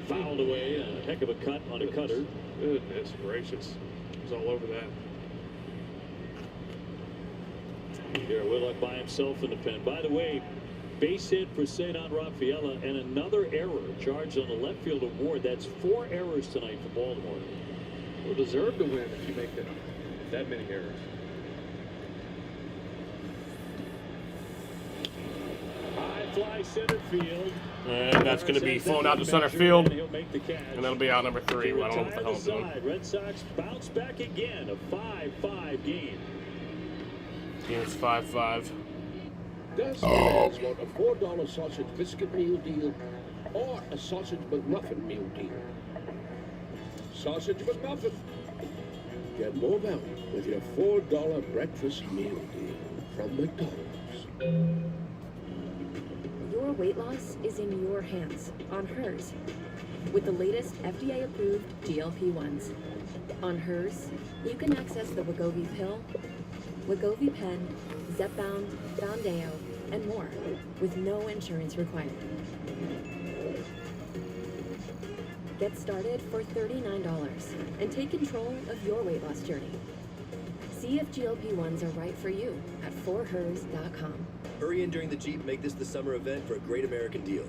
Fouled away. A heck of a cut on a cutter. Goodness gracious. He's all over that. Garrett Whitlock by himself in the pen. By the way, base hit for Cedar Rafaela and another error charged on the left field award. That's 4 errors tonight for Baltimore. Will deserve to win if you make that many errors. High fly center field. And that's going to be flown out to center field. And that'll be out number 3. I don't know what the hell I'm doing. Red Sox bounce back again. A 5-5 game. Game's 5-5. Does Inez want a $4 sausage biscuit meal deal or a sausage McMuffin meal deal? Sausage McMuffin. Get more value with your $4 breakfast meal deal from McDonald's. Your weight loss is in your hands, on hers, with the latest FDA-approved GLP-1s. On hers, you can access the Wegovy pill, Wegovy pen, Zepbound, Foundayo, and more, with no insurance required. Get started for $39 and take control of your weight loss journey. See if GLP-1s are right for you at forhers.com. Hurry in during the Jeep Make This the Summer event for a great American deal.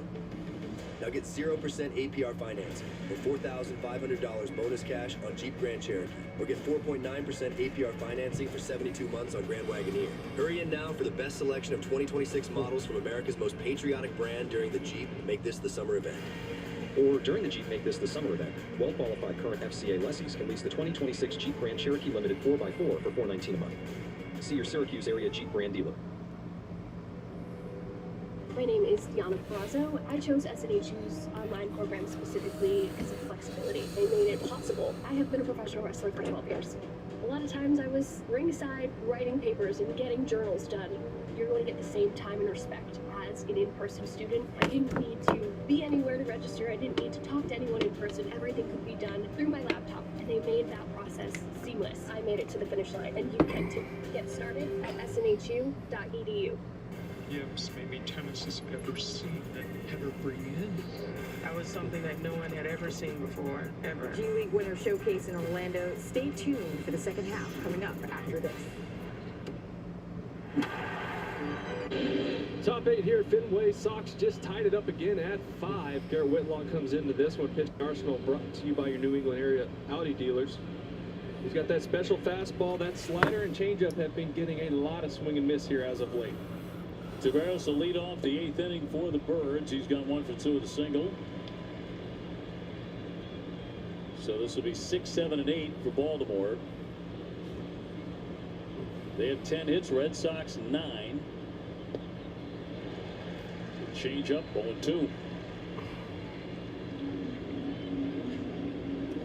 Now get 0% APR financing or $4,500 bonus cash on Jeep Grand Cherokee. Or get 4.9% APR financing for 72 months on Grand Wagoneer. Hurry in now for the best selection of 2026 models from America's most patriotic brand during the Jeep Make This the Summer event. Or during the Jeep Make This the Summer event, well-qualified current FCA lessees can lease the 2026 Jeep Grand Cherokee Limited 4x4 for $419 a month. See your Syracuse area Jeep brand dealer. My name is Diana Perazo. I chose SNHU's online program specifically because of flexibility. They made it possible. I have been a professional wrestler for 12 years. A lot of times I was ringside writing papers and getting journals done. You're going to get the same time and respect as an in-person student. I didn't need to be anywhere to register. I didn't need to talk to anyone in person. Everything could be done through my laptop, and they made that process seamless. I made it to the finish line, and you can too. Get started at snhu.edu. Gibbs, maybe tennis has ever seen and ever bring in. That was something that no one had ever seen before, ever. G League winner showcase in Orlando. Stay tuned for the second half coming up after this. Top 8 here at Fenway. Sox just tied it up again at 5. Garrett Whitlock comes into this one. Pitching Arsenal brought to you by your New England area Audi dealers. He's got that special fastball, that slider, and changeup have been getting a lot of swing and miss here as of late. Taveras will lead off the 8th inning for the Birds. He's got 1 for 2 with a single. So this will be 6, 7, and 8 for Baltimore. They have 10 hits. Red Sox 9. Change up 0-2.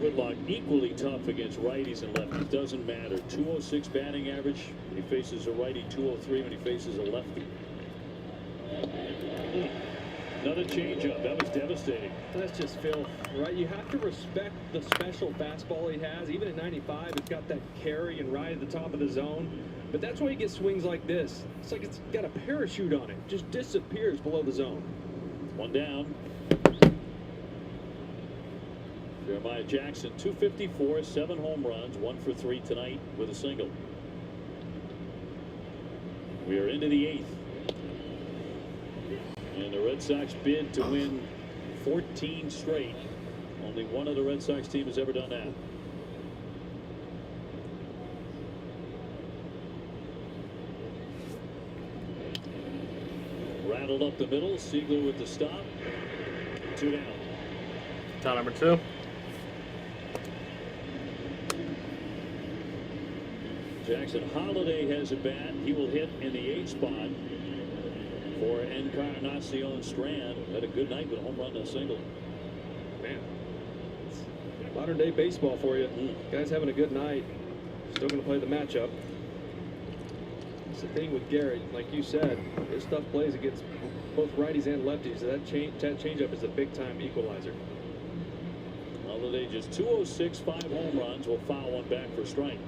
Whitlock equally tough against righties and lefties. Doesn't matter. 206 batting average when he faces a righty. 203 when he faces a lefty. Another changeup. That was devastating. That's just filth, right? You have to respect the special fastball he has. Even at 95, it's got that carry and right at the top of the zone. But that's why you get swings like this. It's like it's got a parachute on it. Just disappears below the zone. 1 down. Jeremiah Jackson, 254, 7 home runs, 1 for 3 tonight with a single. We are into the 8th. And the Red Sox bid to win 14 straight. Only one of the Red Sox team has ever done that. Rattled up the middle. Siegler with the stop. 2 down. Time number 2. Jackson Holiday has a bat. He will hit in the 8th spot for Encarnacion Strand. Had a good night with a home run and a single. Man, modern day baseball for you. Guy's having a good night. Still going to play the matchup. It's the thing with Garrett, like you said, his stuff plays against both righties and lefties. That changeup is a big time equalizer. Holiday just 206, 5 home runs. Will foul one back for strike.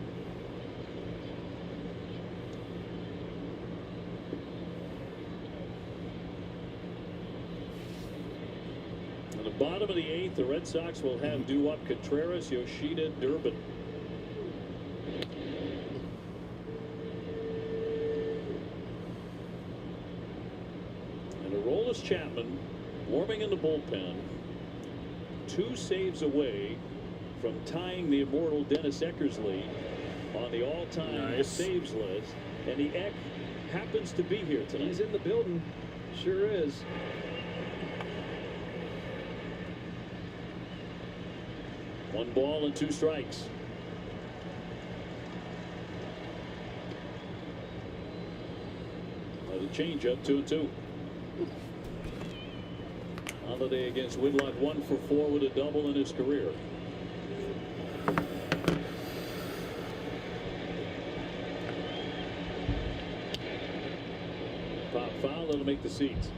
Bottom of the 8th, the Red Sox will have due up Contreras, Yoshida, Durbin. And Aroldis Chapman warming in the bullpen, 2 saves away from tying the immortal Dennis Eckersley on the all-time saves list. And the Eck happens to be here tonight. He's in the building. Sure is. One ball and 2 strikes. The changeup, 2-2. Holiday against Whitlock, 1 for 4 with a double in his career. Pop foul, that'll make the seats.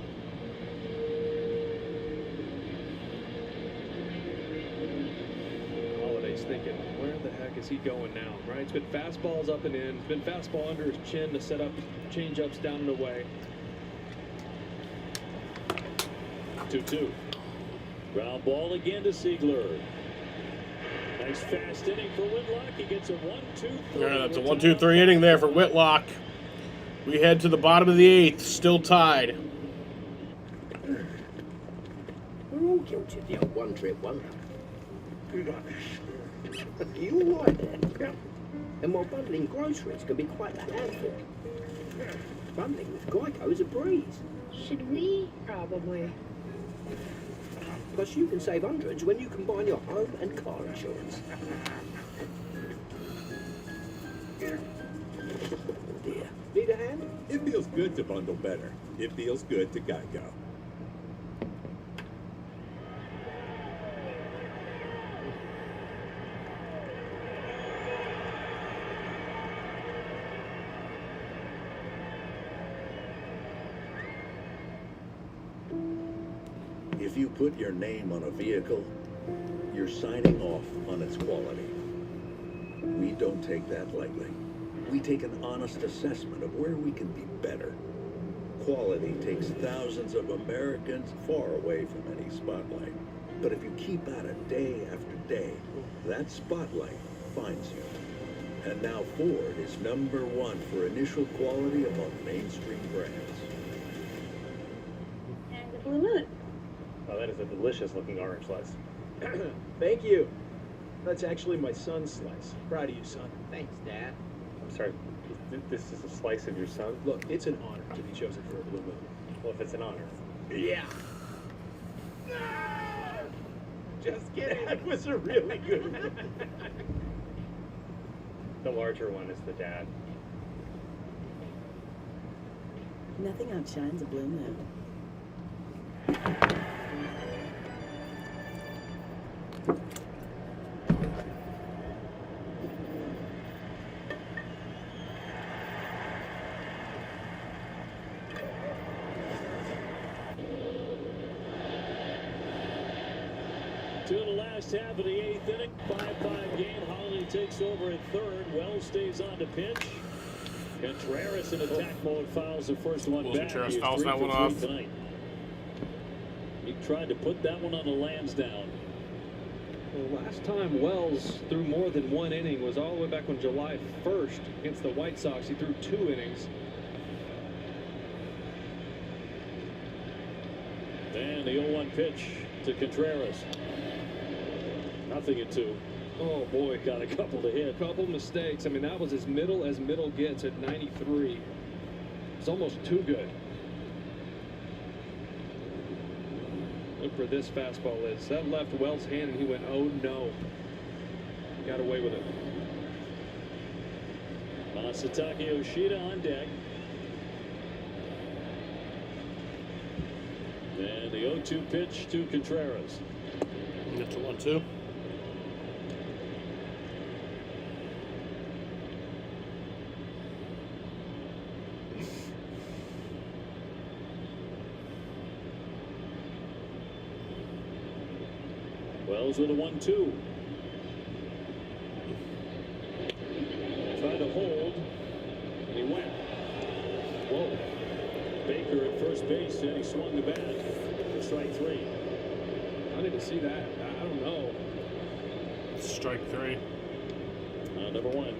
Thinking, where the heck is he going now? Right? It's been fastballs up and in. It's been fastball under his chin to set up change-ups down and away. 2-2. Ground ball again to Siegler. Nice fast inning for Whitlock. He gets a 1-2-3. Yeah, that's a 1-2-3 inning there for Whitlock. We head to the bottom of the 8th, still tied. We're all guilty of the old one-trip wonder. You all right there? Yeah. And while bundling groceries can be quite a handful, bundling with Geico is a breeze. Should we? Probably. Plus, you can save hundreds when you combine your home and car insurance. Dear. Need a hand? It feels good to bundle better. It feels good to Geico. If you put your name on a vehicle, you're signing off on its quality. We don't take that lightly. We take an honest assessment of where we can be better. Quality takes thousands of Americans far away from any spotlight. But if you keep at it day after day, that spotlight finds you. And now Ford is #1 for initial quality among mainstream brands. And the Blue Moon. Oh, that is a delicious looking orange slice. Thank you. That's actually my son's slice. Proud of you, son. Thanks, Dad. I'm sorry, this is a slice of your son? Look, it's an honor to be chosen for a Blue Moon. Well, if it's an honor. Yeah. Just kidding. That was a really good one. The larger one is the dad. Nothing outshines a blue moon. To the last half of the 8th inning, 5-5 game. Holiday takes over at third. Wells stays on to pitch. Contreras in attack mode fouls the first one back. Contreras He is fouls 3 that for one 3 off. tonight. He tried to put that one on the Lansdowne. Well, last time Wells threw more than one inning was all the way back on July 1st against the White Sox. He threw 2 innings. And the 0-1 pitch to Contreras. Nothing at 2. Oh boy, got a couple to hit. Couple mistakes. I mean, that was as middle gets at 93. It's almost too good. Look for this fastball, Liz. That left Wells' hand and he went, oh no. Got away with it. Masataka Yoshida on deck. And the 0-2 pitch to Contreras. Get to 1-2. Wells with a 1-2. Tried to hold, and he went. Whoa. Baker at first base, and he swung the bat for strike 3. I didn't see that. I don't know. Strike 3. Number 1.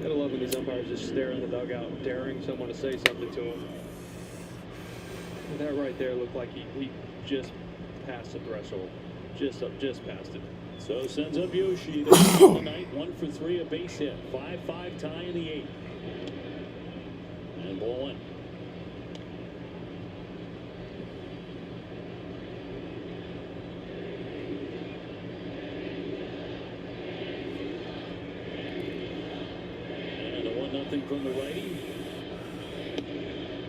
Gotta love when these umpires just stare in the dugout, daring someone to say something to him. That right there looked like he just passed the threshold. Just past it. So sends up Yoshida tonight, 1 for 3, a base hit. 5-5 tie in the 8th. And ball 1. And a 1-0 from the righty.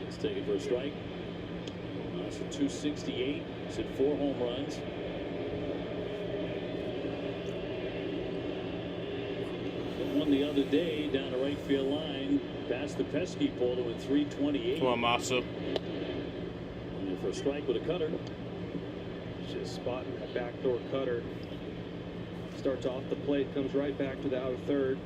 Let's take it for a strike. That's a 268. He's hit 4 home runs. One the other day down the right field line, past the pesky pole to win 328. Come on, Massa. And for a strike with a cutter. Just spotting that backdoor cutter. Starts off the plate, comes right back to the outer third.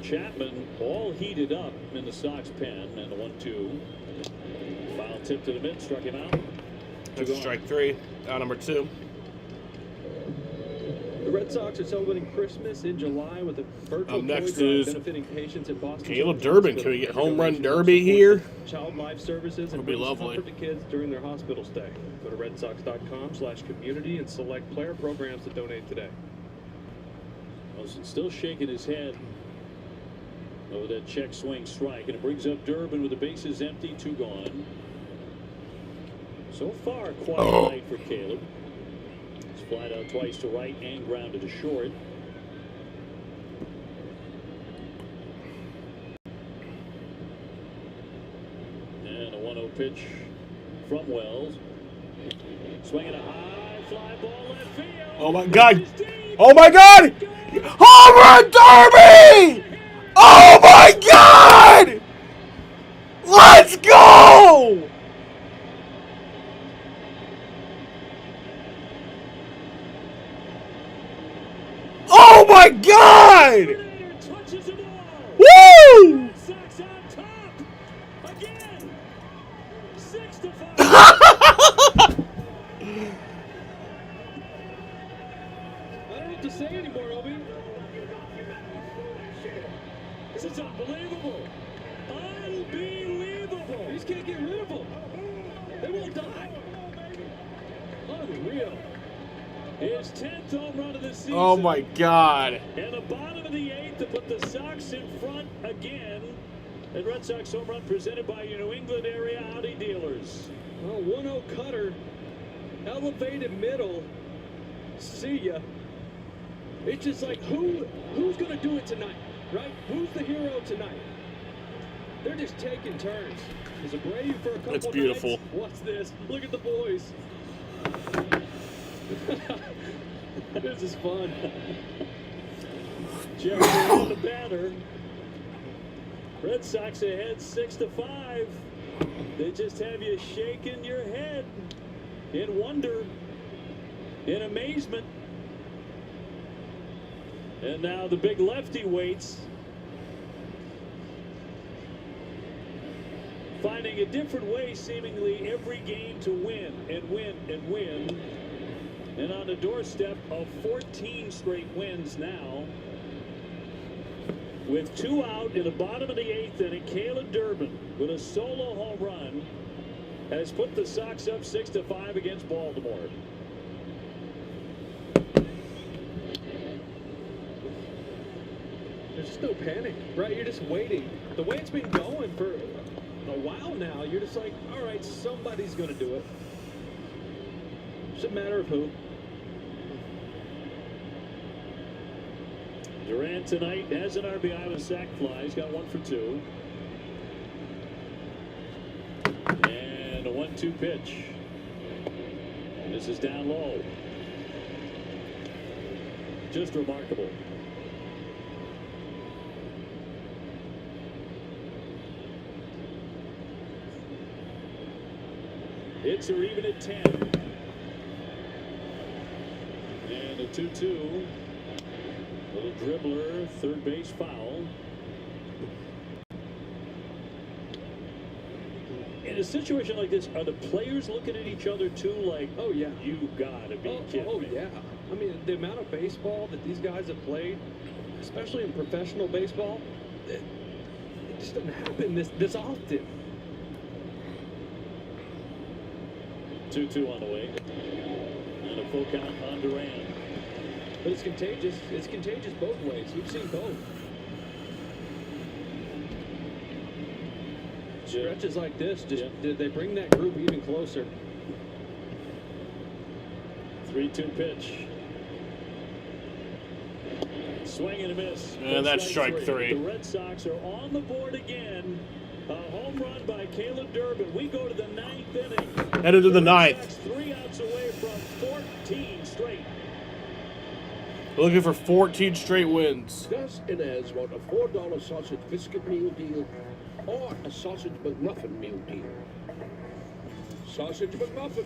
Chapman all heated up in the Sox pen, and the 1-2. Foul tip to the mid, struck him out. That's strike 3. Out number 2. The Red Red Sox are celebrating Christmas in July with a virtual Up next toy drive is benefiting patients at Boston. Caleb Children's Durbin. Can we get home run Hospital. derby here? Child Life Services and That'd be brings lovely. comfort to kids during their hospital stay. Go to redsox.com/community and select player programs to donate today. Wilson still shaking his head over that check swing strike, and it brings up Durbin with the bases empty, 2 gone. So far, quiet night for Caleb. He's flied out twice to right and grounded to short. And a 1-0 pitch from Wells. Swinging a high fly ball left field. Oh my God! Oh my God! Home run derby! Oh my God! Let's go! Oh my God! Woo! Sox on top again. 6-5. I don't know what to say anymore, Obi. This is unbelievable. Unbelievable. You just can't get rid of them. They won't die. Unreal. His 10th home run of the season. Oh my God! And the bottom of the 8th to put the Sox in front again. And Red Sox home run presented by your New England area Audi dealers. Oh, 1-0 cutter. Elevated middle. See ya. It's just like, who's going to do it tonight, right? Who's the hero tonight? They're just taking turns. There's a Brady for a couple That's beautiful. nights. What's this? Look at the boys. This is fun. Jeffrey on the batter. Red Sox ahead 6-5. They just have you shaking your head in wonder, in amazement. And now the big lefty waits, finding a different way seemingly every game to win and win and win. And on the doorstep of 14 straight wins now. With 2 out in the bottom of the 8th inning, Caleb Durbin with a solo home run has put the Sox up 6-5 against Baltimore. There's just no panic, right? You're just waiting. The way it's been going for a while now, you're just like, all right, somebody's going to do it. It's a matter of who. Durant tonight has an RBI with sac fly. He's got 1 for 2. And a 1-2 pitch. And this is down low. Just remarkable. Hits are even at 10. And a 2-2. Little dribbler, third base foul. In a situation like this, are the players looking at each other too like, oh yeah, you gotta be kidding me? Yeah. I mean, the amount of baseball that these guys have played, especially in professional baseball, it just doesn't happen this often. 2-2 on the way. And a full count on Durant. But it's contagious. It's contagious both ways. We've seen both. Stretches like this, did they bring that group even closer? 3-2 pitch. Swing and a miss. And that's strike 3. The Red Sox are on the board again. A home run by Caleb Durbin. We go to the 9th inning. Headed to the 9th. Red Sox 3 outs away from 14 straight. Looking for 14 straight wins. Does Inez want a $4 sausage biscuit meal deal or a sausage McMuffin meal deal? Sausage McMuffin.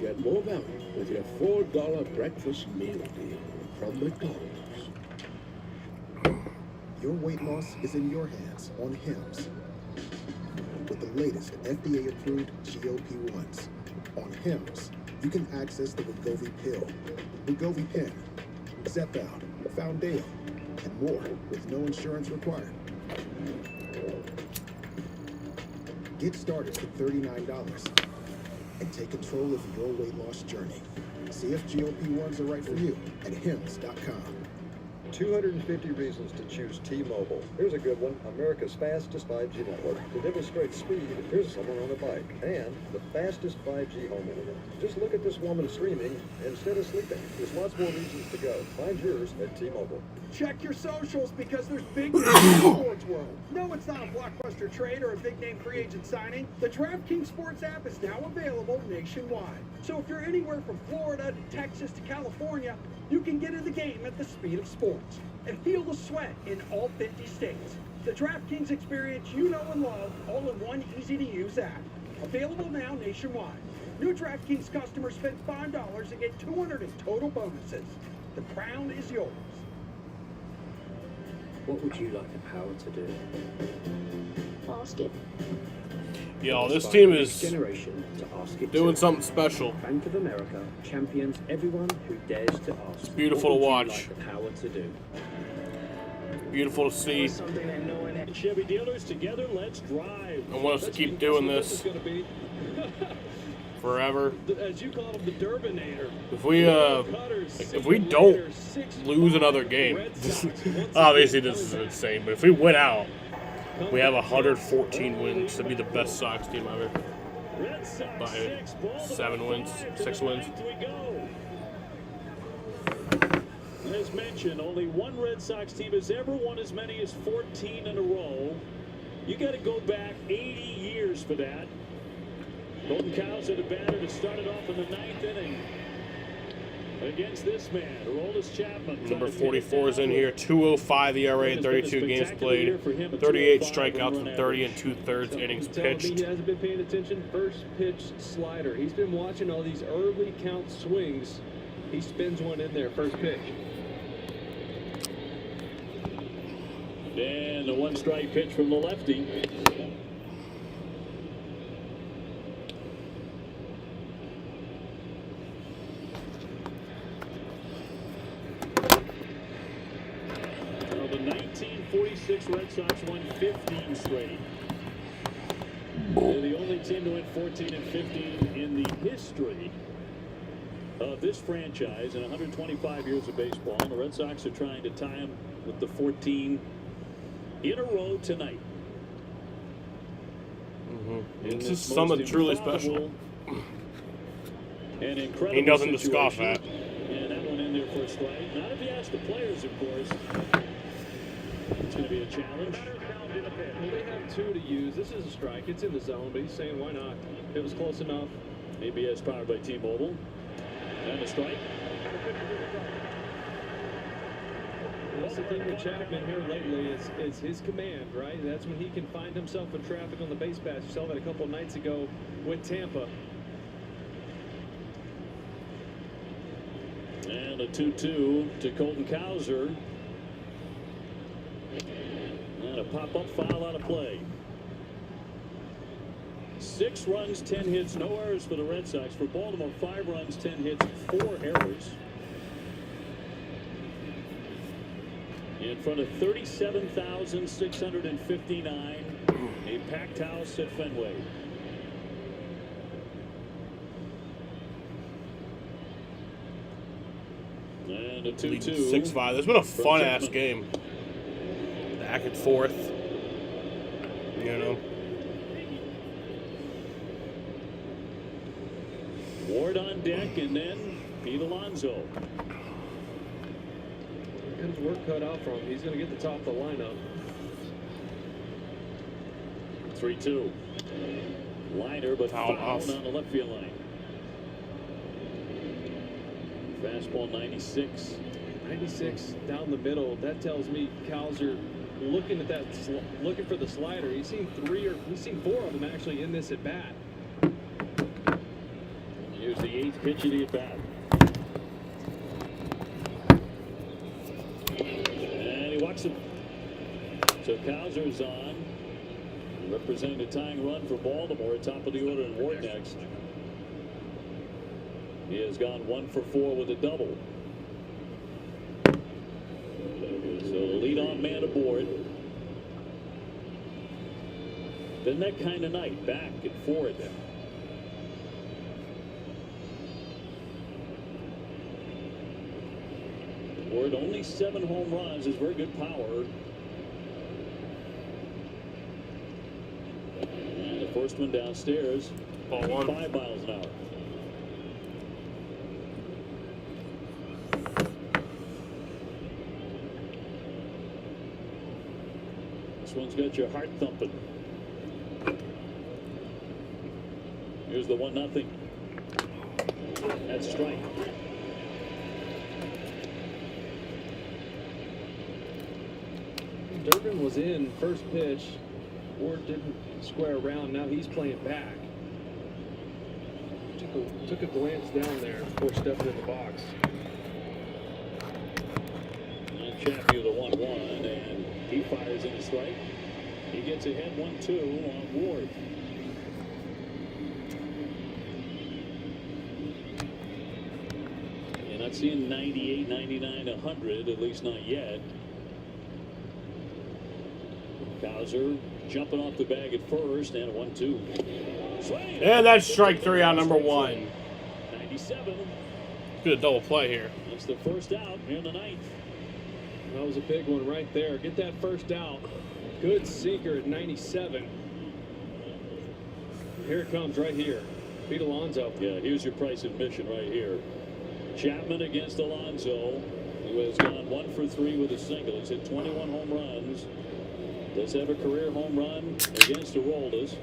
Get more value with your $4 breakfast meal deal from McDonald's. Your weight loss is in your hands on Hims. With the latest FDA-approved GLP-1s. On Hims, you can access the Wegovy pill, Wegovy pen, Zepbound, Foundeo, and more with no insurance required. Get started for $39 and take control of your weight loss journey. See if GLP-1s are right for you at hims.com. 250 reasons to choose T-Mobile. Here's a good one. America's fastest 5G network. To demonstrate speed, here's someone on a bike. And the fastest 5G home internet. Just look at this woman streaming instead of sleeping. There's lots more reasons to go. Find yours at T-Mobile. Check your socials because there's big news in the sports world. No, it's not a blockbuster trade or a big-name free agent signing. The DraftKings Sports app is now available nationwide. So if you're anywhere from Florida to Texas to California, you can get in the game at the speed of sports and feel the sweat in all 50 states. The DraftKings experience you know and love, all in one easy-to-use app. Available now nationwide. New DraftKings customers spend $5 and get $200 in total bonuses. The crown is yours. What would you like the power to do? Ask it. Yo, this team is Generation to ask it doing to. something special. Bank of America champions everyone who dares to ask. It's beautiful to what would watch. you like the power to do? Beautiful to see. Something that no one had. Chevy dealers together, let's drive. I want us to keep doing This this is gonna be forever. as you call him, the Durbinator. If we don't lose another game, obviously this is insane. But if we win out, we have 114 wins to be the best Sox team ever. By 7 wins, 6 wins. As mentioned, only one Red Sox team has ever won as many as 14 in a row. You got to go back 80 years for that. Colton Cowser, the batter, to start it off in the 9th inning against this man, Aroldis Chapman. Number 44 is in here. 2.05 ERA, 32 games played, 38 strikeouts from 30 and 2/3 innings pitched. He hasn't been paying attention. First pitch slider. He's been watching all these early count swings. He spins one in there, first pitch. And the 1-strike pitch from the lefty. Well, the 1946 Red Sox won 15 straight. They're the only team to win 14 and 15 in the history of this franchise in 125 years of baseball. And the Red Sox are trying to tie them with the 14 in a row tonight. This is something truly special. And incredible. He doesn't situation. scoff at. And that one in there for a strike. Not if you ask the players, of course. It's going to be a challenge. Well, they have 2 to use. This is a strike. It's in the zone, but he's saying, why not? It was close enough. ABS powered by T-Mobile. And a strike. That's the thing with Chapman here lately is his command, right? That's when he can find himself in traffic on the base pass. You saw that a couple of nights ago with Tampa. And a 2-2 to Colton Cowser. And a pop-up foul out of play. 6 runs, 10 hits, no errors for the Red Sox. For Baltimore, 5 runs, 10 hits, 4 errors. In front of 37,659, a packed house at Fenway. And a 2-2. 6-5. This has been a fun-ass game. Back and forth. You know. Ward on deck, and then Pete Alonso. His work cut out for him. He's going to get the top of the lineup. 3-2. Liner, but foul on the left field line. Fastball 96. 96 down the middle. That tells me Cowser looking at that, looking for the slider. He's seen 4 of them actually in this at bat. Here's the 8th pitch of the at bat. And he walks him. So Cowser's on, representing a tying run for Baltimore at top of the order, and Ward next. He has gone 1 for 4 with a double. one man aboard. Been that kind of night, back and forth. Ward only 7 home runs is very good power. And the first one downstairs, Ball 1. 5 miles an hour. This one's got your heart thumping. Here's the 1-0. That's strike. Durbin was in first pitch. Ward didn't square around. Now he's playing back. Took a glance down there before stepping in the box. And Chappie with a 1-1, and he fires in a strike. He gets ahead 1-2 on Ward. And not seeing 98, 99, 100, at least not yet. Cowser jumping off the bag at first, and a 1-2. Swing! And that's strike 3 on number 1. 97. Good double play here. That's the first out in the 9th. That was a big one right there. Get that first out. Good sinker at 97. Here it comes right here. Beat Alonso. Yeah, here's your price admission right here. Chapman against Alonso, who has gone 1 for 3 with a single. He's hit 21 home runs. Does have a career home run against Aroldis.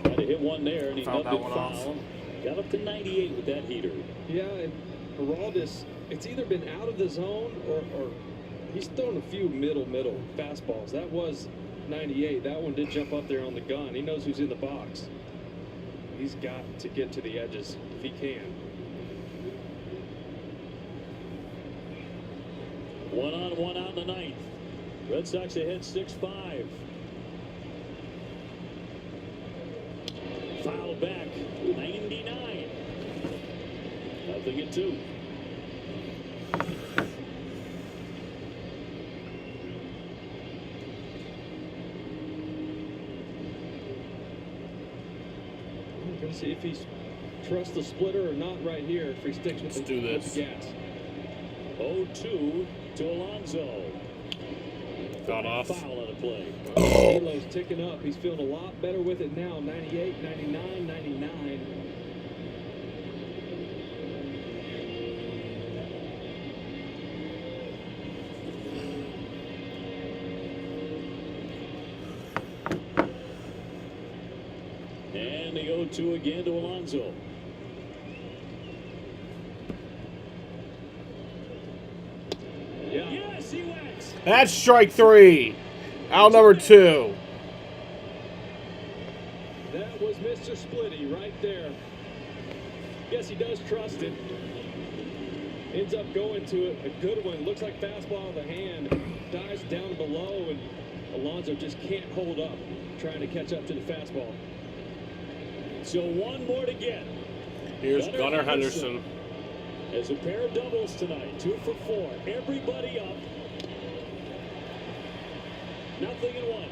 Tried to hit one there, and he dumped it foul. Got up to 98 with that heater. Yeah, and Aroldis, it's either been out of the zone or he's thrown a few middle fastballs. That was 98. That one did jump up there on the gun. He knows who's in the box. He's got to get to the edges if he can. 1 on, 1 out in the 9th. Red Sox ahead 6-5. Foul back, 99. 0-2. We're going to see if he trusts the splitter or not right here. If he sticks with the gas. 0-2 to Alonso. Got off. Foul on the play. Elo's ticking up. He's feeling a lot better with it now. 98, 99, 99. And the 0-2 again to Alonso. Yeah. Yes, he went. That's strike 3. Out number 2. That was Mr. Splitty right there. Guess he does trust it. Ends up going to it. A good one. Looks like fastball in the hand. Dives down below, and Alonso just can't hold up, trying to catch up to the fastball. So one more to get. Here's Gunnar Henderson. As a pair of doubles tonight. 2 for 4. Everybody up. 0-1.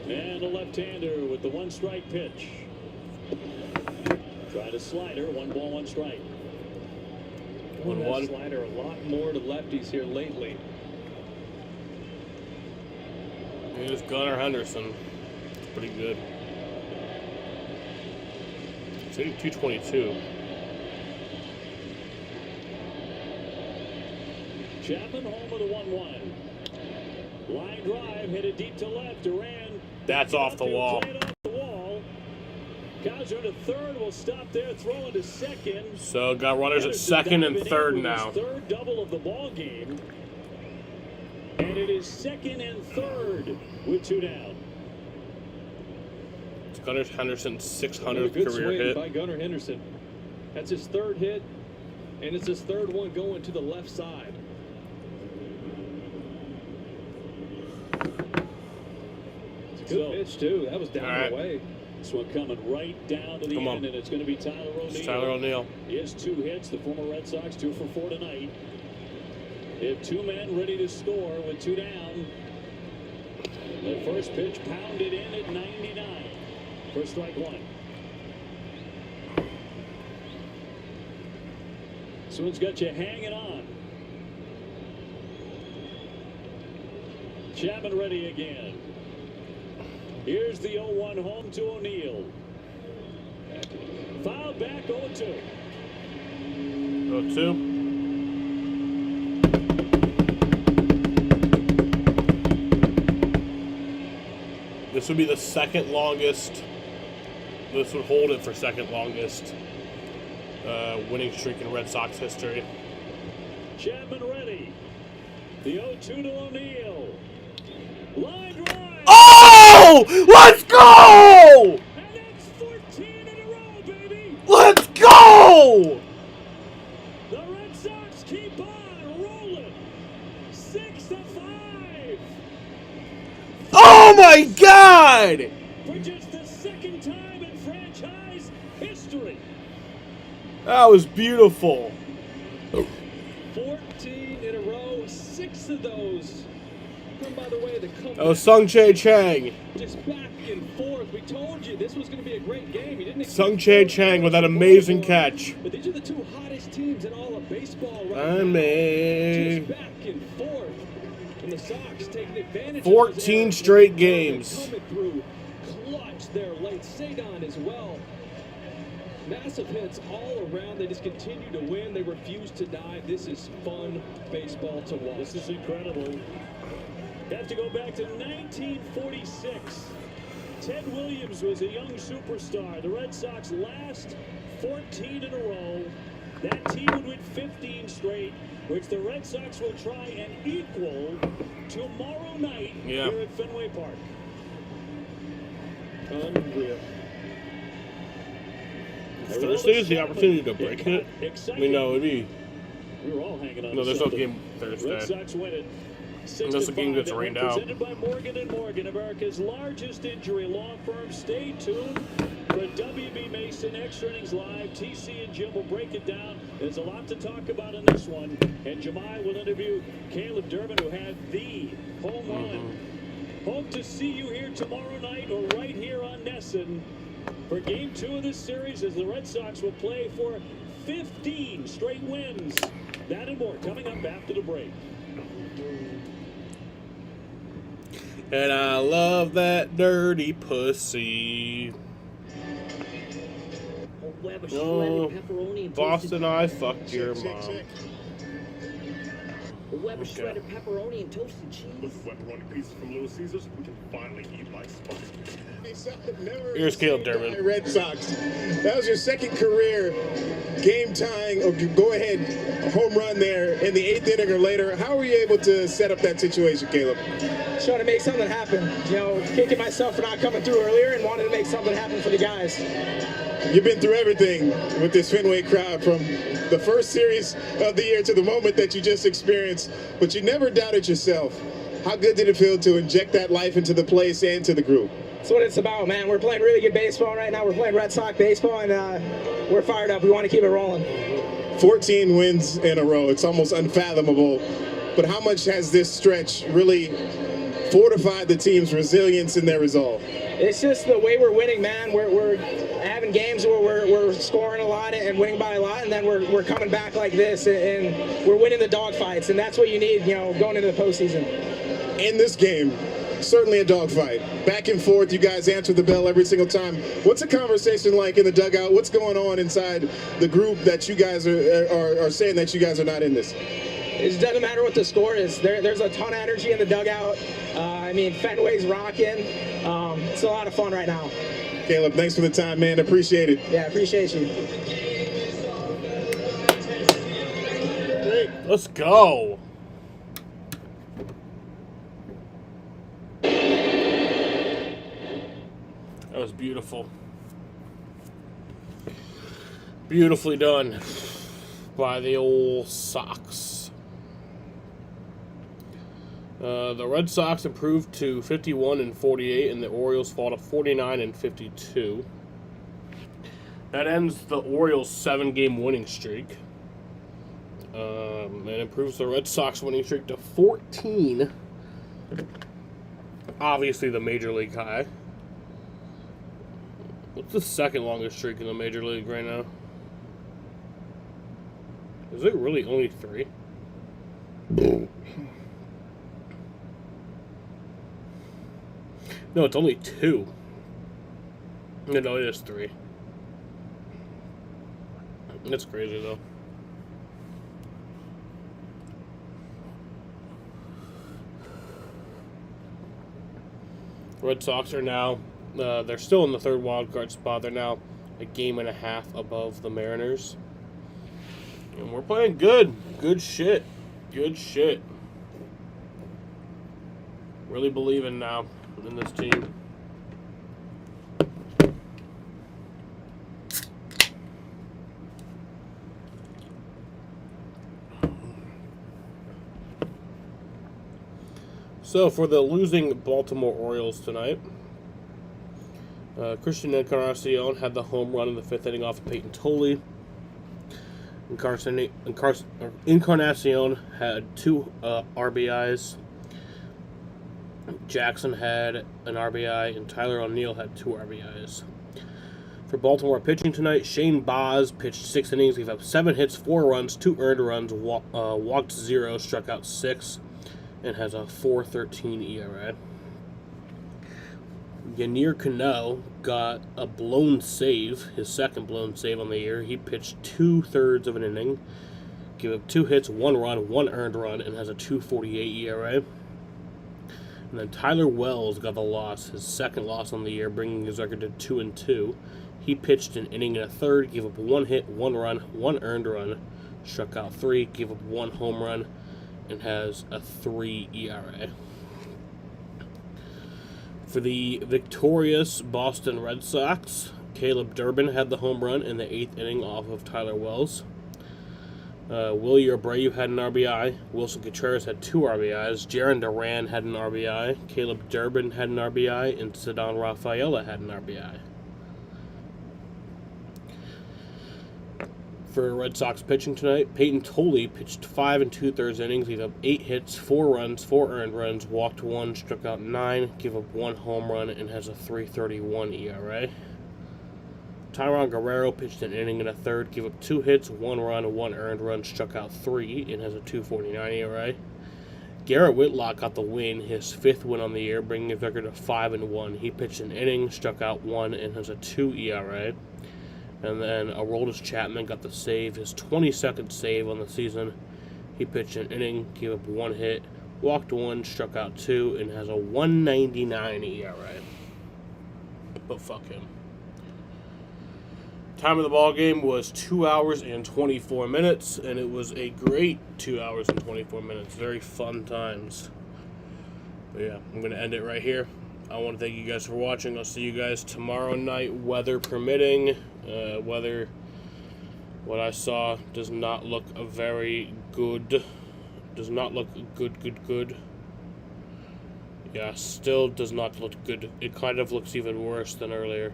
And a left-hander with the 1-strike pitch. Try to slider. 1 ball, 1 strike. 1-1 slider a lot more to lefties here lately. Here's Gunnar Henderson. Pretty good. It's hitting 222. Chapman home with a 1-1. Line drive headed deep to left. Duran. That's off the wall. Cowser to third will stop there, throwing to second. So got runners at second and third now. Third double of the ball game. And it is second and third with 2 down. It's Gunnar Henderson's 600th Good career swing hit. by Gunnar Henderson. That's his 3rd hit, and it's his 3rd one going to the left side. Good pitch, too. That was down and away. This one coming right down to the end, and it's going to be Tyler O'Neill. Tyler O'Neill. He has 2 hits. The former Red Sox 2 for 4 tonight. They have 2 men ready to score with 2 down. The first pitch pounded in at 99 for strike 1. This one's got you hanging on. Chapman ready again. Here's the 0-1 home to O'Neill. Foul back 0-2. 0-2. This would be the second longest. This would hold it for second longest winning streak in Red Sox history. Chapman ready. The 0-2 to O'Neill. Line drive. Oh! Let's go! And that's 14 in a row, baby. Let's go! The Red Sox keep on rolling. 6-5. Oh my God! For just the second time in franchise history. That was beautiful. 14 in a row, 6 of those. And by the way, the comeback. That was Sung-Chae Chang. Just back and forth. We told you this was going to be a great game. You didn't Sung-Chae Chang with that amazing catch. But these are the 2 hottest teams in all of baseball right I now. mean, Just back and forth. And the Sox taking advantage 14 of straight games. coming through clutch there late. Sadon as well. Massive hits all around. They just continue to win. They refuse to die. This is fun baseball to watch. This is incredible. Have to go back to 1946. Ted Williams was a young superstar. The Red Sox last 14 in a row. That team would win 15 straight, which the Red Sox will try and equal tomorrow night here at Fenway Park. Unreal. Thursday is the opportunity to break it. I mean, no, it'd be. We were all hanging on. No, there's no something. game Thursday. Red Sox win it. Unless the game gets rained out. Presented by Morgan & Morgan, America's largest injury law firm. Stay tuned for WB Mason Extra Innings Live. TC and Jim will break it down. There's a lot to talk about in this one. And Jemai will interview Caleb Durbin, who had the home run. Hope to see you here tomorrow night or right here on Nesson for Game 2 of this series, as the Red Sox will play for 15 straight wins. That and more coming up after the break. And I love that dirty pussy. Oh, Boston, I fucked your mom. Weber shredded pepperoni and toasted cheese. With pepperoni pieces from Little Caesars, we can finally eat like Spartans. Here's Caleb Durbin. Red Sox. That was your second career game tying or go ahead home run there in the 8th inning or later. How were you able to set up that situation, Caleb? Trying to make something happen. You know, kicking myself for not coming through earlier and wanted to make something happen for the guys. You've been through everything with this Fenway crowd, from the first series of the year to the moment that you just experienced, but you never doubted yourself. How good did it feel to inject that life into the place and to the group? That's what it's about, man. We're playing really good baseball right now. We're playing Red Sox baseball, and we're fired up. We want to keep it rolling. 14 wins in a row. It's almost unfathomable. But how much has this stretch really fortified the team's resilience and their resolve? It's just the way we're winning, man. We're having games where we're scoring a lot and winning by a lot, and then we're coming back like this, and we're winning the dogfights, and that's what you need, you know, going into the postseason. In this game, certainly a dogfight. Back and forth, you guys answer the bell every single time. What's a conversation like in the dugout? What's going on inside the group that you guys are saying that you guys are not in this? It doesn't matter what the score is. There's a ton of energy in the dugout. I mean, Fenway's rocking. It's a lot of fun right now. Caleb, thanks for the time, man. Appreciate it. Yeah, appreciate you. Let's go. That was beautiful. Beautifully done by the old Sox. The Red Sox improved to 51-48, and the Orioles fall to 49-52. That ends the Orioles' 7-game winning streak. And improves the Red Sox winning streak to 14. Obviously the Major League high. What's the second longest streak in the Major League right now? Is it really only 3? No, it's only 2. No, it is 3. That's crazy, though. Red Sox are now, they're still in the 3rd wild card spot. They're now a game and a half above the Mariners. And we're playing good. Good shit. Good shit. Really believing now in this team. So, for the losing Baltimore Orioles tonight, Christian Encarnacion had the home run in the 5th inning off of Peyton Tolley. Encarnacion had 2 RBIs. Jackson had an RBI, and Tyler O'Neill had 2 RBIs. For Baltimore pitching tonight, Shane Baz pitched 6 innings, gave up 7 hits, 4 runs, 2 earned runs, walked 0, struck out 6, and has a 4.13 ERA. Yennier Cano got a blown save, his second blown save on the year. He pitched 2/3 of an inning, gave up 2 hits, 1 run, 1 earned run, and has a 2.48 ERA. And then Tyler Wells got the loss, his second loss on the year, bringing his record to 2-2. He pitched an inning and a third, gave up 1 hit, 1 run, 1 earned run, struck out 3, gave up 1 home run, and has a 3 ERA. For the victorious Boston Red Sox, Caleb Durbin had the home run in the 8th inning off of Tyler Wells. Willie Abreu had an RBI. Wilson Contreras had 2 RBIs. Jarren Duran had an RBI. Caleb Durbin had an RBI. And Ceddanne Rafaela had an RBI. For Red Sox pitching tonight, Peyton Tolley pitched 5 2/3 innings, gave up 8 hits, 4 runs, 4 earned runs, walked 1, struck out 9, gave up 1 home run, and has a 3.31 ERA. Tyron Guerrero pitched an inning and a third, gave up 2 hits, 1 run, 1 earned run, struck out 3, and has a 2.49 ERA. Garrett Whitlock got the win, his 5th win on the year, bringing his record to 5-1. He pitched an inning, struck out 1, and has a 2 ERA. And then Aroldis Chapman got the save, his 22nd save on the season. He pitched an inning, gave up 1 hit, walked 1, struck out 2, and has a 1.99 ERA. But fuck him. Time of the ball game was 2 hours and 24 minutes, and it was a great 2 hours and 24 minutes. Very fun times. But yeah, I'm going to end it right here. I want to thank you guys for watching. I'll see you guys tomorrow night, weather permitting. Weather, what I saw, does not look very good. Does not look good. Yeah, still does not look good. It kind of looks even worse than earlier.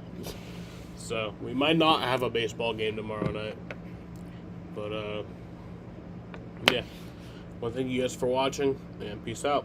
So, we might not have a baseball game tomorrow night. But, yeah. I want to thank you guys for watching, and peace out.